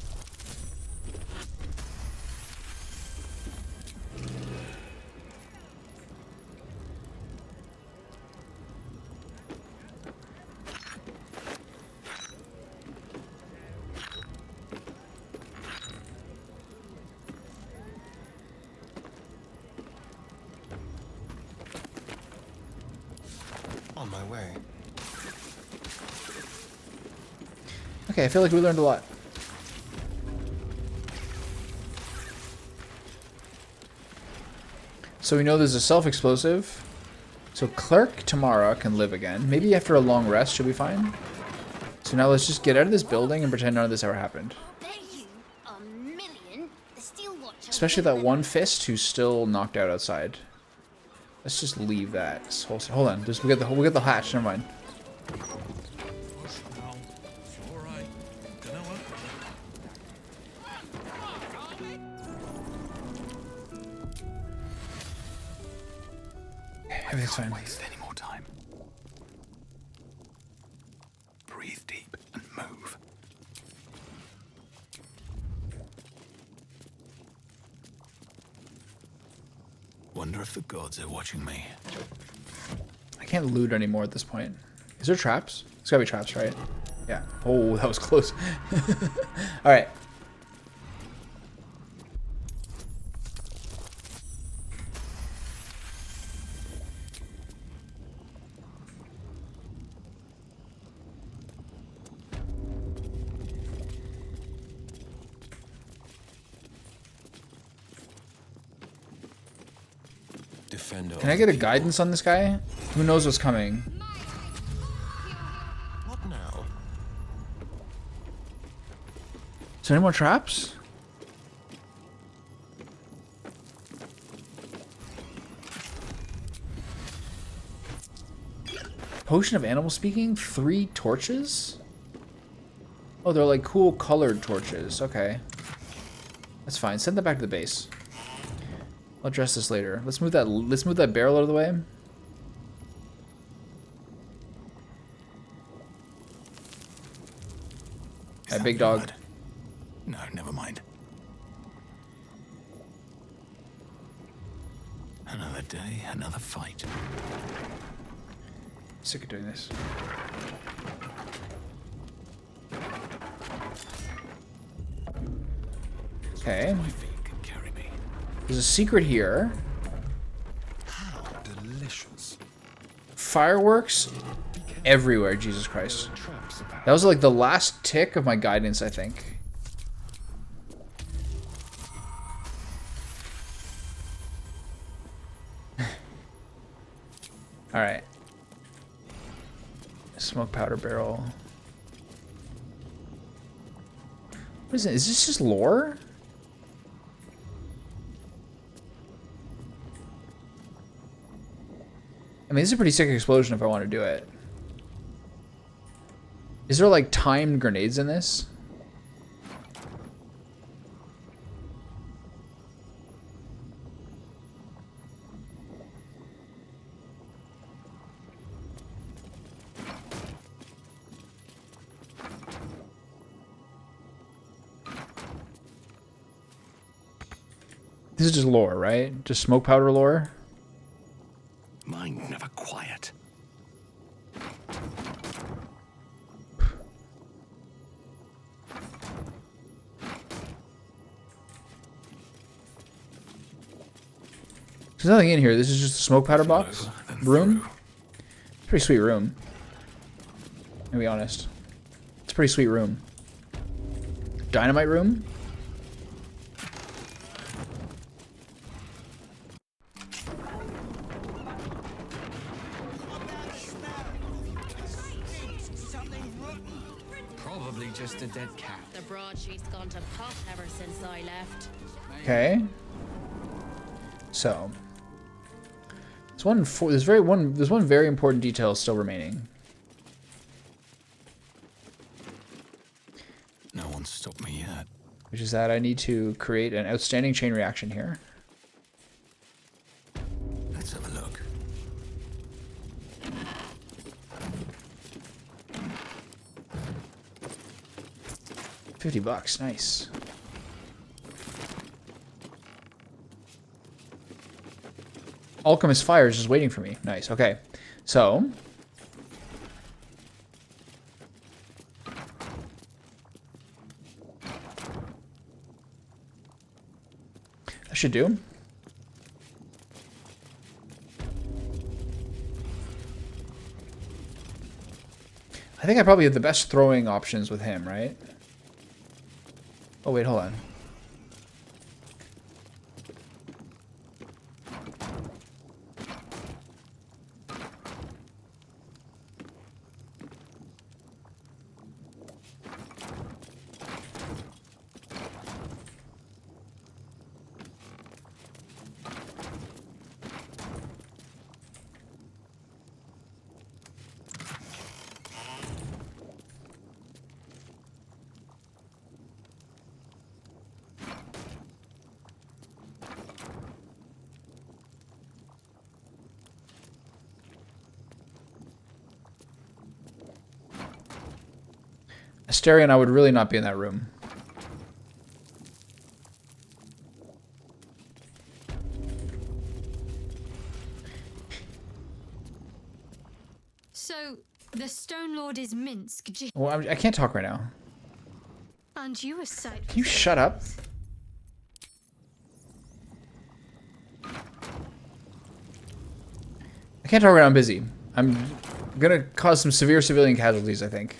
Speaker 13: On my way.
Speaker 1: Okay, I feel like we learned a lot. So we know there's a self-explosive. So Clerk Tamara can live again. Maybe after a long rest she'll be fine. So now let's just get out of this building and pretend none of this ever happened. Especially that one fist who's still knocked out outside. Let's just leave that. Hold on, just we get the hatch. Never mind. Everything's fine.
Speaker 13: Waste any more time. Breathe deep and move. Wonder if the gods are watching me.
Speaker 1: I can't loot anymore at this point. Is there traps? There's gotta be traps, right? Yeah. Oh, that was close. All right.
Speaker 13: Defender.
Speaker 1: Can I get a guidance on this guy? Who knows what's coming?
Speaker 13: What now?
Speaker 1: Is there any more traps? Potion of animal speaking? 3 torches? Oh, they're like cool colored torches. Okay. That's fine. Send that back to the base. I'll address this later. Let's move that barrel out of the way. That big dog.
Speaker 13: Blood? No, never mind. Another day, another fight.
Speaker 1: Sick of doing this. Okay. There's a secret here.
Speaker 13: How delicious.
Speaker 1: Fireworks everywhere, Jesus Christ. That was like the last tick of my guidance, I think. Alright. Smoke powder barrel. What is it? Is this just lore? I mean, this is a pretty sick explosion if I want to do it. Is there like timed grenades in this? This is just lore, right? Just smoke powder lore?
Speaker 13: Mind never quiet.
Speaker 1: There's nothing in here. This is just a smoke powder box. Room? Pretty sweet room. To be honest. It's a pretty sweet room. Dynamite room?
Speaker 14: Probably just a dead cat.
Speaker 18: The broadsheet's gone to pot ever since I left.
Speaker 1: Okay. So there's one very important detail still remaining.
Speaker 13: No one stopped me yet.
Speaker 1: which is that I need to create an outstanding chain reaction here.
Speaker 3: Let's have a look.
Speaker 1: $50, nice. Alchemist Fire is just waiting for me. Nice, okay. So... that should do. I think I probably have the best throwing options with him, right? Oh, wait, hold on. Asterion, I would really not be in that room.
Speaker 11: So, the Stone Lord is Minsk.
Speaker 1: Well, I can't talk right now.
Speaker 11: And you a sight.
Speaker 1: Can you shut up? I can't talk right now, I'm busy. I'm gonna cause some severe civilian casualties, I think.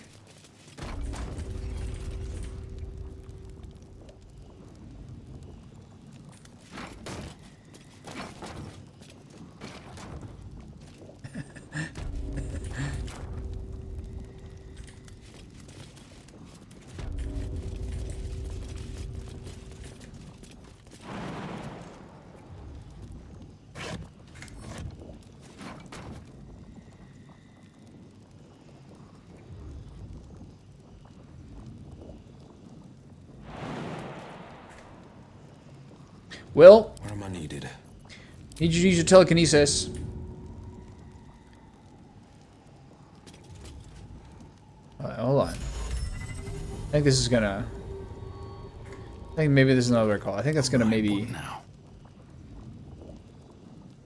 Speaker 1: Will?
Speaker 3: Where am I needed?
Speaker 1: Need you to use your telekinesis. Hold on. I think this is gonna... I think maybe this is another call. I think that's gonna maybe...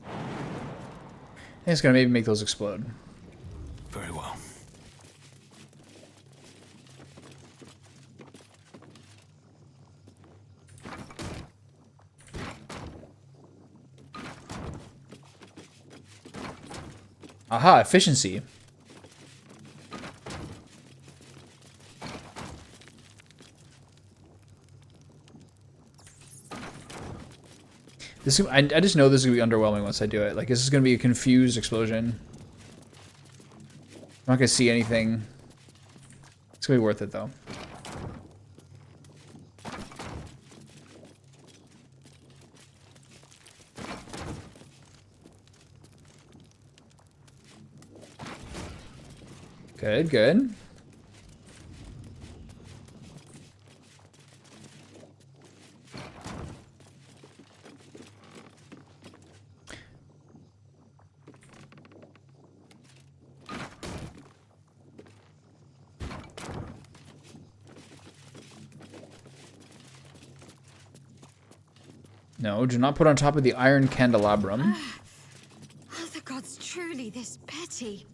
Speaker 1: I think it's gonna maybe make those explode.
Speaker 3: Very well.
Speaker 1: Aha, efficiency. This, I just know this is gonna be underwhelming once I do it. Like, this is gonna be a confused explosion. I'm not gonna see anything. It's gonna be worth it though. Good, good. No, do not put on top of the iron candelabrum.
Speaker 11: Are the gods truly this petty?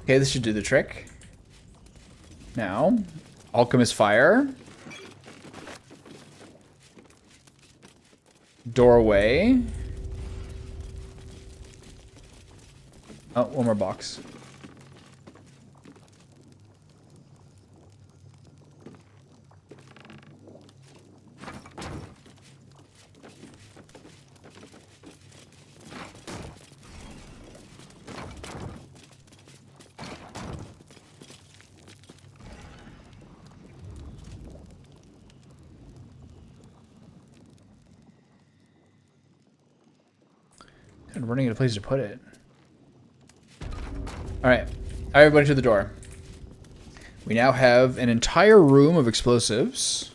Speaker 1: Okay, this should do the trick. Now, Alchemist Fire. Doorway. Oh, one more box. And running out of places to put it. Alright. Everybody to the door. We now have an entire room of explosives.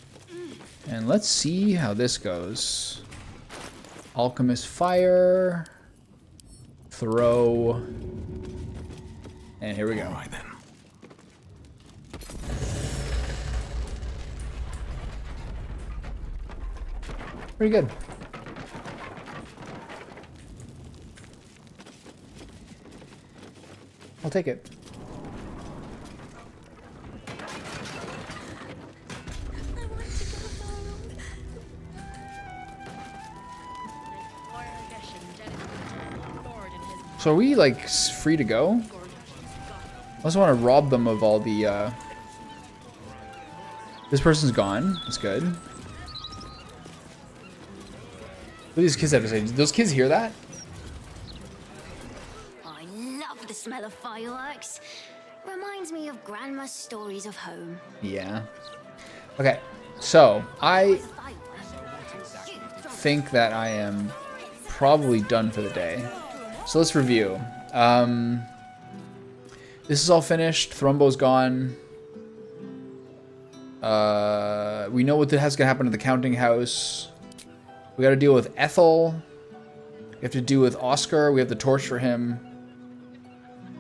Speaker 1: And let's see how this goes. Alchemist fire. Throw. And here we go.
Speaker 13: Alright then.
Speaker 1: Pretty good. I'll take it. So are we like free to go? I also want to rob them of all the This person's gone. That's good. What do these kids have to say? Did those kids hear that?
Speaker 7: I love the smell of fireworks. Reminds me of Grandma's stories of home.
Speaker 1: Yeah. Okay. So I think that I am probably done for the day. So let's review. This is all finished. Thrumbo's gone. We know what has gonna happen to the counting house. We got to deal with Ethel. We have to deal with Oscar. We have the torch for him.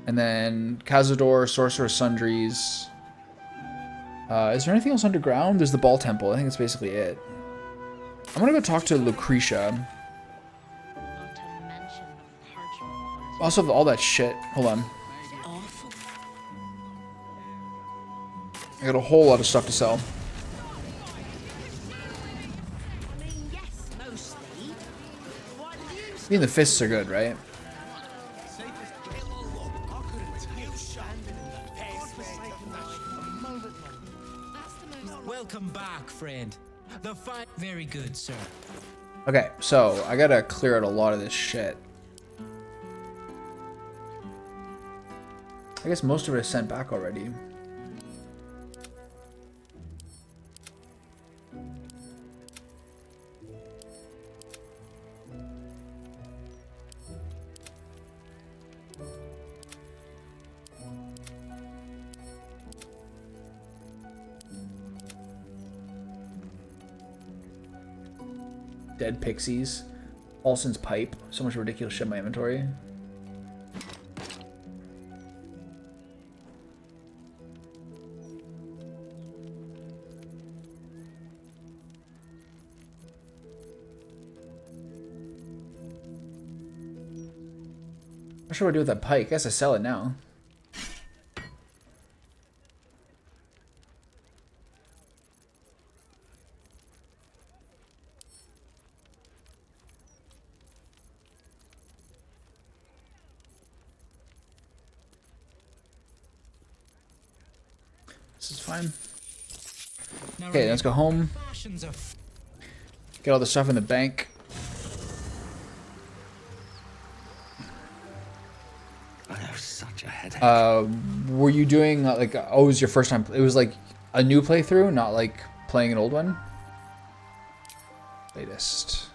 Speaker 1: And then Cazador, Sorcerer Sundries. Is there anything else underground? There's the Ball Temple. I think that's basically it. I'm gonna go talk to Lucretia. Also, all that shit. Hold on. I got a whole lot of stuff to sell. I mean, the fists are good, right?
Speaker 15: Welcome back, friend. The fight. Very good, sir.
Speaker 1: Okay, so I gotta clear out a lot of this shit. I guess most of it is sent back already. Dead pixies. Olsen's pipe. So much ridiculous shit in my inventory. Not sure what to do with that pike. I guess I sell it now. This is fine. Okay, let's go home. Get all the stuff in the bank.
Speaker 2: I have such a headache.
Speaker 1: Were you doing like, oh, it was your first time? It was like a new playthrough, not like playing an old one? Latest.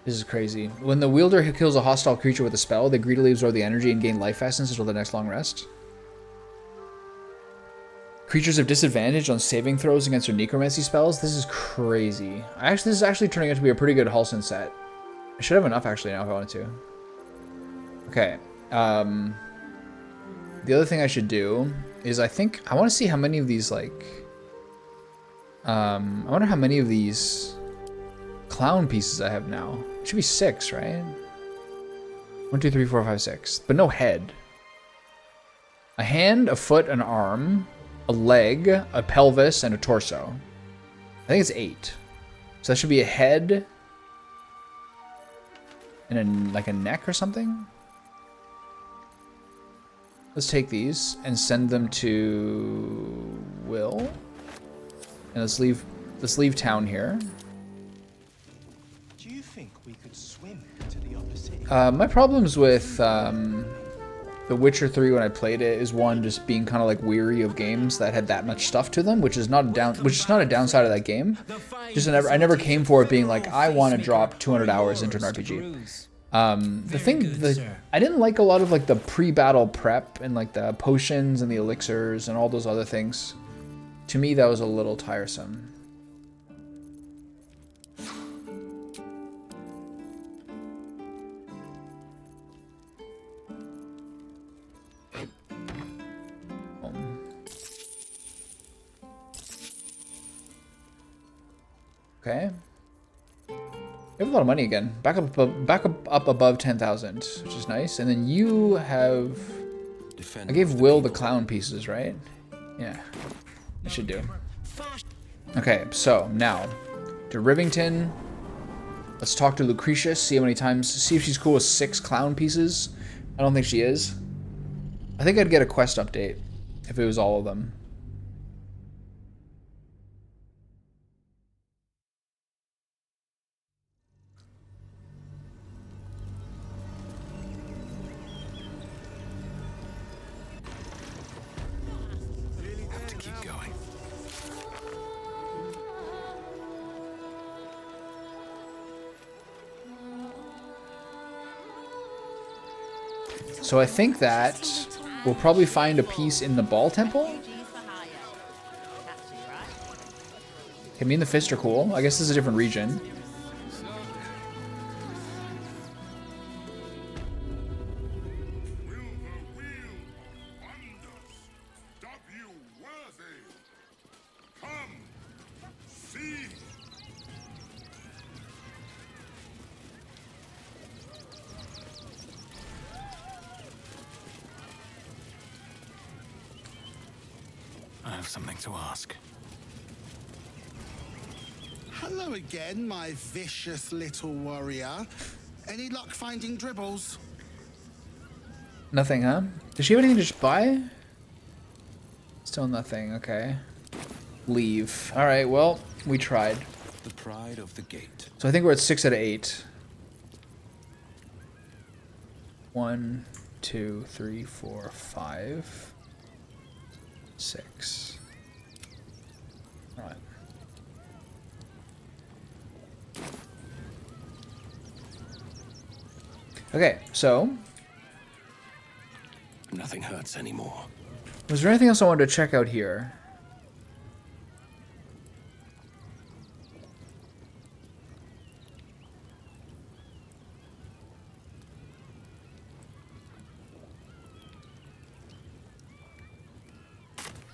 Speaker 1: This is crazy. When the wielder kills a hostile creature with a spell, they greedily absorb the energy and gain life essence until the next long rest. Creatures have disadvantage on saving throws against their necromancy spells. This is crazy. This is actually turning out to be a pretty good Halsin set. I should have enough actually now if I wanted to. Okay. The other thing I should do is I want to see how many of these like. I wonder how many of these clown pieces I have now. It should be 6, right? 1, 2, 3, 4, 5, 6. But no head. A hand, a foot, an arm, a leg, a pelvis, and a torso. I think it's 8. So that should be a head and like a neck or something. Let's take these and send them to Will. And let's leave let's leave town here.
Speaker 6: Do you think we could swim to the upper city?
Speaker 1: My problems with The Witcher 3 when I played it is one, just being kind of like weary of games that had that much stuff to them, which is not a downside of that game. Just I never came for it being like, I want to drop 200 hours into an RPG. I didn't like a lot of like the pre-battle prep and like the potions and the elixirs and all those other things. To me, that was a little tiresome. Okay. We have a lot of money again. Back up above 10,000, which is nice. And then you have... I gave Will the clown pieces, right? Yeah. I should do. Okay, so now to Rivington. Let's talk to Lucretia, see how many times, see if she's cool with 6 clown pieces. I don't think she is. I think I'd get a quest update if it was all of them.
Speaker 13: Have to keep going.
Speaker 1: So I think that we'll probably find a piece in the Ball Temple. Okay, me and the Fist are cool. I guess this is a different region.
Speaker 13: I have something to ask.
Speaker 20: Hello again, my vicious little warrior. Any luck finding dribbles?
Speaker 1: Nothing, huh? Does she have anything to just buy? Still nothing, okay. Leave. Alright, well, we tried.
Speaker 3: The pride of the gate.
Speaker 1: So I think we're at 6 out of 8. 1, 2, 3, 4, 5, 6. Alright. Okay, so
Speaker 13: Nothing hurts anymore.
Speaker 1: was there anything else I wanted to check out here?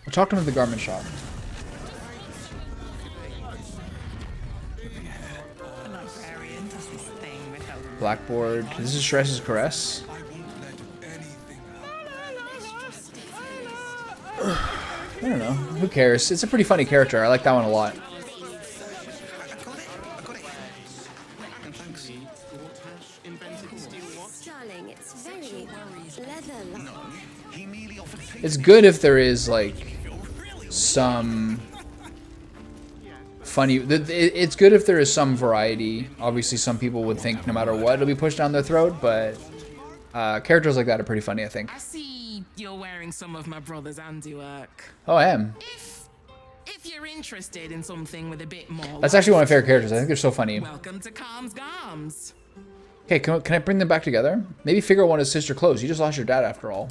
Speaker 1: I'll talk to him at the garment shop. Blackboard. This is Shress's Caress. I don't know. Who cares? It's a pretty funny character. I like that one a lot.
Speaker 7: Darling, it's very leather-like.
Speaker 1: It's good if there is like some funny. It's good if there is some variety. Obviously, some people would think no matter what it'll be pushed down their throat, but characters like that are pretty funny, I think.
Speaker 21: I see you're wearing some of my brother's handiwork.
Speaker 1: Oh, I am.
Speaker 21: If you're interested in something with a bit more,
Speaker 1: That's actually one of my favorite characters. I think they're so funny.
Speaker 21: welcome to Calm's Gams.
Speaker 1: Okay, can I bring them back together? Maybe figure out one his sister clothes. You just lost your dad after all.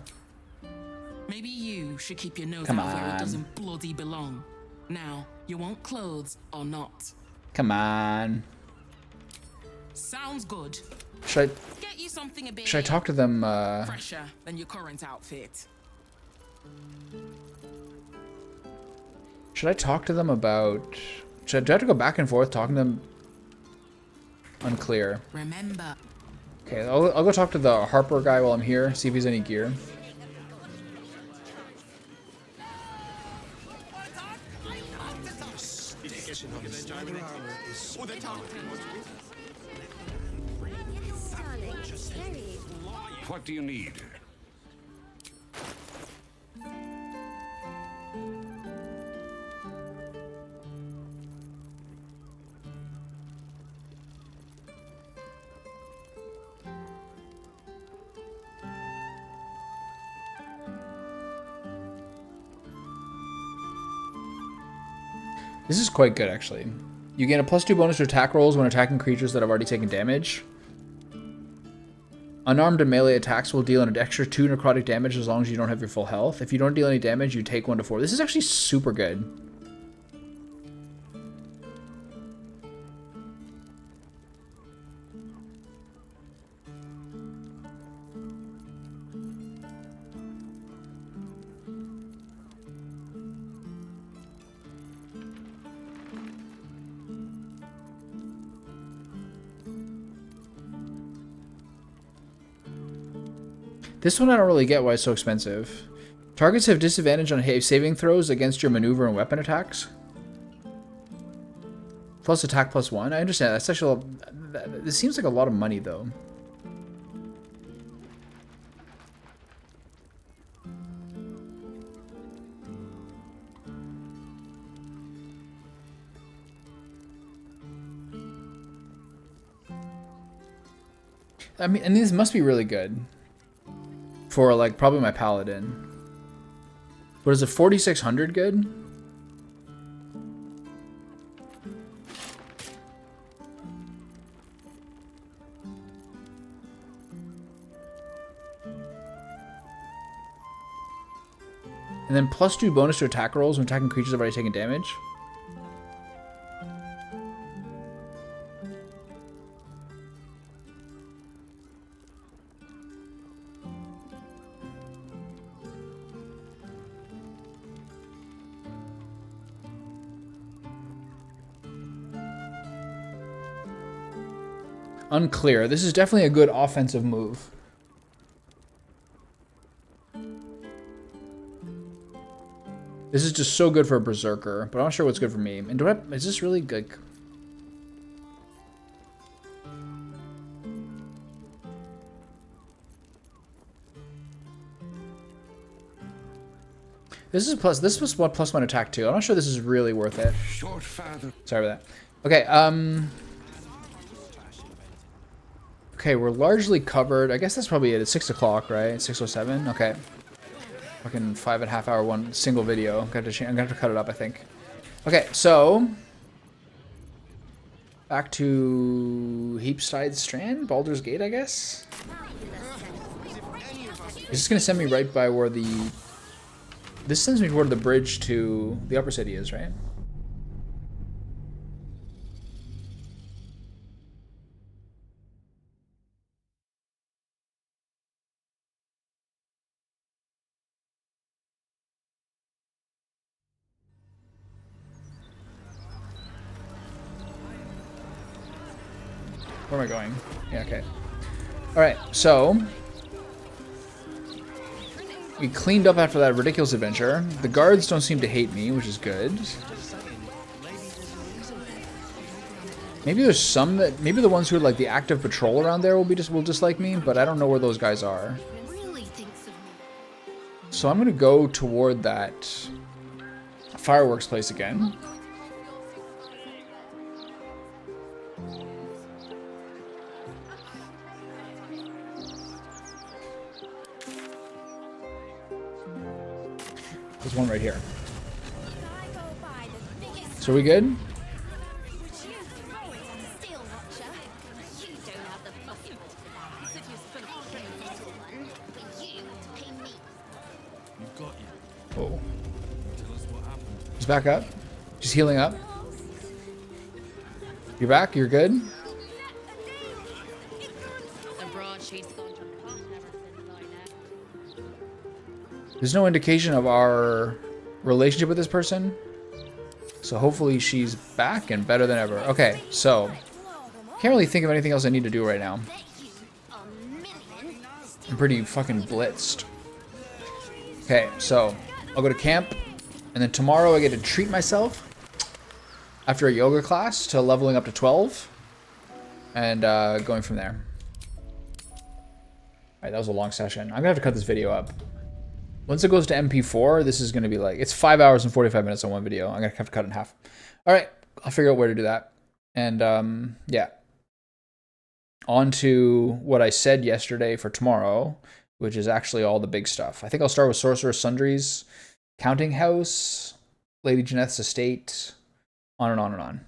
Speaker 21: Maybe you should keep your nose
Speaker 1: Come
Speaker 21: out where
Speaker 1: on.
Speaker 21: it doesn't bloody belong. Now, you want clothes or not?
Speaker 1: Come on.
Speaker 21: Sounds good.
Speaker 1: Should
Speaker 21: Get you something a bit
Speaker 1: I talk to them?
Speaker 21: fresher than your current outfit.
Speaker 1: Should I talk to them about? Do I have to go back and forth talking to them? Unclear.
Speaker 21: Remember.
Speaker 1: Okay, I'll go talk to the Harper guy while I'm here. See if he's any gear.
Speaker 16: What do you need?
Speaker 1: This is quite good, actually. You gain a +2 bonus to attack rolls when attacking creatures that have already taken damage. Unarmed and melee attacks will deal an extra 2 necrotic damage as long as you don't have your full health. If you don't deal any damage, you take 1 to 4. This is actually super good. This one I don't really get why it's so expensive. Targets have disadvantage on saving throws against your maneuver and weapon attacks. Plus attack +1. I understand. That's actually this seems like a lot of money though. I mean, and these must be really good. For like probably my paladin. What is it, 4,600 good? And then +2 bonus to attack rolls when attacking creatures that have already taken damage. Unclear. This is definitely a good offensive move. This is just so good for a berserker, but I'm not sure what's good for me. And is this really good? This was +1 attack too. I'm not sure this is really worth it. Sorry about that. Okay, okay, we're largely covered. I guess that's probably it. It's 6 o'clock, right? 6:07. Okay. Fucking 5.5 hour one single video. I'm gonna have to cut it up, I think. Okay, so back to Heapside Strand, Baldur's Gate, I guess. Is this gonna send me right by where the? This sends me toward the bridge to the upper city is, right? Where am I going? Yeah, okay. Alright, so we cleaned up after that ridiculous adventure. The guards don't seem to hate me, which is good. Maybe there's some that maybe the ones who are like the active patrol around there will dislike me, but I don't know where those guys are. So I'm gonna go toward that fireworks place again. There's one right here. So are we good? Oh. Just back up. Just healing up. You're back? You're good? There's no indication of our relationship with this person. So hopefully she's back and better than ever. Okay, so can't really think of anything else I need to do right now. I'm pretty fucking blitzed. Okay, so I'll go to camp, and then tomorrow I get to treat myself after a yoga class to leveling up to 12 and going from there. Alright, that was a long session. I'm gonna have to cut this video up. Once it goes to MP4, this is gonna be like, it's 5 hours and 45 minutes on one video. I'm gonna have to cut it in half. Alright, I'll figure out where to do that. And yeah. On to what I said yesterday for tomorrow, which is actually all the big stuff. I think I'll start with Sorcerer's Sundry's Counting House, Lady Janeth's Estate, On and on and on.